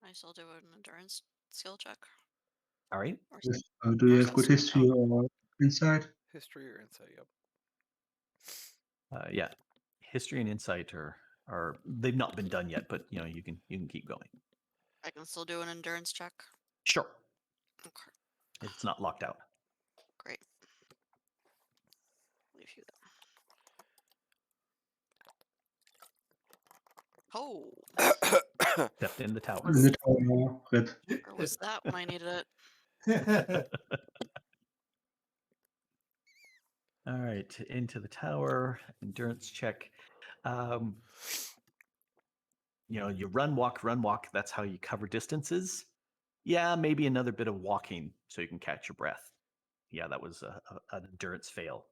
I still do an endurance skill check. All right. Or Yes. Do you Or have good is this- history or insight? History or insight? Yep. Yeah, history and insight are they've not been done yet, but you can keep going. I can still do an endurance check. Sure, Okay, it's not locked out. great. Leave you there. Oh, Stepped in the tower. In the tower, rip. where was that when I needed it? All right, into the tower. Endurance check. You run, walk. That's how you cover distances. Yeah, maybe another bit of walking so you can catch your breath. Yeah, that was an endurance fail.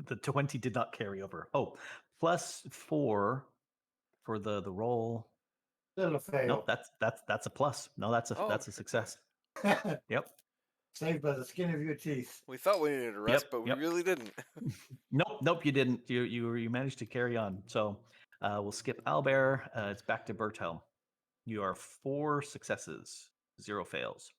The 20 did not carry over. Oh, +4 for the roll. Still a fail. Nope, that's a plus. No, that's a Oh, that's a okay. success. Yep. Saved by the skin of your teeth. We thought we needed a rest, Yep, but we yep. really didn't. Nope, you didn't. You managed to carry on. So we'll skip Albert. It's back to Bertel. You are 4 successes, 0 fails.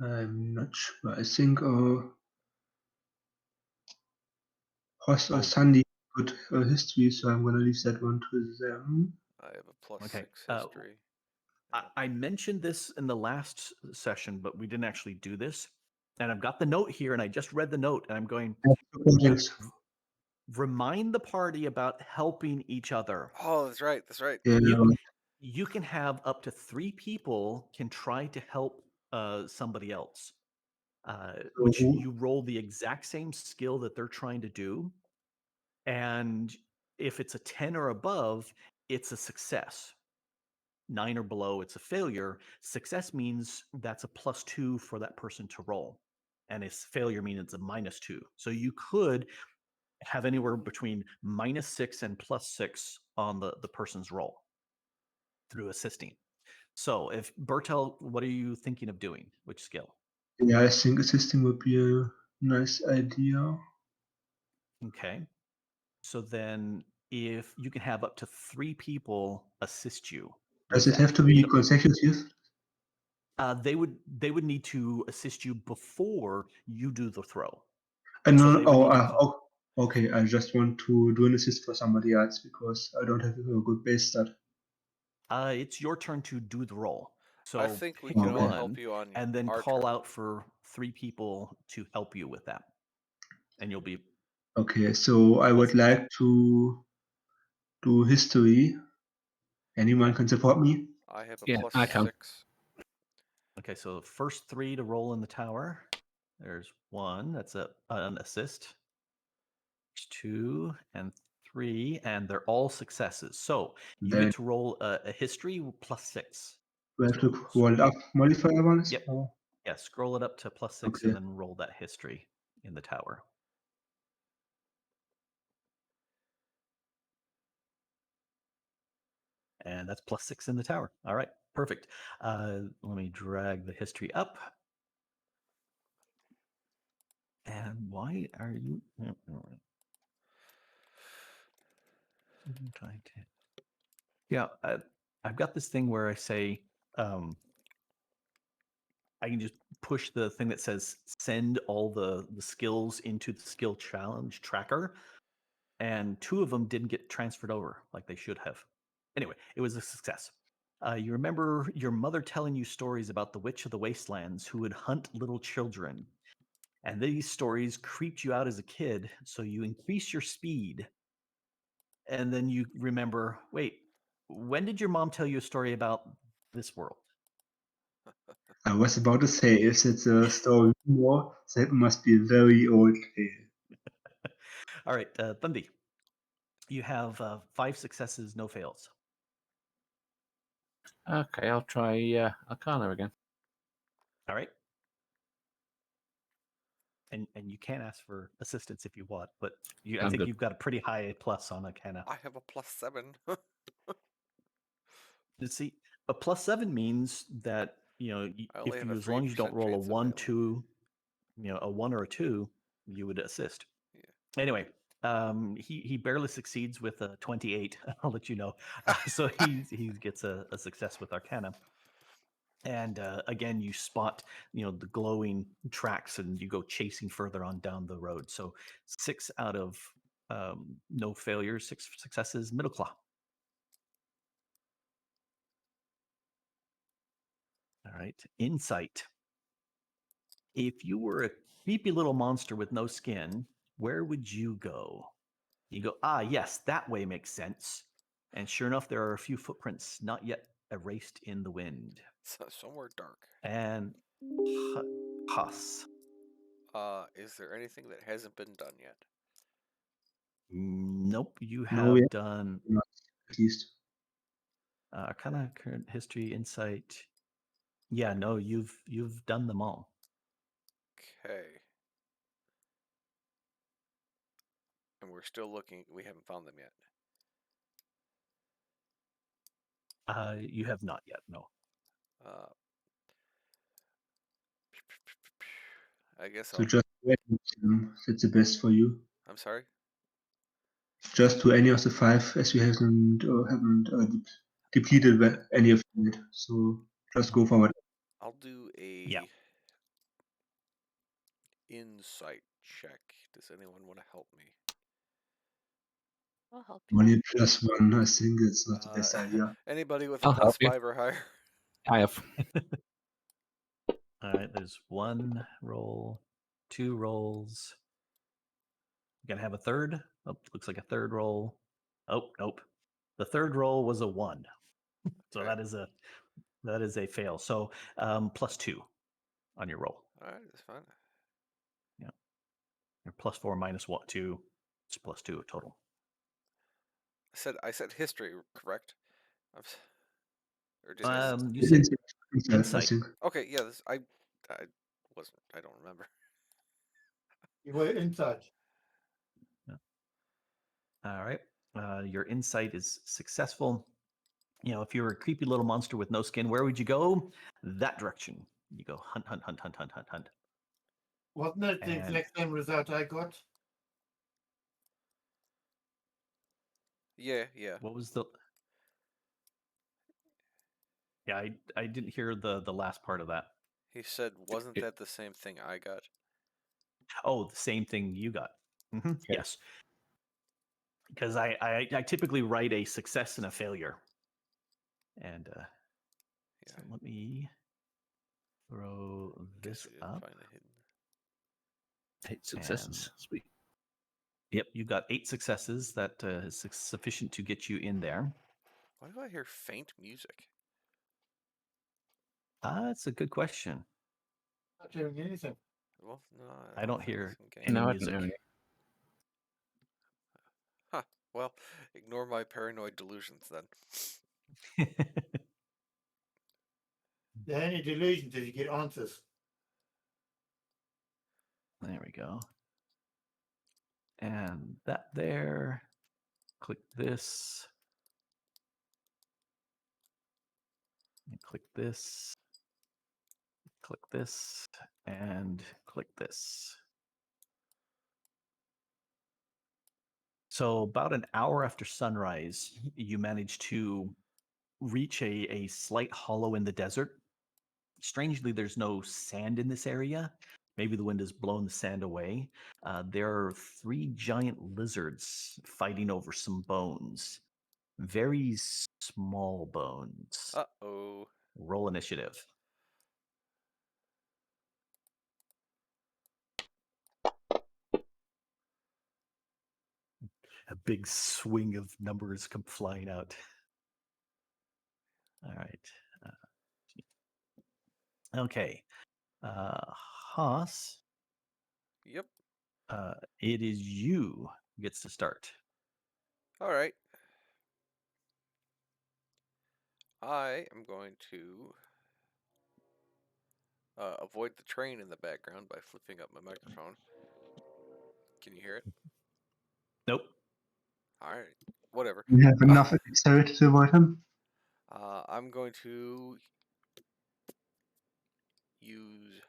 I'm not sure. I think Ross or Oh. Sandy good history, so I'm gonna leave that one to them. I have a plus Okay, 6 history. I mentioned this in the last session, but we didn't actually do this. And I've got the note here, and I just read the note, and I'm going, Thanks. remind the party about helping each other. Oh, that's right. That's right. Yeah, You can have up to 3 people can try to help somebody else, which who- you roll the exact same skill that they're trying to do. And if it's a 10 or above, it's a success. 9 or below, it's a failure. Success means that's a +2 for that person to roll. And if failure means it's a -2. So you could have anywhere between -6 and +6 on the person's roll through assisting. So if Bertel, what are you thinking of doing? Which skill? yeah, I think assisting would be a nice idea. Okay. So then if you can have up to 3 people assist you. Does with it have that. to be So, consecutive? they would need to assist you before you do the throw. No, So they would need to call. okay. I just want to do an assist for somebody else because I don't have a good base stat. It's your turn to do the roll. So I think we pick can all Okay. help one you on and then our call turn. out for 3 people to help you with that. And you'll be Okay, so I would Plus- like to do history. Anyone Okay. can support me. I have a Yeah, plus I can. 6. Okay, so the first 3 to roll in the tower. There's 1. That's an assist. There's 2 and 3, and they're all successes. So you Then get to roll a history +6. we have So to roll it up modifier ones. Yep. Yeah, scroll it up to +6 Okay. and then roll that history in the tower. And that's +6 in the tower. All right, perfect. Let me drag the history up. And why are you I'm trying to? Yeah, I've got this thing where I say I can just push the thing that says send all the skills into the skill challenge tracker, and 2 of them didn't get transferred over like they should have. Anyway, it was a success. You remember your mother telling you stories about the witch of the wastelands who would hunt little children. And these stories creeped you out as a kid, so you increase your speed. And then you remember, wait, when did your mom tell you a story about this world? I was about to say, if it's a story more, that must be a very old tale. All right, Thundi, you have 5 successes, no fails. Okay, I'll try Arcana again. All right. And you can ask for assistance if you want, but I I'm think good. you've got a pretty high plus on Arcana. I have a plus 7. See, a +7 means that I only have a as long as you don't 3% roll a chance of 1, failing. 2, a 1 or a 2, you would assist. Yeah. Anyway, he barely succeeds with a 28. I'll let you know. So he gets a success with Arcana. And again, you spot the glowing tracks, and you go chasing further on down the road. So 6 out of no failures, 6 successes. Middle claw. All right, insight. If you were a creepy little monster with no skin, where would you go? You go, yes, that way makes sense. And sure enough, there are a few footprints not yet erased in the wind. So, somewhere dark. And Huss. Is there anything that hasn't been done yet? Nope, you No, have yeah, done not at least. kind of current history, insight. Yeah, no, you've done them all. Okay. And we're still looking. We haven't found them yet. You have not yet, no. I guess So I'll. just wait. That's the best for you. I'm sorry. Just to any of the 5, as you haven't depleted any of it. So just go for it. I'll do a Yeah. insight check. Does anyone want to help me? I'll help you. Money +1, I think it's not the best idea. Anybody with a I'll help you. +5 or higher? I have. All right, there's 1 roll, 2 rolls. You gotta have a third. Oh, looks like a third roll. Oh, nope. The third roll was a 1. So Okay. that is a fail. So +2 on your roll. All right, that's fine. Yeah. Your +4 minus 1, 2. It's +2 total. I said history, correct? Or did I? You said Insight, I insight. think. Okay, yeah. I wasn't. I don't remember. You were inside. All right. Your insight is successful. You know, if you were a creepy little monster with no skin, where would you go? That direction. You go hunt, hunt, hunt, hunt, hunt, hunt, hunt. Wasn't it the And- exact same result I got? Yeah. What was the? Yeah, I didn't hear the last part of that. He said, "Wasn't that the same thing I got?" Oh, the same thing you got. Okay. Yes. Because I typically write a success and a failure. And Yeah. so let me throw Guess this we didn't up. find a hidden. 8 successes. Sweet. Yep, you got 8 successes. That is sufficient to get you in there. Why do I hear faint music? That's a good question. Not doing anything. Well, no, I don't think hear it's in game. any No, I music. didn't hear any. Huh. Well, ignore my paranoid delusions then. The only delusions is you get answers. There we go. And that there. Click this. And click this. Click this. And click this. So about an hour after sunrise, you manage to reach a slight hollow in the desert. Strangely, there's no sand in this area. Maybe the wind has blown the sand away. There are 3 giant lizards fighting over some bones. Very small bones. Uh-oh. Roll initiative. A big swing of numbers come flying out. All right. Okay. Haas, Yep. it is you who gets to start. All right. I am going to avoid the train in the background by flipping up my microphone. Can you hear it? Nope. All right. Whatever. We have enough dexterity to avoid him. I'm going to use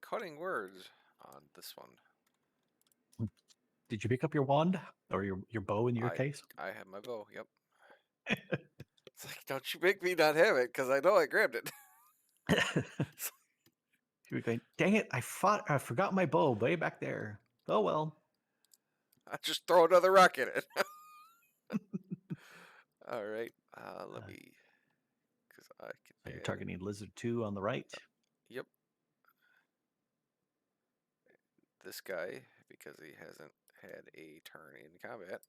cutting words on this one. Did you pick up your wand or your bow in your case? I have my bow. Yep. It's like, don't you make me not have it, because I know I grabbed it. You were going, dang it! I forgot my bow way back there. Oh well. I just throw another rock at it. All right. Let me, because I can. So you're targeting lizard 2 on the right. Yep. This guy, because he hasn't had a turn in combat.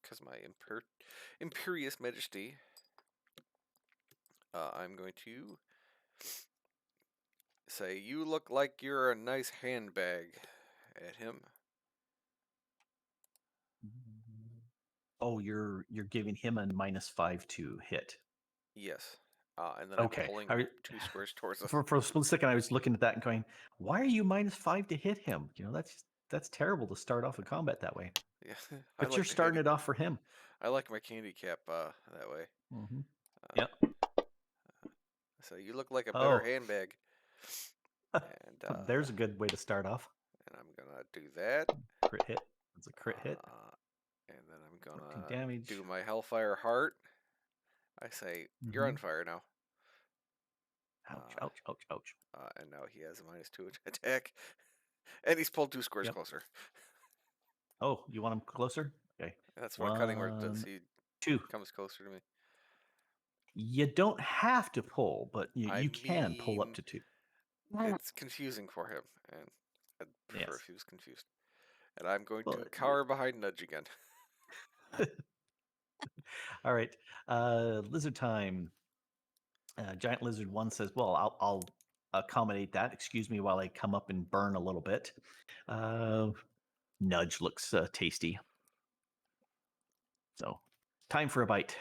Because my imperious majesty, I'm going to say, "You look like you're a nice handbag," at him. Oh, you're giving him a -5 to hit. Yes. And then Okay. I'm pulling I- 2 squares towards him. For a split second, I was looking at that and going, "Why are you -5 to hit him? You know, that's terrible to start off a combat that way." Yeah. But you're starting it off for him. I like my candy cap that way. Mm-hmm. Yep. So you look like a better handbag. And There's a good way to start off. and I'm gonna do that. Crit hit. That's a crit hit. And then I'm 14 gonna damage. do my Hellfire Heart. I say, you're on fire now. Ouch, ouch, ouch, ouch. And now he has a -2 attack. And he's pulled 2 squares Yep. closer. Oh, you want him closer? Okay. That's what a cutting word does. 1, He 2. comes closer to me. You don't have to pull, but you, I you can pull up mean, to 2. It's confusing for him, and I'd prefer Yes. if he was confused. And I'm going Well, to cower behind Nudge again. All right. Lizard time. Giant Lizard 1 says, well, I'll accommodate that. Excuse me while I come up and burn a little bit. Nudge looks tasty. So, time for a bite.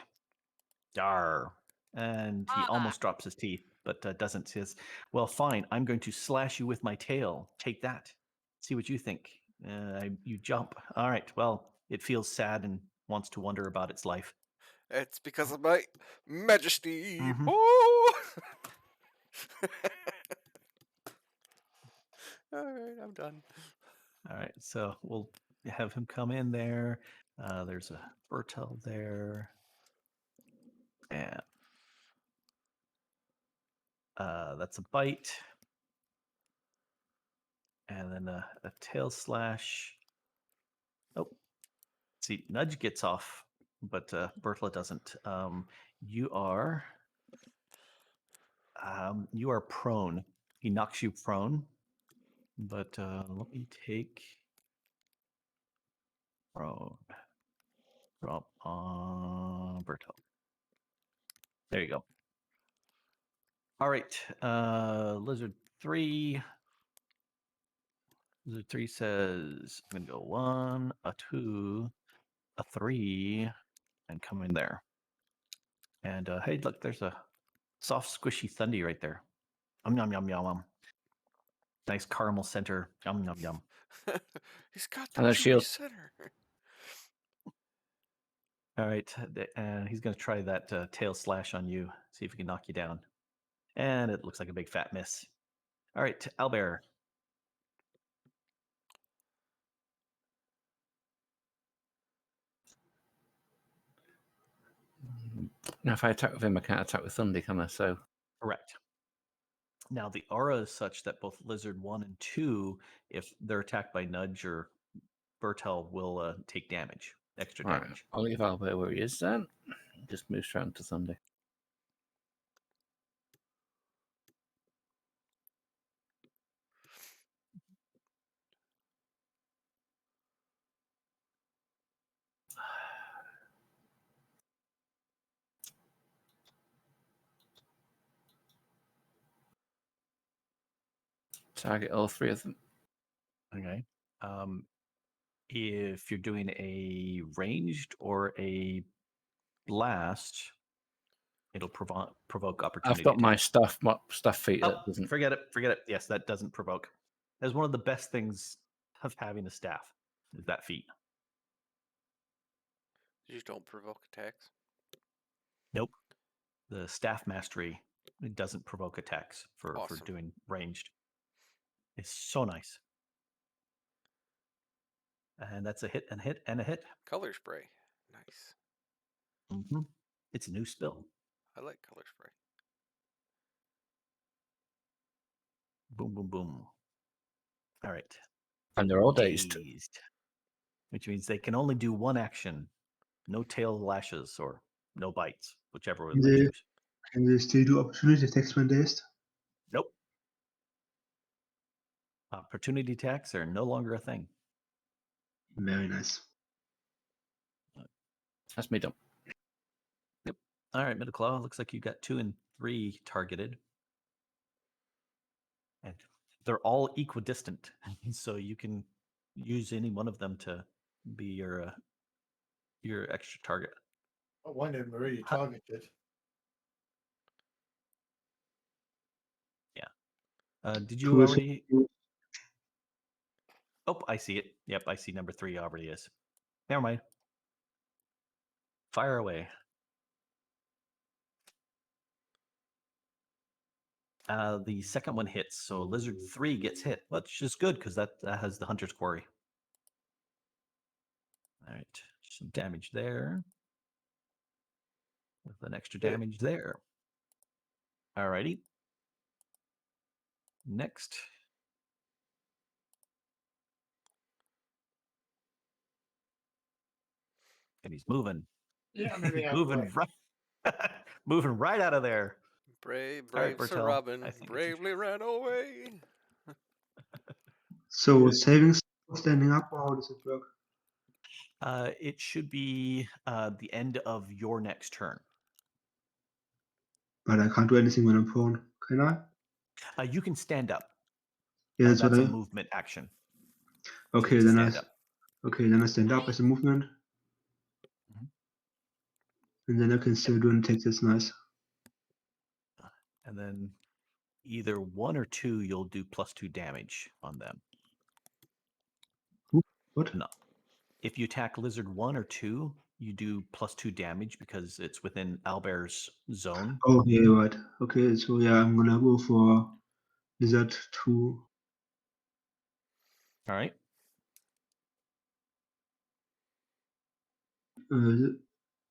Dar. And he almost drops his teeth, but doesn't. Says, well, fine. I'm going to slash you with my tail. Take that. See what you think. You jump. All right. Well, it feels sad and wants to wonder about its life. It's because of my majesty. Mhm. Oh! All right, I'm done. All right. So we'll have him come in there. There's a Bertel there. And that's a bite. And then a tail slash. Oh, see, Nudge gets off, but Bertla doesn't. You are prone. He knocks you prone, but let me take prone. Drop on Bertel. There you go. All right, Lizard 3. Lizard 3 says, I'm going to go 1, a 2, a 3, and come in there. And hey, look, there's a soft, squishy Thundy right there. Yum, yum, yum. Nice caramel center. Yum, yum, yum. He's got And the a chewy shield. center. All right, and he's going to try that tail slash on you. See if he can knock you down. And it looks like a big fat miss. All right, Owlbear. Now, if I attack with him, I can't attack with Thunder, can I? So, Correct. Now, the aura is such that both Lizard 1 and 2, if they're attacked by Nudge or Bertel, will take damage, extra right, damage. I'll leave Albert where he is then. Just move straight on to Thunder. Target all 3 of them. Okay. If you're doing a ranged or a blast, it'll provoke opportunity. I've got my attacks. staff feet. Oh, That doesn't. forget it. Forget it. Yes, that doesn't provoke. That's one of the best things of having a staff is that feat. You don't provoke attacks. Nope. The staff mastery it doesn't provoke attacks for Awesome. doing ranged. It's so nice. And that's a hit and a hit and a hit. Color spray. Nice. Mm-hmm. It's a new spell. I like color spray. Boom, boom, boom. All right. And they're all dazed. Which means they can only do one action. No tail lashes or no bites, whichever one they choose. Can they still do opportunity attacks when dazed? Nope. Opportunity attacks are no longer a thing. Very nice. That's me done. Yep. All right, Middle Claw. Looks like you got 2 and 3 targeted. And they're all equidistant. So you can use any one of them to be your extra target. One of them already targeted. Yeah. Did you Two is already? Oh, I see it. Yep, I see number 3 already is. Never mind. Fire away. The second one hits, so lizard 3 gets hit, which is good because that has the hunter's quarry. All right, some damage there. With an extra Yeah. damage there. Alrighty. Next. And he's moving. Yeah, maybe I'm moving right. right moving right out of there. Brave, All right, brave Sir Bertel, Robin I think it's your bravely ran away. So savings for standing up, or how does it work? It should be the end of your next turn. But I can't do anything when I'm prone, can I? You can stand up. Yeah, that's what That's a I. movement action. So you Okay, get to then stand up. then I stand up as a movement, Mhm. and then I can still do an attack. That's nice. And then either 1 or 2, you'll do +2 damage on them. What? No. If you attack lizard 1 or 2, you do +2 damage because it's within Albert's zone. Oh, yeah, right. Okay, so yeah, I'm gonna go for Lizard 2. All right.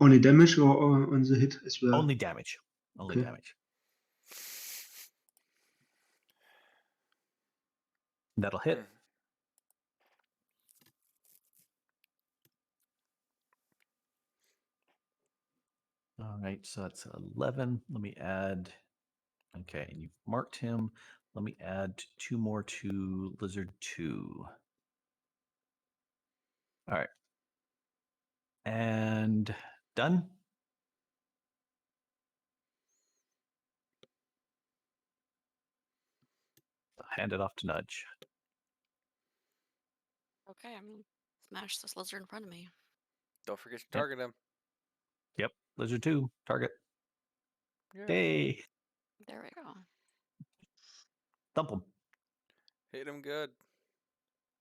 Only damage or on the hit as well? Only damage. Only Okay. damage. That'll hit. All right, so that's 11. Let me add. Okay, and you've marked him. Let me add 2 more to lizard 2. All right. And done. Hand it off to Nudge. Okay, I'm gonna smash this lizard in front of me. Don't forget to Yep. target him. Yep, lizard 2, target. Yeah. Hey, There we go. thump him. Hit him good.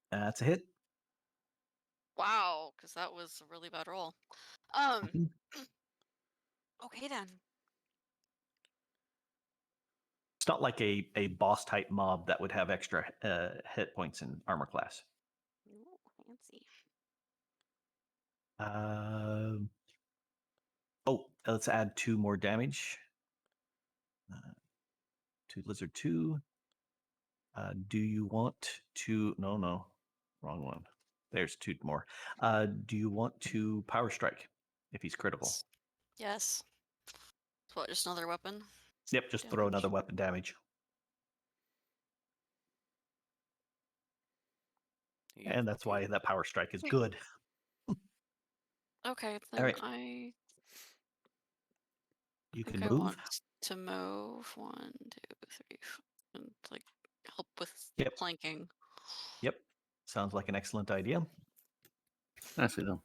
That's a hit. Wow, because that was a really bad roll. Okay then. It's not like a boss type mob that would have extra hit points in armor class. Ooh, fancy. Let's add 2 more damage to lizard 2. Do you want to? No, wrong one. There's 2 more. Do you want to power strike if he's critical? Yes. So what, just another weapon? Yep, just throw another weapon damage. And that's why that power strike is good. Okay, then All right. I You think can I move. want to move 1, 2, 3, 4, and like help with Yep. planking. Yep. Sounds like an excellent idea. Nicely done.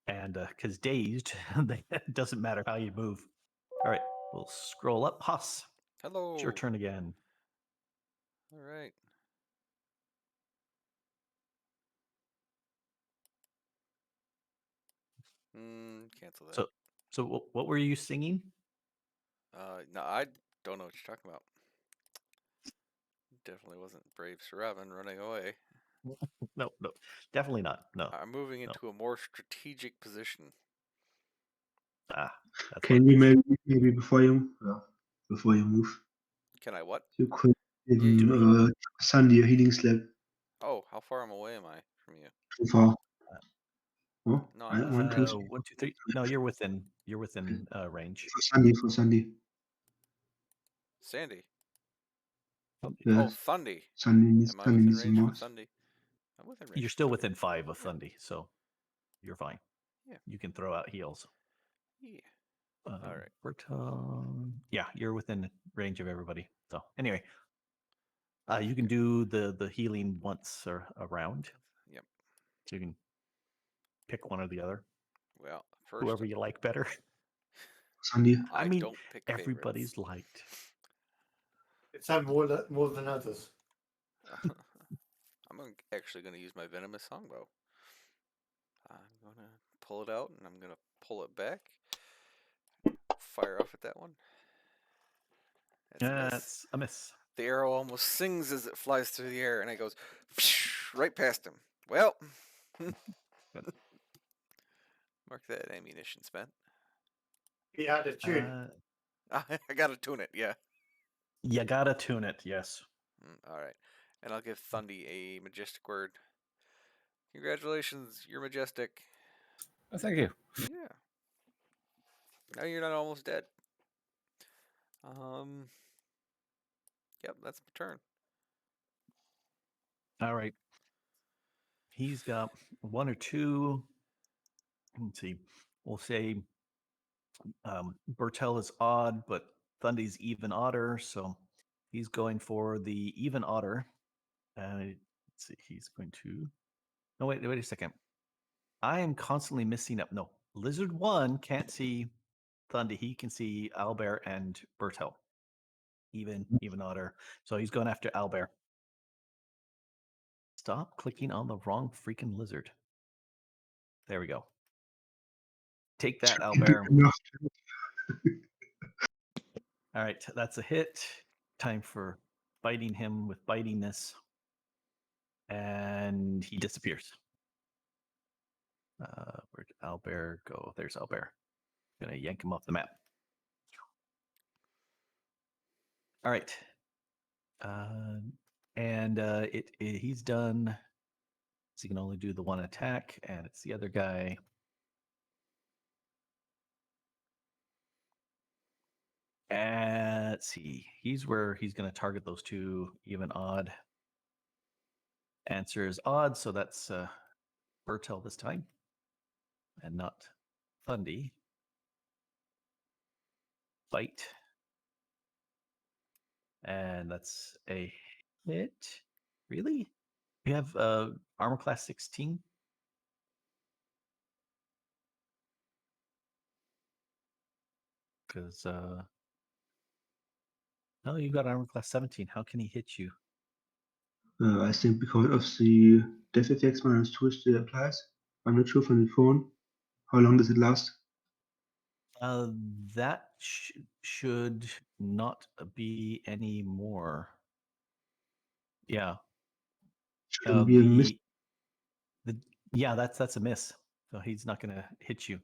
And because dazed, it doesn't matter how you move. All right, we'll scroll up. Haas, Hello. it's your turn again. All right. Cancel that. So what were you singing? No, I don't know what you're talking about. Definitely wasn't Brave Sir Robin running away. No, definitely not. No. I'm moving into a more strategic position. That's Can you maybe before you move, Can I what? you could give Yeah, you him Sandy a healing slap. Oh, how far away am I from you? Too far. Oh, No, I I'm 1, 2, 3. 1, 2, 3. No, you're within range. For Sandy. Sandy. Yeah. Oh, Thundy. Sandy Am I within needs some range more. for Thundy? I'm within range. You're still within 5 of Thundy, so you're fine. Yeah. You can throw out heals. Yeah. All right. Berton. Yeah, you're within range of everybody. So anyway, Okay. you can do the healing once or a round. Yep. So you can pick one or the other. Well, first, Whoever you like better. Sandy. I mean, don't pick everybody's favorites. liked. Some more than others. I'm actually going to use my venomous songbow. I'm going to pull it out and I'm going to pull it back. Fire off at that one. That's a miss. That's a miss. The arrow almost sings as it flies through the air, and it goes right past him. Well, mark that ammunition spent. He had to tune. I gotta tune it, yeah. You gotta tune it, yes. All right. And I'll give Thundy a majestic word. Congratulations, you're majestic. Oh, thank you. Yeah. Now you're not almost dead. Yep, that's my turn. All right. He's got one or two. Let's see. We'll say Bertel is odd, but Thundy's even odder. So he's going for the even odder. Let's see. He's going to. No, wait a second. I am constantly missing up. No, Lizard 1 can't see Thundy. He can see Owlbear and Bertel. Even odder. So he's going after Owlbear. Stop clicking on the wrong freaking lizard. There we go. Take that, Owlbear. All right, that's a hit. Time for biting him with bitingness. And he disappears. Where'd Owlbear go? There's Owlbear. Gonna yank him off the map. All right. He's done. So he can only do the one attack, and it's the other guy. And let's see. He's where he's going to target those two even odd. Answer is odd, so that's Bertel this time, and not Thundy. Bite. And that's a hit. Really? We have armor class 16? Because no, you got armor class 17. How can he hit you? I think because of the death effects -2 still applies. I'm not sure from the phone. How long does it last? That should not be any more. Yeah. Shouldn't be a miss. Yeah, that's a miss. So he's not going to hit you.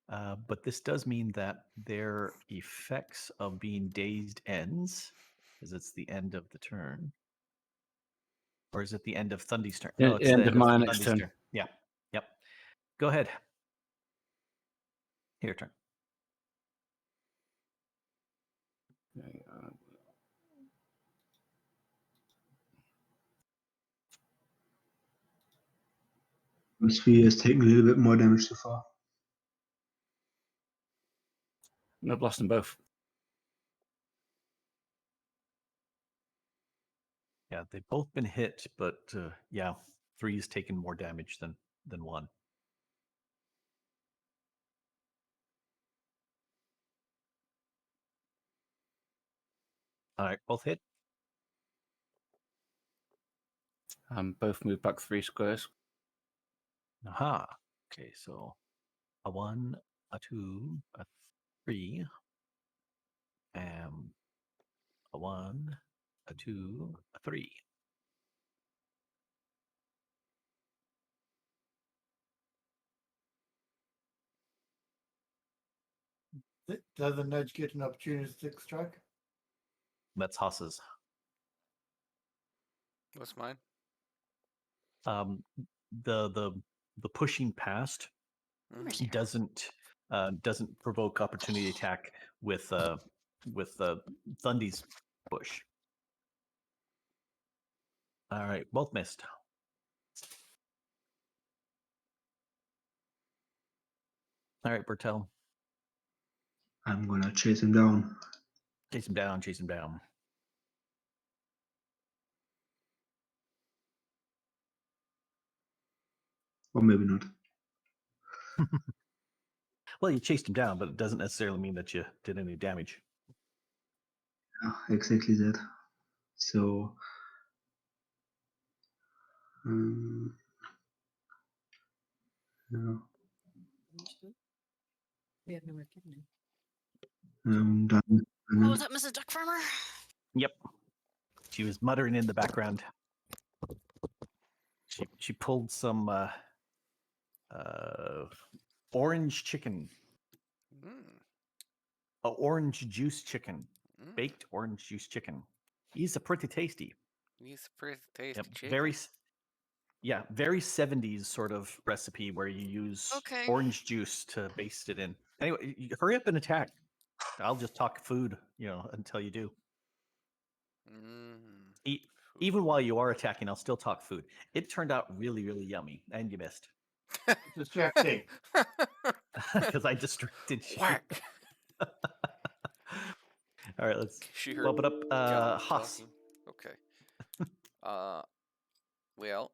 But this does mean that their effects of being dazed ends, because it's the end of the turn. Or is it the end of Thundy's turn? No, it's The the end of my next Thundy's turn. Yeah. Yep. Go ahead. Your turn. Three has taken a little bit more damage so far. And I've lost them both. Yeah, they've both been hit, but yeah, 3's taken more damage than 1. All right, both hit. Both move back 3 squares. Aha. Okay, so a 1, a 2, a 3, a 1, a 2, a 3. Does the nudge get an opportunistic strike? That's Haas's. What's mine? The pushing past Where's here? doesn't provoke opportunity attack with Thundy's push. All right, both missed. All right, Bertel. I'm gonna chase him down. Chase him down, chase him down. Or maybe not. Well, you chased him down, but it doesn't necessarily mean that you did any damage. Yeah, exactly that. So yeah. We have nowhere to go. Dann, Oh, is that Mrs. Duck Farmer? Yep. She was muttering in the background. She pulled some orange chicken, Mm. orange juice chicken, Mm. baked orange juice chicken. He's pretty tasty. He's pretty tasty Yep. chicken. Very 70s sort of recipe where you use Okay. orange juice to baste it in. Anyway, hurry up and attack. I'll just talk food, until you do. Mm. Even while you are attacking, I'll still talk food. It turned out really, really yummy, and you missed Distracting. because I distracted you. Whack. All right, let's She heard bump it up. yelling, Haas. talking. Okay. Well,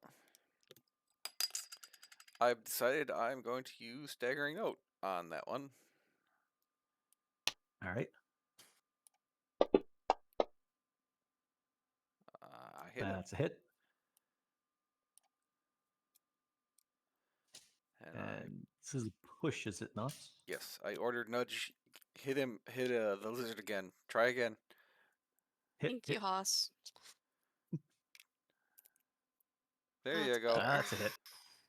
I've decided I'm going to use Staggering Note on that one. All right. I hit him. That's a hit. And this is a push, is it not? yes, I ordered Nudge. Hit him. Hit the lizard again. Try again. Thank you, Haas. There That's you go. That's a hit.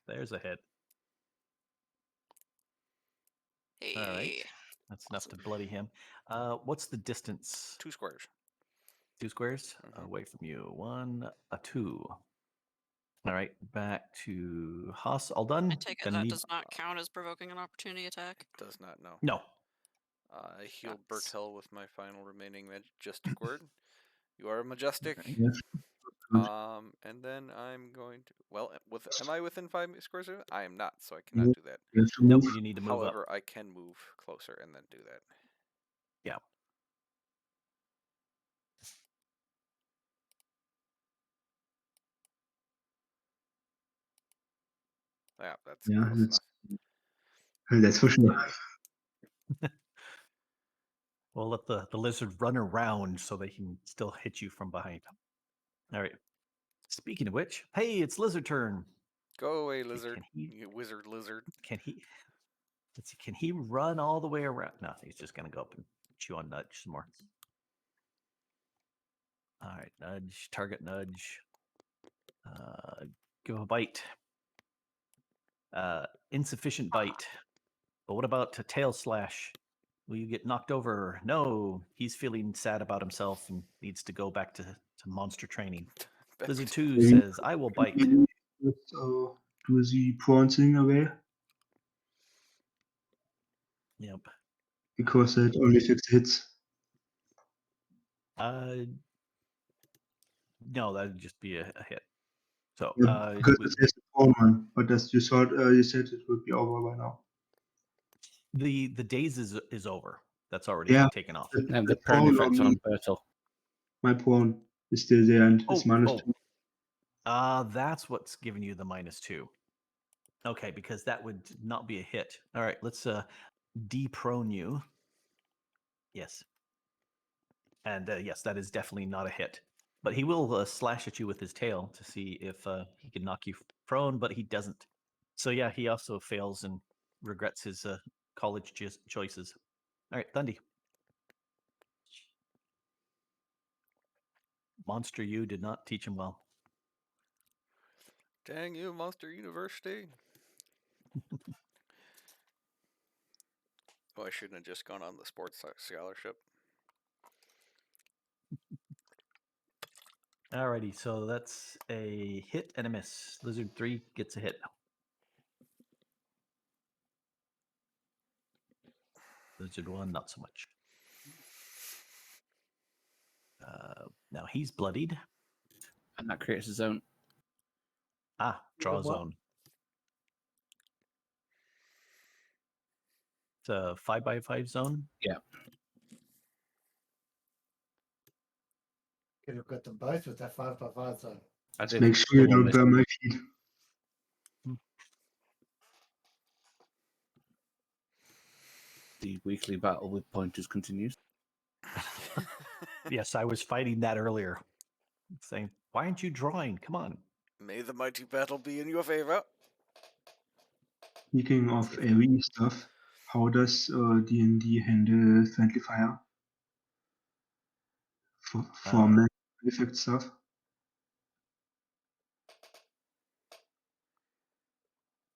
There's a hit. Hey. All right. That's enough to bloody him. What's the distance? 2 squares. 2 squares Mhm. away from you. 1, a 2. All right, back to Haas. All done. I take it Gonna that need- does not count as provoking an opportunity attack. Does not know. No. I healed Shucks. Bertel with my final remaining majestic word. You are a majestic. Right. Yes. And then I'm going to. Well, am I within 5 squares of it? I am not, so I cannot do that. You have to Nope, move. you need to move However, up. I can move closer and then do that. Yeah. Yeah, that's Yeah, close that's, enough. that's for sure. We'll let the lizard run around so they can still hit you from behind. All right. Speaking of which, hey, it's lizard turn. Go away, lizard. Can he? You wizard lizard. Can he? Let's see. Can he run all the way around? No, he's just gonna go up and chew on Nudge some more. All right, Nudge. Target Nudge. Give a bite. Insufficient bite. But what about a tail slash? Will you get knocked over? No, he's feeling sad about himself and needs to go back to monster training. Back Lizard to- 2 says, I will bite. So, do the prawn thing away Yep. because it only 6 hits. No, that'd just be a hit. So, Yeah, because with there's a prawn one, but as you thought, you said it would be over by now. the daze is over. That's already Yeah. taken off. And the prawn perm effect on Bertel. My pawn is still there and it's minus 2. That's what's giving you the -2. Okay, because that would not be a hit. All right, let's deprone you. Yes. And yes, that is definitely not a hit. But he will slash at you with his tail to see if he can knock you prone, but he doesn't. So yeah, he also fails and regrets his college choices. All right, Thundy. Monster U did not teach him well. Dang you, Monster University. Oh, I shouldn't have just gone on the sports scholarship. Alrighty, so that's a hit and a miss. Lizard 3 gets a hit. Lizard 1, not so much. Now he's bloodied. And that creates a zone. Draw a What? zone. It's a 5x5 zone. Yeah. Could have got them both with that 5x5 zone. I Just did. make sure you The one don't missed. burn my feet. The weekly battle with pointers continues. Yes, I was fighting that earlier. Saying, why aren't you drawing? Come on. May the mighty battle be in your favor. Speaking of AoE stuff, How does D&D handle friendly fire for magic effect stuff?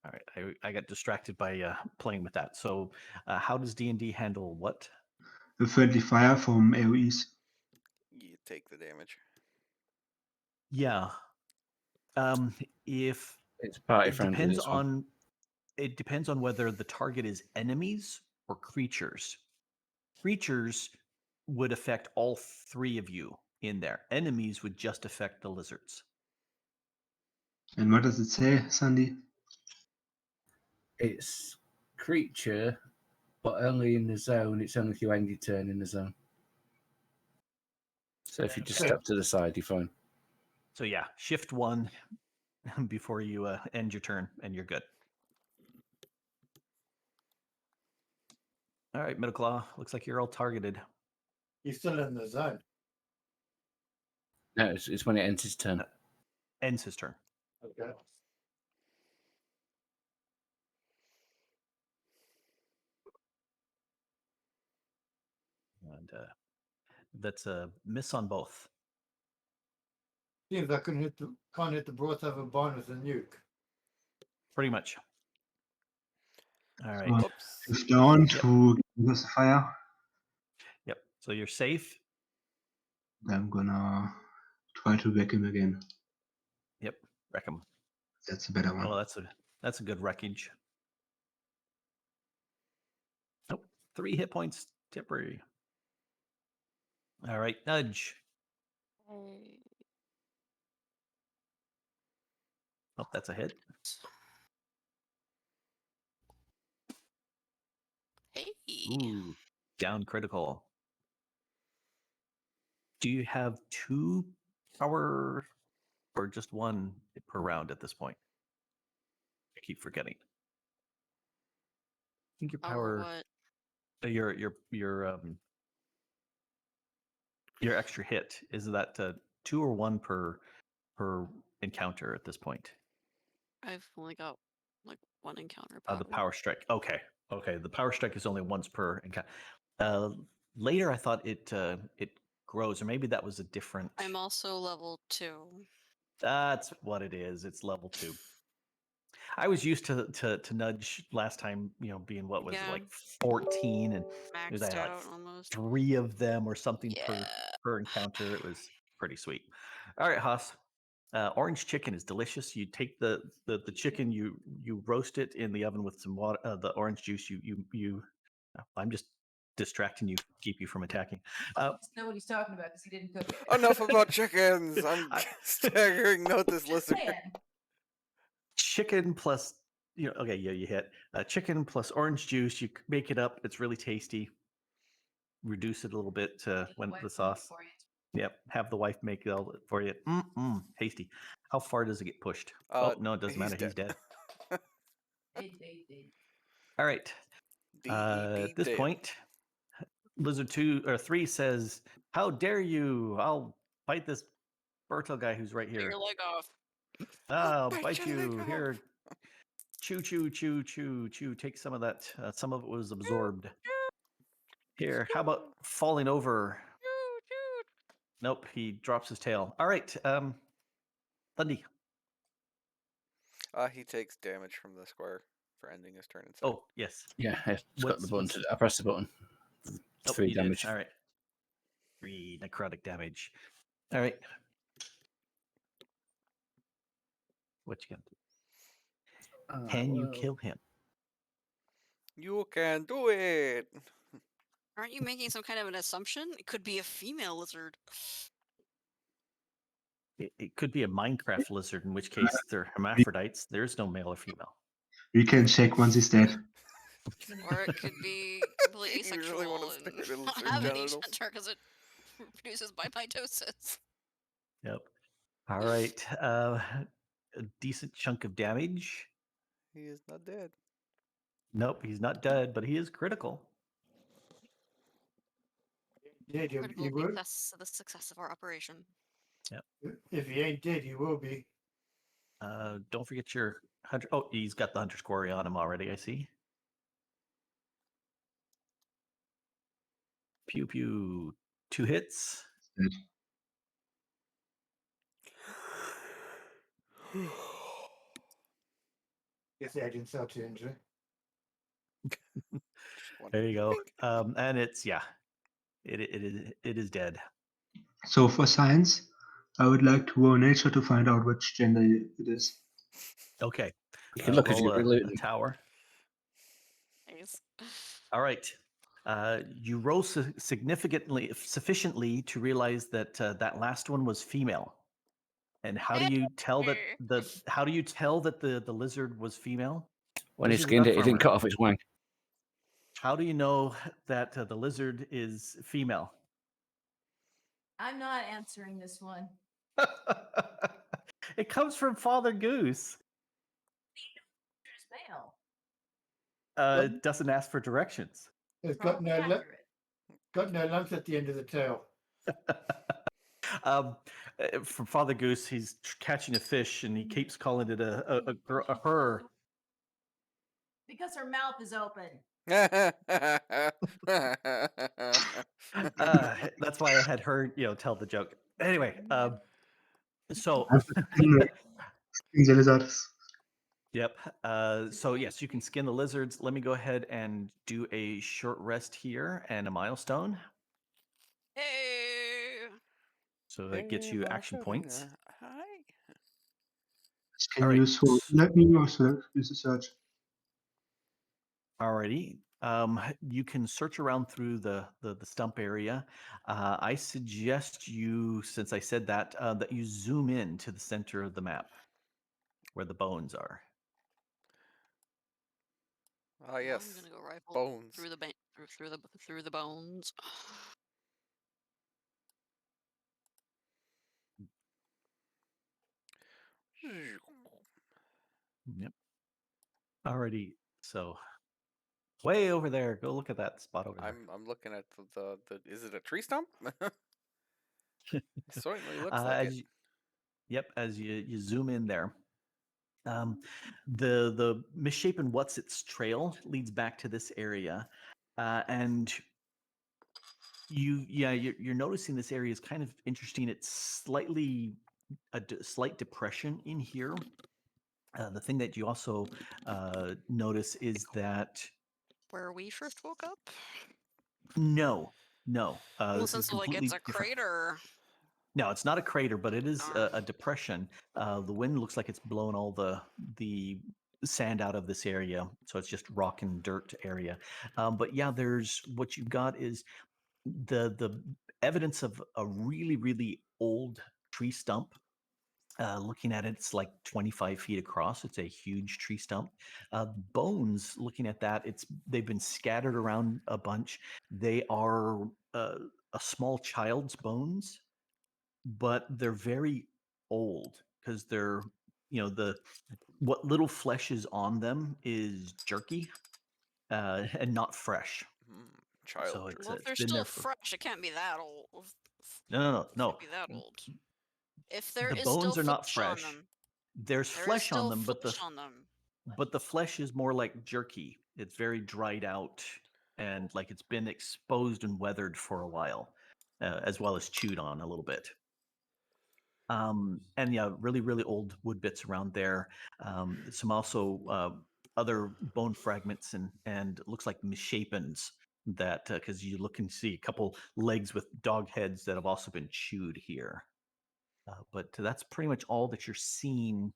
All right, I got distracted by playing with that. So, how does D&D handle what? The friendly fire from AoEs. You take the damage. Yeah. If It's party it friendly. depends This one. on it depends on whether the target is enemies or creatures. Creatures would affect all three of you in there. Enemies would just affect the lizards. And what does it say, Sandy? It's creature, but only in the zone. It's only if you end your turn in the zone. So if you just Okay. step to the side, you're fine. So yeah, shift 1 before you end your turn, and you're good. All right, Middle Claw. Looks like you're all targeted. He's still in the zone. No, it's when it ends his turn. Ends his turn. Okay. And that's a miss on both. Seems I can't hit the broadside barn with a nuke. Pretty much. All right. So Oops. shift down to use the fire. Yep. So you're safe. I'm gonna try to whack him again. Yep. Wreck him. That's a better one. Oh, that's a good wreckage. Nope. 3 hit points temporary. All right, nudge. Oh, that's a hit. Hey. Ooh, down critical. Do you have 2 power or just 1 per round at this point? I keep forgetting. I think your Power power, what? your extra hit is that 2 or 1 per encounter at this point. I've only got like 1 encounter The power strike. Okay. The power strike is only once per encounter. Later, I thought it grows, or maybe that was a different. I'm also level 2. That's what it is. It's level 2. I was used to nudge last time, being what was it, Yeah. like 14, and there's Maxed like out almost. 3 of them or something Yeah. per encounter. It was pretty sweet. All right, Haas. Orange chicken is delicious. You take the chicken, you roast it in the oven with some water, the orange juice. I'm just distracting you, keep you from attacking. Know what he's talking about because he didn't cook it. Enough about chickens. I'm I- staggering note this lizard. Man, Chicken plus, okay, yeah, you hit chicken plus orange juice. You make it up. It's really tasty. Reduce it a little bit when the sauce. Yep, have the wife make it all for you. Tasty. How far does it get pushed? Oh no, it doesn't matter. He's dead. All right. At this dead. point, Lizard 2 or 3 says, "How dare you? I'll bite this Bertel guy who's right Get here. your leg off. I'll Bite bite your leg you. off." Here, chew, chew, chew, chew, chew. Take some of that. Some of it was absorbed. Here, how about falling over? Nope, he drops his tail. All right, Thundy. He takes damage from the square for ending his turn inside. Oh, yes. Yeah, I just got the button. I pressed the button. Oh, 3 you did. damage. All right. 3 necrotic damage. All right. What you got? Can you kill him? You can do it. Aren't you making some kind of an assumption? It could be a female lizard. It could be a Minecraft lizard, in which case they're hermaphrodites. There's no male or female. We can check once he's dead. Or it could be completely You really want asexual to stick and it in not lizard have any genitals? gender because it produces by mitosis. Yep. All right. A decent chunk of damage. He is not dead. Nope, he's not dead, but he is critical. Dead, Critical you will. success of the success of our operation. If he ain't dead, you will be. Don't forget your hunter. Oh, he's got the hunter's quarry on him already. I see. Pew pew. 2 hits. Dead. Guess they add insult to injury. Just one. There you go. Bink. And it's it is dead. So for science, I would like to roll nature to find out which gender it is. Okay. You can look as Roll you reload a them. tower. Nice. All right. You roll sufficiently to realize that that last one was female. And how do you tell that the lizard was female? When he This is skinned enough it, he didn't armor. cut off his wing. How do you know that the lizard is female? I'm not answering this one. It comes from Father Goose. There's male. It doesn't ask for directions. It's got Probably no accurate. got no lumps at the end of the tail. For Father Goose, he's catching a fish and he keeps calling it a her. Because her mouth is open. That's why I had her, tell the joke. Anyway, so The lizards. yep. So yes, you can skin the lizards. Let me go ahead and do a short rest here and a milestone. Hey. So that gets you action points. Hi. Can All right. you so let me also use the search. Alrighty. You can search around through the stump area. I suggest you, since I said that, that you zoom in to the center of the map, where the bones are. Ah, I'm yes. gonna go rifle Bones. through the bones. Yep. Alrighty. So way over there. Go look at that spot over there. I'm looking at the is it a tree stump? It certainly looks like it. As you zoom in there. The misshapen what's its trail leads back to this area, and you're noticing this area is kind of interesting. It's slightly slight depression in here. The thing that you also notice is that Where we first woke up? no, Well, this is since like completely it's a different. crater. No, it's not a crater, but it is Darn. a depression. The wind looks like it's blown all the sand out of this area, so it's just rock and dirt area. But yeah, there's what you've got is the evidence of a really old tree stump. Looking at it, it's like 25 feet across. It's a huge tree stump. Bones. Looking at that, they've been scattered around a bunch. They are a small child's bones, but they're very old because they're what little flesh is on them is jerky and not fresh. Child So jerky. Well, if it's they're been still there for fresh, it can't be that old. no. Can't be that old. If there The is still bones are not flesh on fresh. them, There's there is flesh on still them, but flesh on them. the flesh is more like jerky. It's very dried out and like it's been exposed and weathered for a while, as well as chewed on a little bit. And yeah, really old wood bits around there. Some also other bone fragments and it looks like misshapens that because you look and see a couple legs with dog heads that have also been chewed here. But that's pretty much all that you're seeing.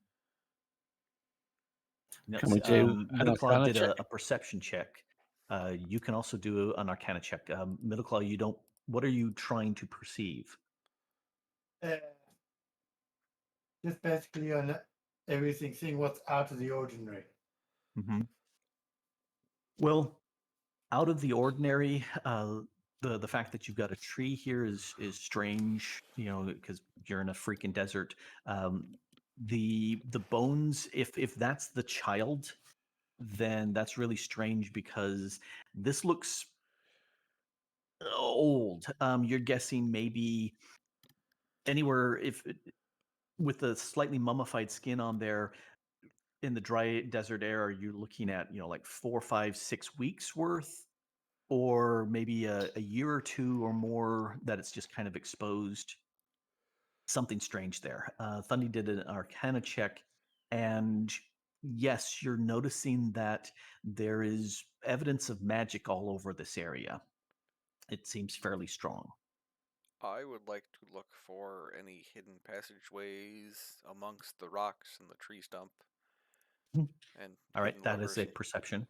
Can we do an Middleclaw Arcana did check? a perception check. You can also do an Arcana check. Middleclaw, you don't. What are you trying to perceive? Just basically on everything, seeing what's out of the ordinary. Mm-hmm. Well, out of the ordinary, the fact that you've got a tree here is strange. Because you're in a freaking desert. The bones, if that's the child, then that's really strange because this looks old. You're guessing maybe anywhere with the slightly mummified skin on there in the dry desert air, you're looking at like 4, 5, 6 weeks worth or maybe a year or two or more that it's just kind of exposed something strange there. Thundy did an Arcana check, and yes, you're noticing that there is evidence of magic all over this area. It seems fairly strong. I would like to look for any hidden passageways amongst the rocks and the tree stump. Hmm. And All right, hidden that is levers. a perception.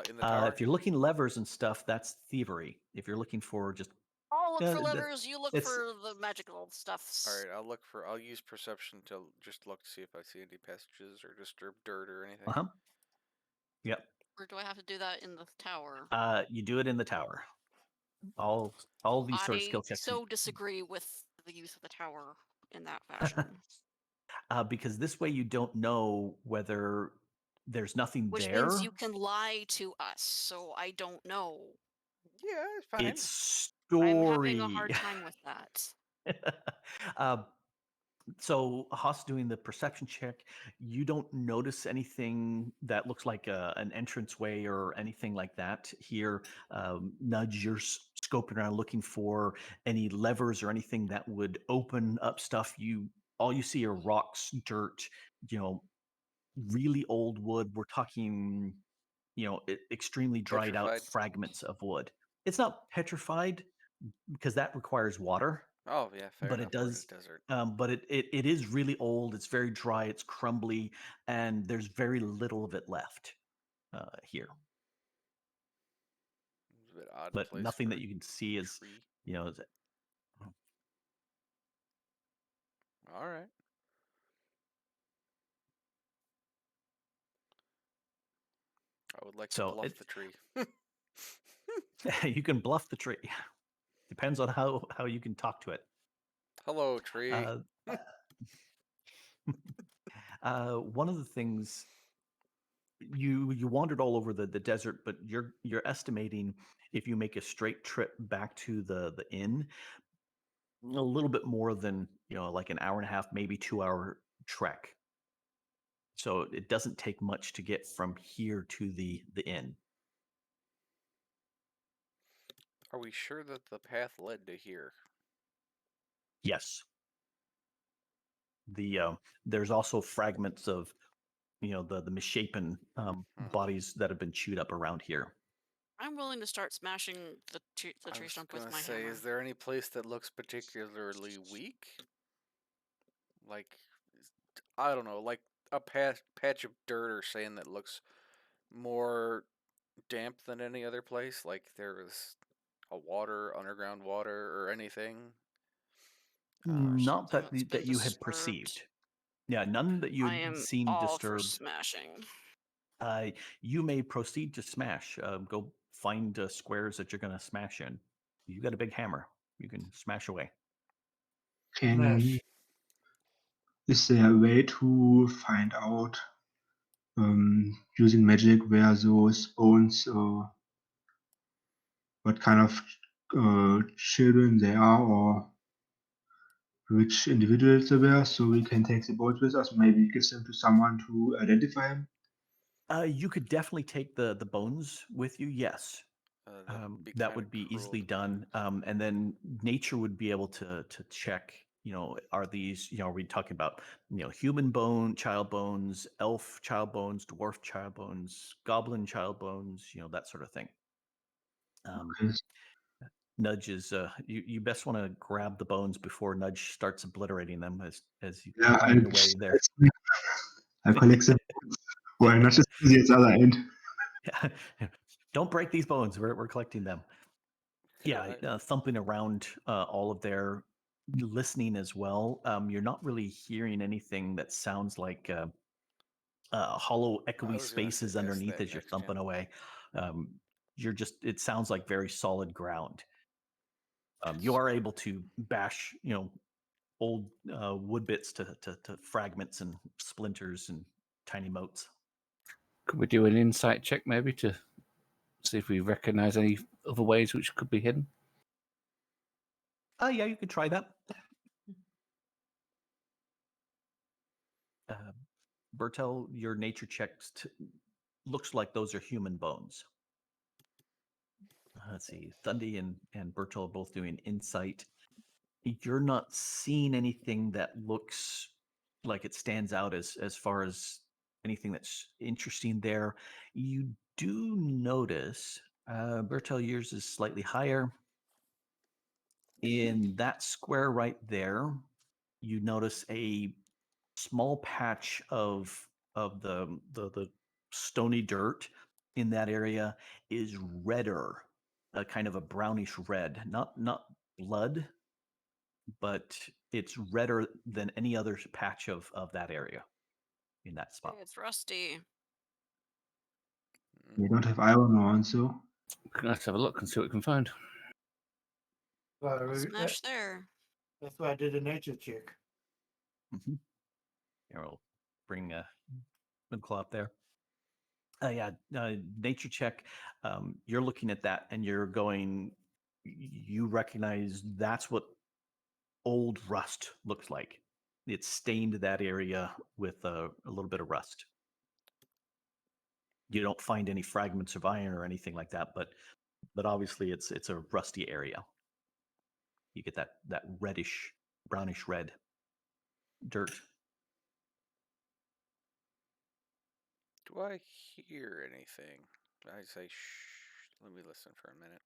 In the tower? If you're looking levers and stuff, that's thievery. If you're looking for just I'll look for that- levers. You look it's for the magical stuff. All right, I'll use perception to just look to see if I see any passages or disturbed dirt or anything. uh-huh. Yep. Or do I have to do that in the tower? You do it in the tower. All these sort of skill I checks. so disagree with the use of the tower in that fashion. Because this way you don't know whether there's nothing Which there. means you can lie to us, so I don't know. Yeah, it's fine. It's story. I'm having a hard time with that. So Haas doing the perception check, you don't notice anything that looks like an entranceway or anything like that here. Nudge, you're scoping around looking for any levers or anything that would open up stuff. All you see are rocks, dirt, really old wood. We're talking, extremely dried out Petrified? fragments of wood. It's not petrified because that requires water. Oh yeah, fair But enough. it We're in does. a desert. But it is really old. It's very dry. It's crumbly, and there's very little of it left here. It's a bit odd But place nothing for that you can see is, tree. is it? All right. I would like to So bluff the tree. you can bluff the tree. Depends on how you can talk to it. Hello, tree. One of the things you wandered all over the desert, but you're estimating if you make a straight trip back to the inn, a little bit more than like an hour and a half, maybe 2 hour trek. So it doesn't take much to get from here to the inn. Are we sure that the path led to here? Yes. There's also fragments of the misshapen bodies that have been chewed up around here. I'm willing to start smashing the I tree was stump with gonna my say, hammer. is there any place that looks particularly weak? Like, I don't know, like a patch of dirt or sand that looks more damp than any other place? Like there is underground water, or anything? Or Not something that that's been that you had disturbed. perceived. Yeah, none that you I had am seen all for disturbed. smashing. You may proceed to smash. Go find squares that you're going to smash in. You got a big hammer. You can smash away. Can is there a way to find out using magic where those bones what kind of children they are or which individuals they were, so we can take the bones with us, maybe give them to someone to identify them? You could definitely take the bones with you. Yes, That'd be that kinda would be cruel easily to do. done. And then nature would be able to check. Are these? Are we talking about human bone, child bones, elf child bones, dwarf child bones, goblin child bones? That sort of thing. Okay. Nudge is you best want to grab the bones before Nudge starts obliterating them as you Yeah, running away there. I collect them. Why not just do the other end? Don't break these bones. We're collecting them. Yeah, Yeah, thumping around all of their listening as well. You're not really hearing anything that sounds like hollow, I echoey was gonna spaces ask underneath that as you're next, yeah. thumping away. It sounds like very solid ground. You are able to bash, old wood bits to fragments and splinters and tiny motes. Could we do an insight check maybe to see if we recognize any other ways which could be hidden? Yeah, you could try that. Bertel, your nature checks looks like those are human bones. let's see. Thundy and Bertel are both doing insight. You're not seeing anything that looks like it stands out as far as anything that's interesting there. You do notice Bertel, yours is slightly higher. In that square right there, you notice a small patch of the stony dirt in that area is redder, a kind of a brownish red, not blood, but it's redder than any other patch of that area in that spot. It's rusty. We don't have iron on, so Let's have a look and see what we can find. So Smash there. that's why I did a nature check. Mm-hmm. Here, we'll bring Claw up there. Yeah, nature check. You're looking at that and you're going, you recognize that's what old rust looks like. It's stained that area with a little bit of rust. You don't find any fragments of iron or anything like that, but obviously it's a rusty area. You get that reddish, brownish red dirt. Do I hear anything? I say shh. Let me listen for a minute.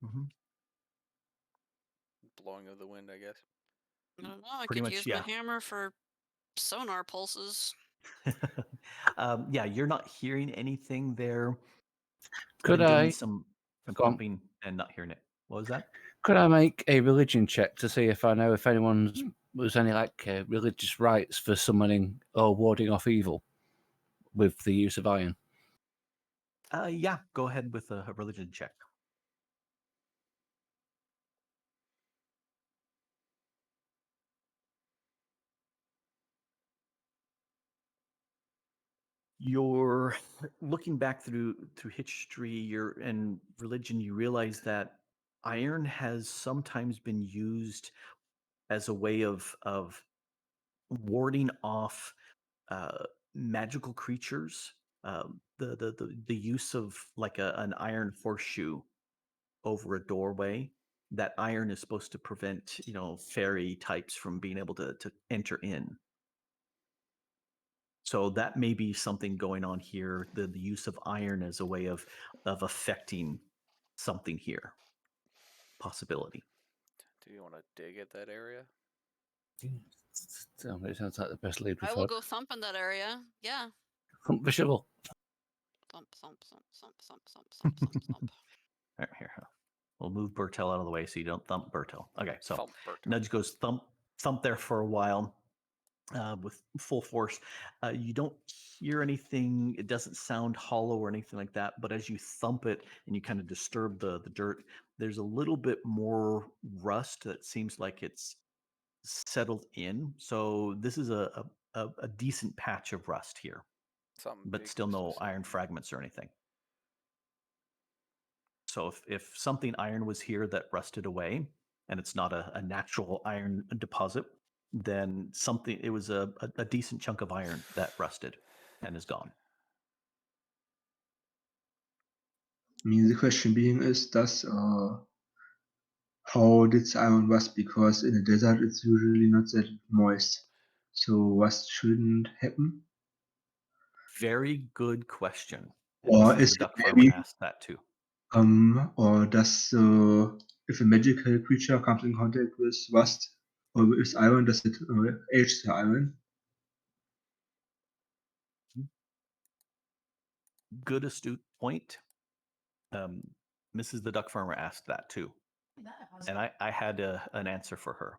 Mm-hmm. Blowing of the wind, I guess. I don't know. I Pretty could much, use yeah. my hammer for sonar pulses. Yeah, you're not hearing anything there. Could Been doing I some go on. thumping and not hearing it. What was that? Could I make a religion check to see if I know if anyone's was any like religious rites for summoning or warding off evil with the use of iron? Yeah, go ahead with a religion check. You're looking back through history, and religion. You realize that iron has sometimes been used as a way of warding off magical creatures. The use of like an iron horseshoe over a doorway. That iron is supposed to prevent fairy types from being able to enter in. So that may be something going on here. The use of iron as a way of affecting something here. Possibility. Do you want to dig at that area? It sounds like the best lead we've I will had. go thump in that area. Yeah. Thump the shovel. Thump, thump, thump, thump, thump, thump, thump, thump, thump. All right, here. We'll move Bertel out of the way so you don't thump Bertel. Okay, so Thump, Bertel. Nudge goes thump there for a while with full force. You don't hear anything. It doesn't sound hollow or anything like that. But as you thump it and you kind of disturb the dirt, there's a little bit more rust that seems like it's settled in. So this is a decent patch of rust here, Something but big still must no have set iron in. fragments or anything. So if something iron was here that rusted away, and it's not a natural iron deposit, then it was a decent chunk of iron that rusted and is gone. I mean, the question being is, how did the iron rust? Because in a desert, it's usually not that moist, so rust shouldn't happen. Very good question. And Or Mrs. is the it Duck Farmer maybe asked that too. or does if a magical creature comes in contact with rust or with iron, does it age the iron? Good astute point. Mrs. the Duck Farmer asked that too. And I had an answer for her.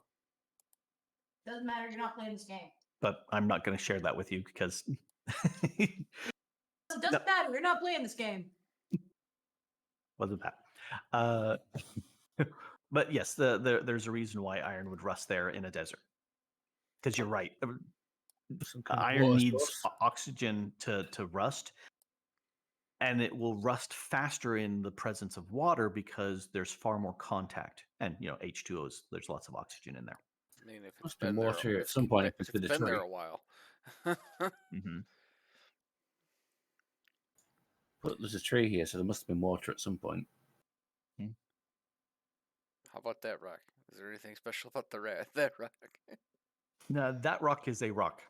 Doesn't matter, you're not playing this game. But I'm not going to share that with you because It doesn't matter, you're not playing this game. wasn't that. But yes, there's a reason why iron would rust there in a desert. Because you're right. Some kind of Iron water needs source. oxygen to rust. And it will rust faster in the presence of water because there's far more contact. And H2O's, there's lots of oxygen in there. I mean, if it's Must be been more there, to it at some point if it's if it's been a been there tree. a while. Mm-hmm. But there's a tree here, so there must have been water at some point. How about that rock? Is there anything special about that rock? Now, that rock is a rock.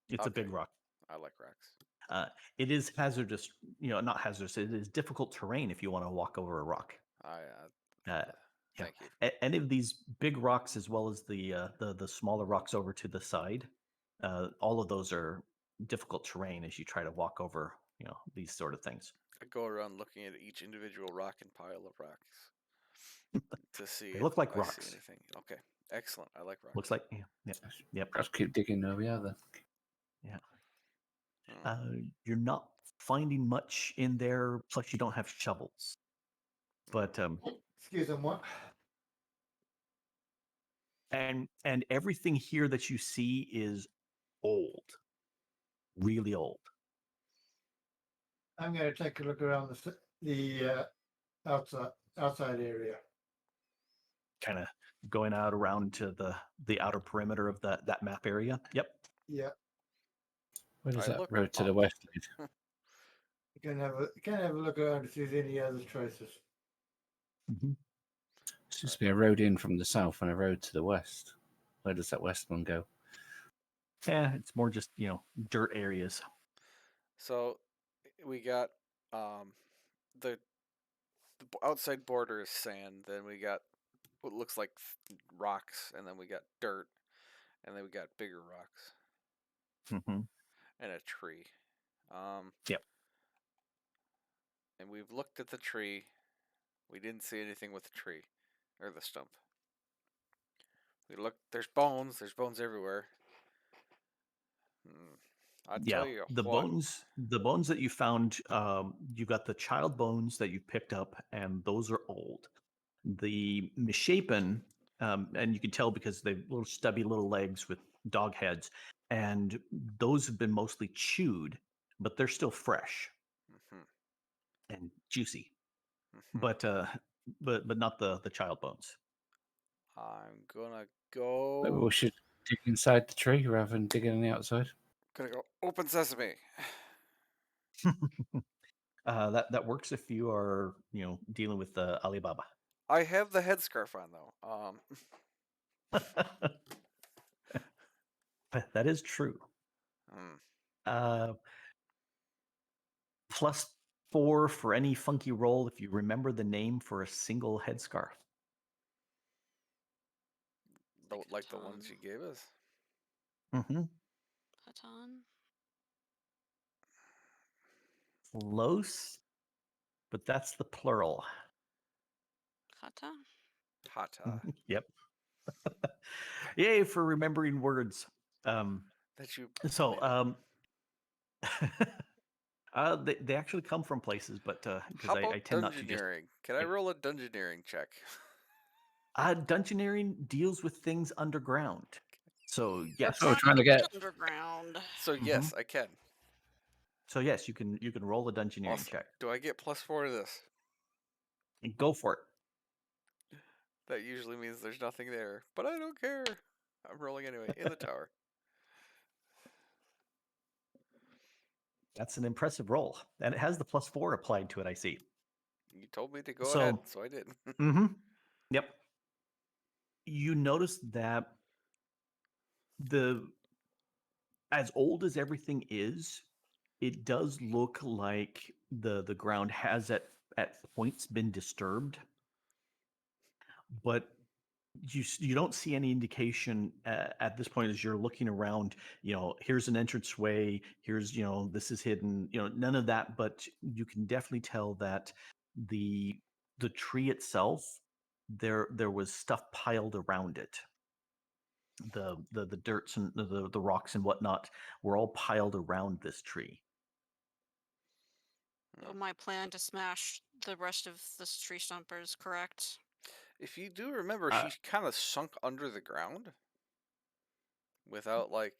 It's a Okay. big rock. I like rocks. It is hazardous, not hazardous. It is difficult terrain if you want to walk over a rock. I Yeah. thank you. Any of these big rocks, as well as the smaller rocks over to the side, all of those are difficult terrain as you try to walk over, these sort of things. I go around looking at each individual rock and pile of rocks to see They if look like I rocks. see anything. Okay, excellent. I like rocks. Looks like, yep. Perhaps keep digging where we are then. Yeah. Hmm. You're not finding much in there. Plus, you don't have shovels. But Excuse me, what? and everything here that you see is old, really old. I'm going to take a look around the outside area. Kind of going out around to the outer perimeter of that map area. Yep. Yeah, Where does I that look road to the up. west lead? you can have a look around to see if there's any other traces. Mm-hmm. Seems to be a road in from the south and a road to the west. Where does that west one go? Yeah, it's more just dirt areas. So we got the outside border is sand. Then we got what looks like rocks, and then we got dirt, and then we got bigger rocks Mm-hmm. and a tree. Yep. And we've looked at the tree. We didn't see anything with the tree or the stump. We looked. There's bones. There's bones everywhere. I'll tell you The what. bones that you found, you got the child bones that you picked up, and those are old. The misshapen, and you can tell because they've little stubby little legs with dog heads, and those have been mostly chewed, but they're still fresh Mm-hmm. and juicy. Mm-hmm. But not the child bones. I'm gonna Maybe go. we should dig inside the tree rather than digging on the outside. Gonna go open sesame. That works if you are dealing with Alibaba. I have the headscarf on though. That is true. Mm. +4 for any funky roll if you remember the name for a single headscarf. Like the ones you gave us. Mm-hmm. Hatan. Close, but that's the plural. Hata. Hata. Yep. Yay for remembering words. That you. So, made up. they actually come from places, but How because about I tend not to just. dungeoneering? Can I roll a dungeoneering check? Dungeoneering deals with things underground. So yes. Oh, we're trying to get. Underground. So yes, I can. So yes, you can roll a dungeoneering Awesome. check. Do I get +4 to this? And go for it. That usually means there's nothing there, but I don't care. I'm rolling anyway in the tower. That's an impressive roll, and it has the +4 applied to it. I see. You told me to go So- ahead, so I did. Mm-hmm. Yep. You notice that as old as everything is, it does look like the ground has at points been disturbed, but you don't see any indication at this point as you're looking around. Here's an entranceway. Here's this is hidden. None of that. But you can definitely tell that the tree itself, there was stuff piled around it. The dirts and the rocks and whatnot were all piled around this tree. So my plan to smash the rest of this tree stump is correct. If you do remember, Uh, she kind of sunk under the ground without like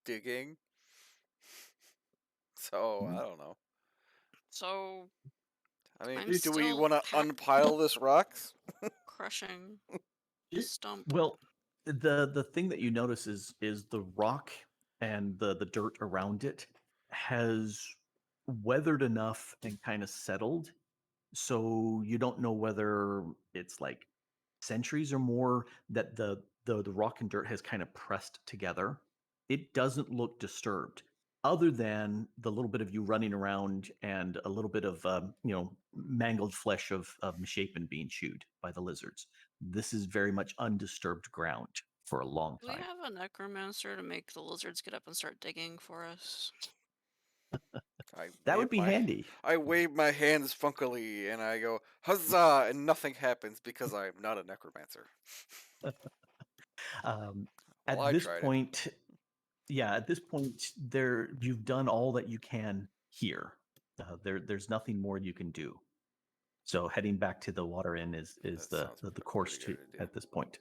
digging. So I don't know. So I mean, I'm do we still want to unpile this rocks? crushing Ye- the stump. Well, the thing that you notice is the rock and the dirt around it has weathered enough and kind of settled So you don't know whether it's like centuries or more that the rock and dirt has kind of pressed together. It doesn't look disturbed, other than the little bit of you running around and a little bit of mangled flesh of misshapen being chewed by the lizards. This is very much undisturbed ground for a long Do we time. have a necromancer to make the lizards get up and start digging for us? That would be handy. I wave my hands funkily and I go, huzzah, and nothing happens because I'm not a necromancer. Um, Well, at I this tried it. point, at this point, you've done all that you can here. There's nothing more you can do. So heading back to the water inn is That the sounds the pretty course good to idea. at this point.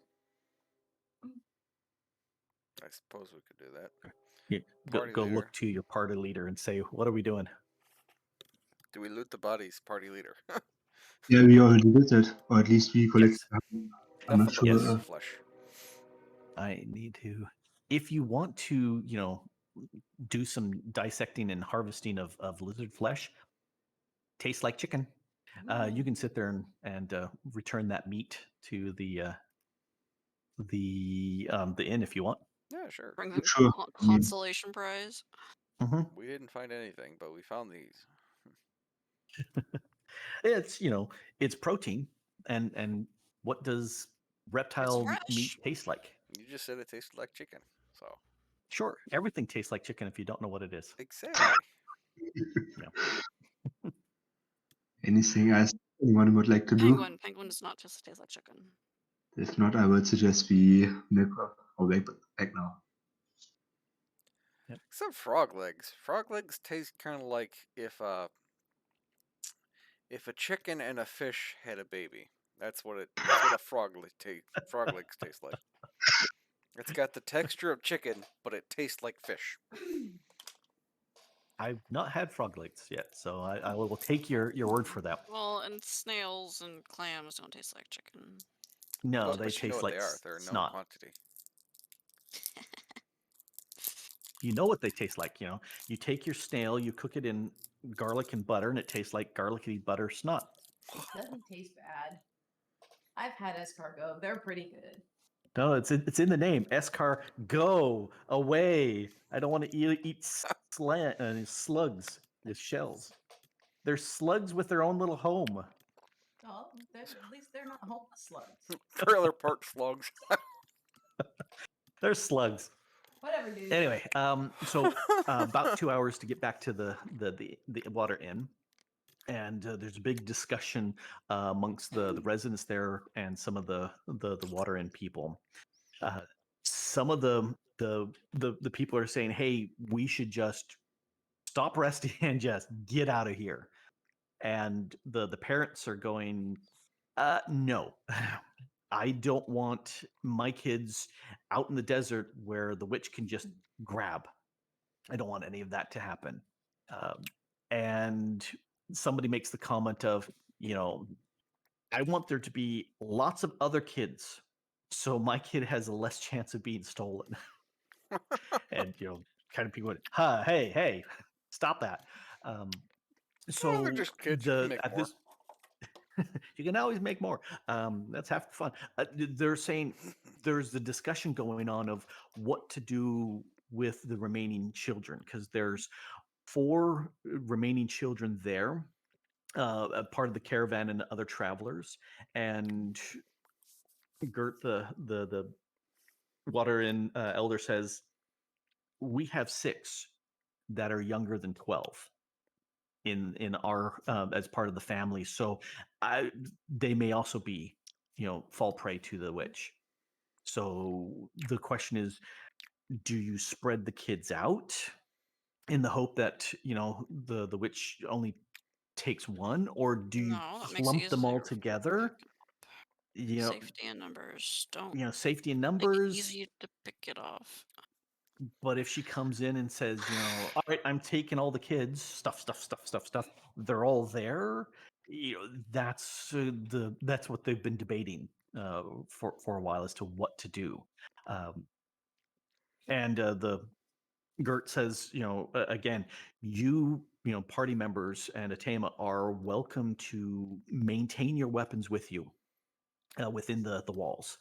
I suppose we could do that. You Party go leader. look to your party leader and say, "What are we doing?" Do we loot the bodies, party leader? Yeah, we already did it, or at least we collected. Yes. I'm not Nothing sure. but Yes. flesh. I need to. If you want to, do some dissecting and harvesting of lizard flesh, tastes like chicken. You can sit there and return that meat to the inn if you want. Yeah, sure. Bring them Sure. I mean, consolation prize. We didn't find anything, but we found these. It's it's protein, and what does reptile meat fresh. taste like? You just said it tasted like chicken, so Sure, everything tastes like chicken if you don't know what it is. exactly. anything else anyone would like to do? Penguin does not just taste like chicken. If not, I would suggest we make our way back now. Except frog legs. Frog legs taste kind of like if a chicken and a fish had a baby. That's what a frog legs taste like. It's got the texture of chicken, but it tastes like fish. I've not had frog legs yet, so I will take your word for that. Well, and snails and clams don't taste like chicken. No, Well, they but you know taste what like they are. They're a known snot. quantity. You know what they taste like. You take your snail, you cook it in garlic and butter, and it tastes like garlicky butter snot. It doesn't taste bad. I've had escargot. They're pretty good. No, it's in the name. Escar, go away. I don't want to eat slugs with shells. They're slugs with their own little home. Well, at least they're not homeless slugs. Trailer park slugs. They're slugs. Whatever, dude. Anyway, so about 2 hours to get back to the water inn, and there's a big discussion amongst the residents there and some of the water inn people. Some of the people are saying, "Hey, we should just stop resting and just get out of here." And the parents are going, "No, I don't want my kids out in the desert where the witch can just grab. I don't want any of that to happen." And somebody makes the comment of, I want there to be lots of other kids, so my kid has a less chance of being stolen. And kind of people went, "Huh, hey, stop that." So they're just kids. You can make at more. this, you can always make more. That's half the fun. They're saying there's the discussion going on of what to do with the remaining children, because there's 4 remaining children there, a part of the caravan and other travelers. And Gert, the water inn elder, says, we have 6 that are younger than 12 in our as part of the family. So they may also be, fall prey to the witch. So the question is, do you spread the kids out in the hope that the witch only takes one, or do you No, that makes it clump them all easier. together? Safety in numbers. Don't Safety in make it numbers. easy to pick it off. But if she comes in and says, all right, I'm taking all the kids, stuff, they're all there. That's that's what they've been debating for a while as to what to do. And the Gert says, again, you party members and Atema are welcome to maintain your weapons with you within the walls.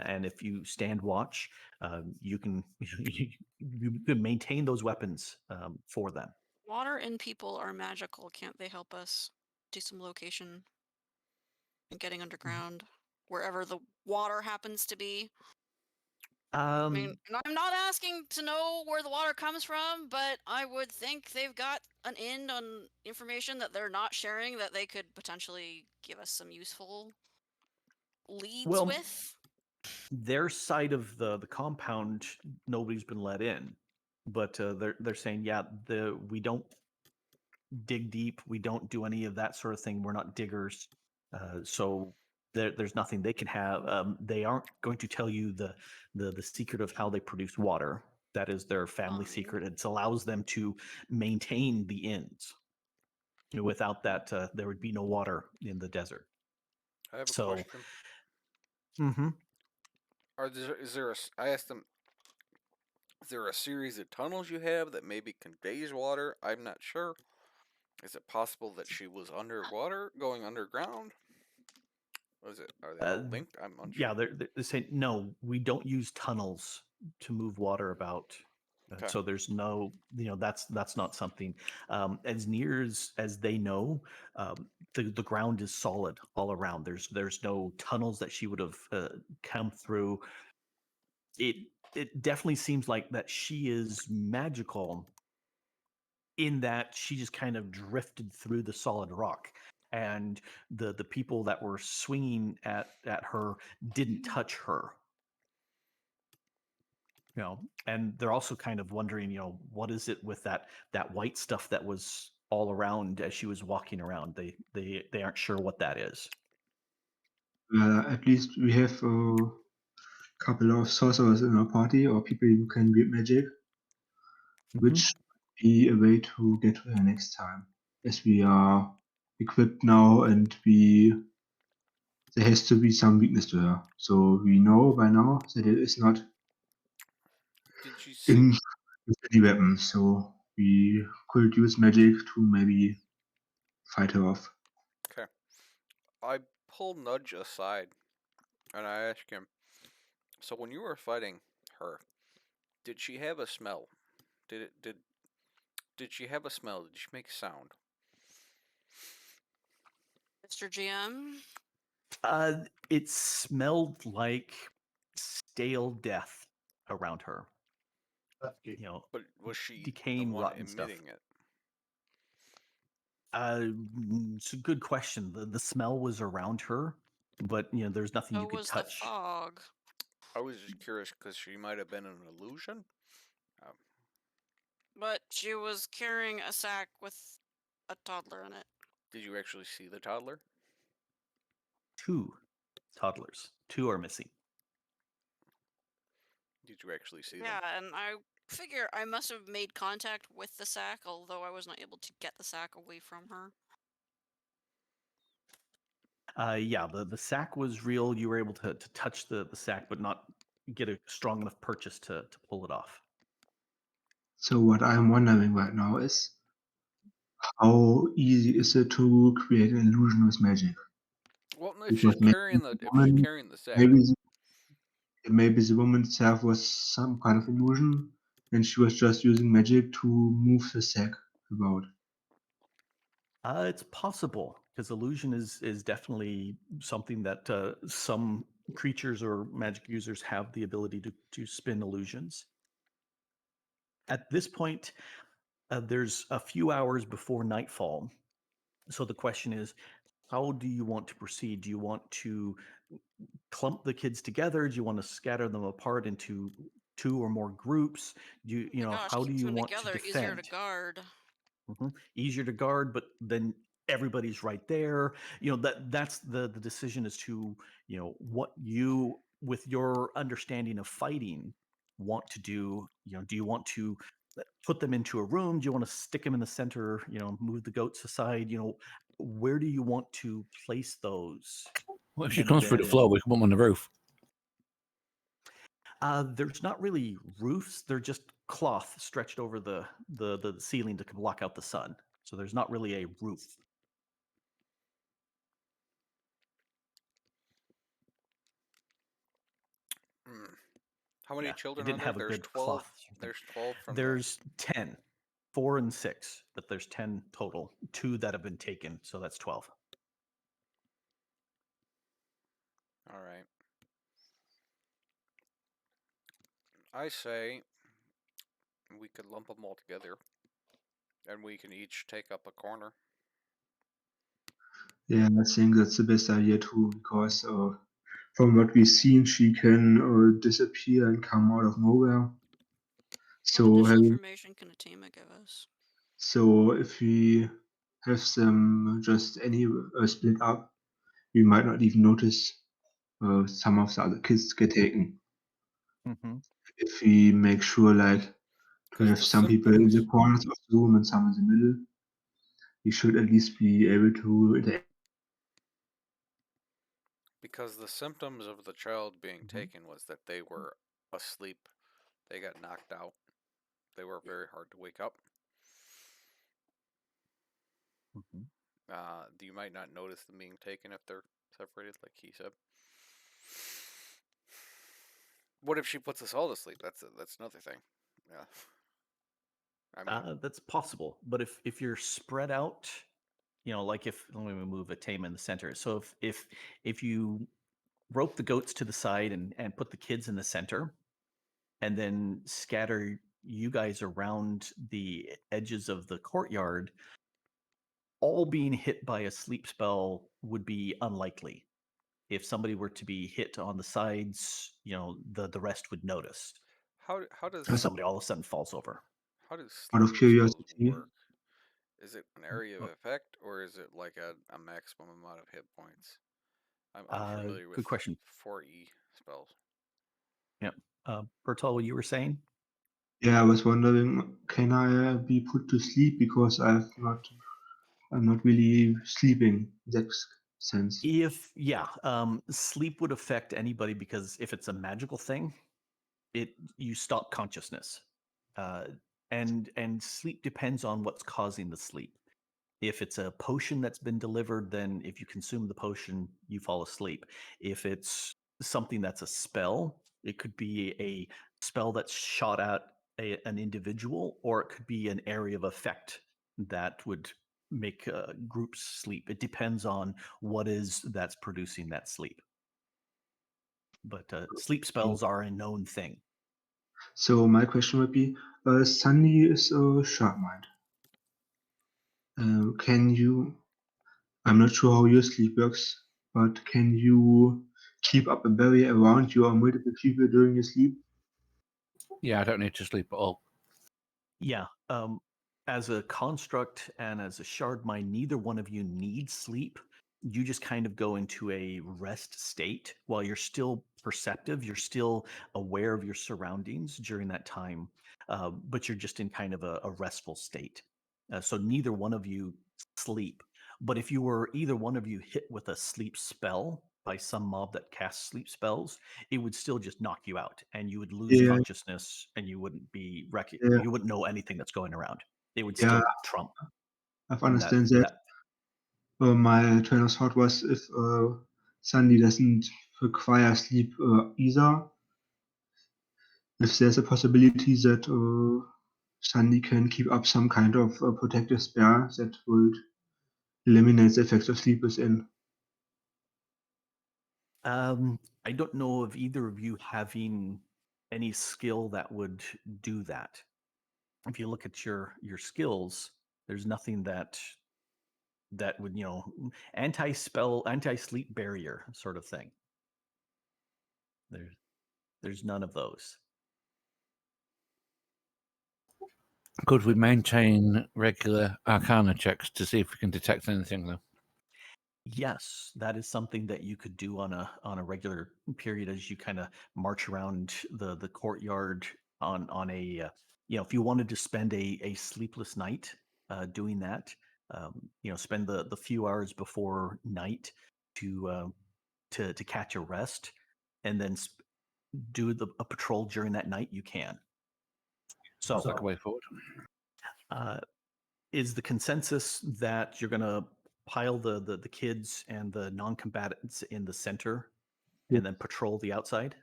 And if you stand watch, you can you can maintain those weapons for them. Water and people are magical. Can't they help us do some location and getting underground wherever the water happens to be? I mean, and I'm not asking to know where the water comes from, but I would think they've got an end on information that they're not sharing that they could potentially give us some useful leads Well, with. their side of the compound, nobody's been let in, but they're saying, yeah, we don't dig deep, we don't do any of that sort of thing. We're not diggers, so there's nothing they can have. They aren't going to tell you the secret of how they produce water. That is their family Fine. secret. It allows them to maintain the inns. Without that, there would be no water in the desert. I have a So, question. mhm. I asked them, is there a series of tunnels you have that maybe conveys water? I'm not sure. Is it possible that she was underwater, going underground? Are they all linked? I'm Yeah, unsure. they're saying no. We don't use tunnels to move water about. Okay. So there's no, that's not something. As near as they know, the ground is solid all around. There's no tunnels that she would have come through. It definitely seems like that she is magical in that she just kind of drifted through the solid rock, and the people that were swinging at her didn't touch her. And they're also kind of wondering, what is it with that white stuff that was all around as she was walking around. They aren't sure what that is. At least we have a couple of sorcerers in our party, or people who can read magic, which be a way to get to her next time, as we are equipped now and there has to be some weakness to her. So we know by now that it is not Did you see? in with any weapon, so we could use magic to maybe fight her off. Okay. I pulled Nudge aside and I asked him, so when you were fighting her, did she have a smell? Did she have a smell? Did she make sound? Mr. GM? It smelled like stale death around her. Dusty. But was she the Decaying, one rotten stuff. emitting it? It's a good question. The smell was around her, but there's nothing you So could was the touch. fog. I was just curious because she might have been an illusion. But she was carrying a sack with a toddler in it. Did you actually see the toddler? 2 toddlers. 2 are missing. Did you actually see them? Yeah, and I figure I must have made contact with the sack, although I was not able to get the sack away from her. Yeah, the sack was real. You were able to touch the sack, but not get a strong enough purchase to pull it off. So what I'm wondering right now is, how easy is it to create an illusion with magic? Well, if Because she's maybe carrying the sack, maybe the woman itself was some kind of illusion, and she was just using magic to move the sack about. It's possible, because illusion is definitely something that some creatures or magic users have the ability to spin illusions. At this point, there's a few hours before nightfall. So the question is, how do you want to proceed? Do you want to clump the kids together? Do you want to scatter them apart into 2 or more groups? Oh my gosh, How do keeps you them want to together, easier to defend? guard. Easier to guard, but then everybody's right there. That's the decision as to what you, with your understanding of fighting, want to do. Do you want to put them into a room? Do you want to stick them in the center? Move the goats aside? Where do you want to place those? Well, if she And comes through the then floor, we can put them on the roof. there's not really roofs; they're just cloth stretched over the ceiling to block out the sun. So there's not really a roof. How many Yeah, children it are didn't there? have a There's good 12. cloth. There's 12 from There's 10, 4 and 6, but there's 10 total. 2 that have been taken, so that's 12. All right. I say we could lump them all together, and we can each take up a corner. Yeah, I think that's the best idea too, because from what we've seen, she can disappear and come out of nowhere. What So additional having, information can Atema give us? so if we have them just split up, we might not even notice some of the other kids get taken. Mm-hmm. If we make sure like to 'Cause have the some people in the symptoms- corners of the room and some in the middle, we should at least be able to interact. Because the symptoms of the child being taken was that they were asleep. They got knocked out. They were very hard to wake up. You might not notice them being taken if they're separated, like he said. What if she puts us all to sleep? That's another thing. Yeah. I mean, That's possible, but if you're spread out, like if let me move a tame in the center. So if you rope the goats to the side and put the kids in the center, and then scatter you guys around the edges of the courtyard, all being hit by a sleep spell would be unlikely. If somebody were to be hit on the sides, the rest would notice. how If does somebody all of a sudden falls over. how does Out of sleep spells curiosity, work? Is it an area of effect, or is it like a maximum amount of hit points? I'm unfamiliar with Good question. 4E spells. Yep. Bertol, you were saying? yeah, I was wondering, can I be put to sleep because I'm not really sleeping in that sense. Sleep would affect anybody because if it's a magical thing, you stop consciousness, uh, and sleep depends on what's causing the sleep. If it's a potion that's been delivered, then if you consume the potion, you fall asleep. If it's something that's a spell, it could be a spell that's shot at an individual, or it could be an area of effect that would make groups sleep. It depends on what is that's producing that sleep. But sleep spells are a known thing. So my question would be, Sunny is a sharp mind. Can you? I'm not sure how your sleep works, but can you keep up a barrier around you or multiple people during your sleep? Yeah, I don't need to sleep at all. Yeah. As a construct and as a shard mind, neither one of you needs sleep. You just kind of go into a rest state while you're still perceptive. You're still aware of your surroundings during that time, but you're just in kind of a restful state. So neither one of you sleep. But if you were either one of you hit with a sleep spell by some mob that casts sleep spells, it would still just knock you out and you would lose Yeah, consciousness and you wouldn't be yeah, you wouldn't know anything that's going around. It would yeah. still trump I've that. understand that. My train of thought was if Sunny doesn't require sleep either, if there's a possibility that Sunny can keep up some kind of protective spell that would eliminate the effects of sleep within. I don't know of either of you having any skill that would do that. If you look at your skills, there's nothing that would anti-sleep barrier sort of thing. There's none of those. Could we maintain regular arcana checks to see if we can detect anything, though? Yes, that is something that you could do on a regular period as you kind of march around the courtyard on a if you wanted to spend a sleepless night doing that, spend the few hours before night to catch a rest, and then do a patrol during that night. You can. Sounds like a way forward. is the consensus that you're going to pile the kids and the non-combatants in the center Yep. and then patrol the outside?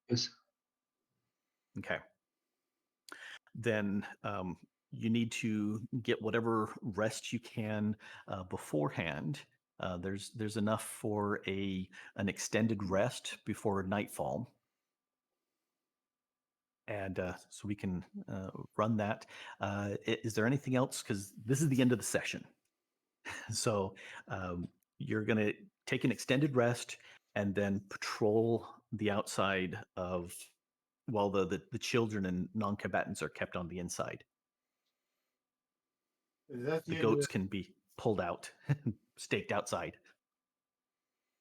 Yes. Okay. Then you need to get whatever rest you can beforehand. There's enough for an extended rest before nightfall. And so we can run that. Is there anything else? Because this is the end of the session. So you're going to take an extended rest and then patrol the outside of, while the children and non-combatants are kept on the inside. Is that The the end of goats can be pulled out, staked outside.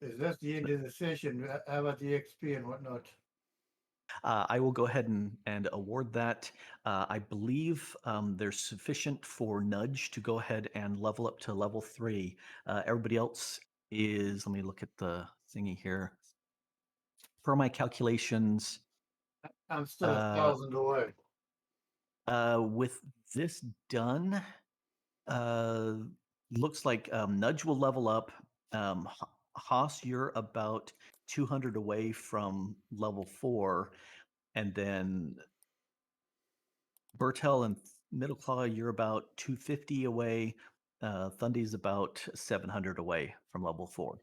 Is that the end of the session? How about the XP and whatnot? I will go ahead and award that. I believe there's sufficient for Nudge to go ahead and level up to level 3. Everybody else is, let me look at the thingy here. Per my calculations, I'm still 1,000 away. with this done, looks like Nudge will level up. Haas, you're about 200 away from level 4. And then Bertel and Middleclaw, you're about 250 away. Thundy's about 700 away from level 4.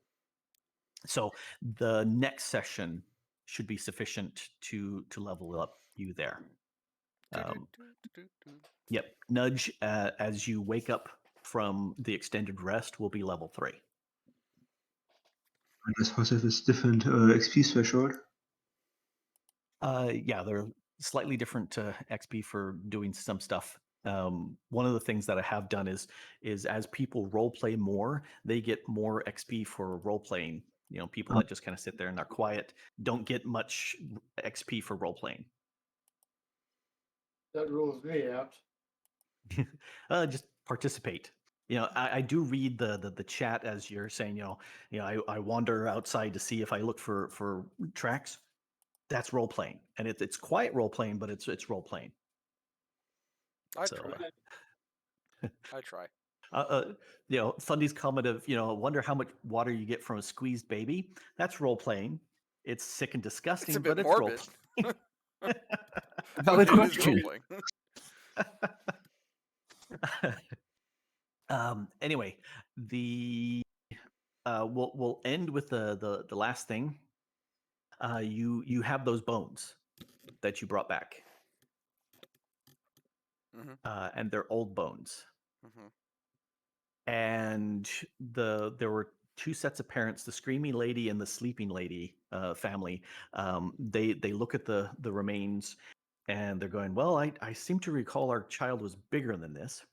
So the next session should be sufficient to level up you there. Yep. Nudge, as you wake up from the extended rest, will be level 3. And does Hoss have this different XP threshold? Yeah, they're slightly different XP for doing some stuff. One of the things that I have done is as people role play more, they get more XP for role playing. You know, people that just kind of sit there and are quiet don't get much XP for role playing. That rules me out. Just participate. You know, I do read the chat as you're saying. I wander outside to see if I look for tracks. That's role playing, and it's quiet role playing, but it's role playing. I So, try. I try. Thundy's comment of, wonder how much water you get from a squeezed baby. That's role playing. It's sick and disgusting, It's a bit but it's morbid. role playing. Valid It is question. role-playing. Anyway, we'll end with the last thing. You have those bones that you brought back, and they're old bones. And there were 2 sets of parents, the screaming lady and the sleeping lady family. They look at the remains and they're going, well, I seem to recall our child was bigger than this,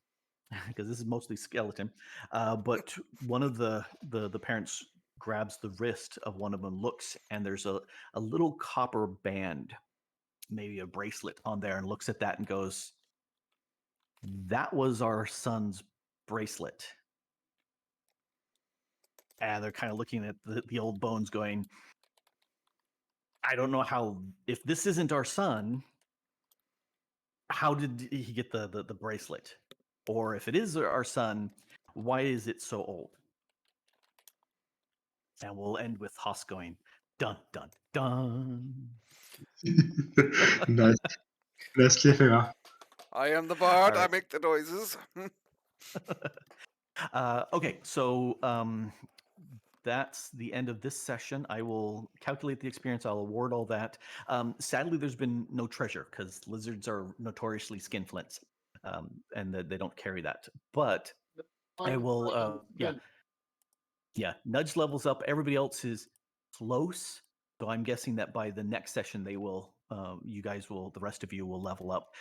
because this is mostly skeleton. But one of the parents grabs the wrist of one of them, looks, and there's a little copper band, maybe a bracelet on there, and looks at that and goes, that was our son's bracelet. And they're kind of looking at the old bones going, I don't know if this isn't our son, how did he get the bracelet? Or if it is our son, why is it so old? And we'll end with Haas going, dun, dun, dun. Nice. Nice cliffhanger. I am the bard. All I right. make the noises. Okay, so that's the end of this session. I will calculate the experience. I'll award all that. Sadly, there's been no treasure because lizards are notoriously skinflints, and they don't carry that. But I will, yeah. Nudge levels up. Everybody else is close. So I'm guessing that by the next session, they will, the rest of you will level up.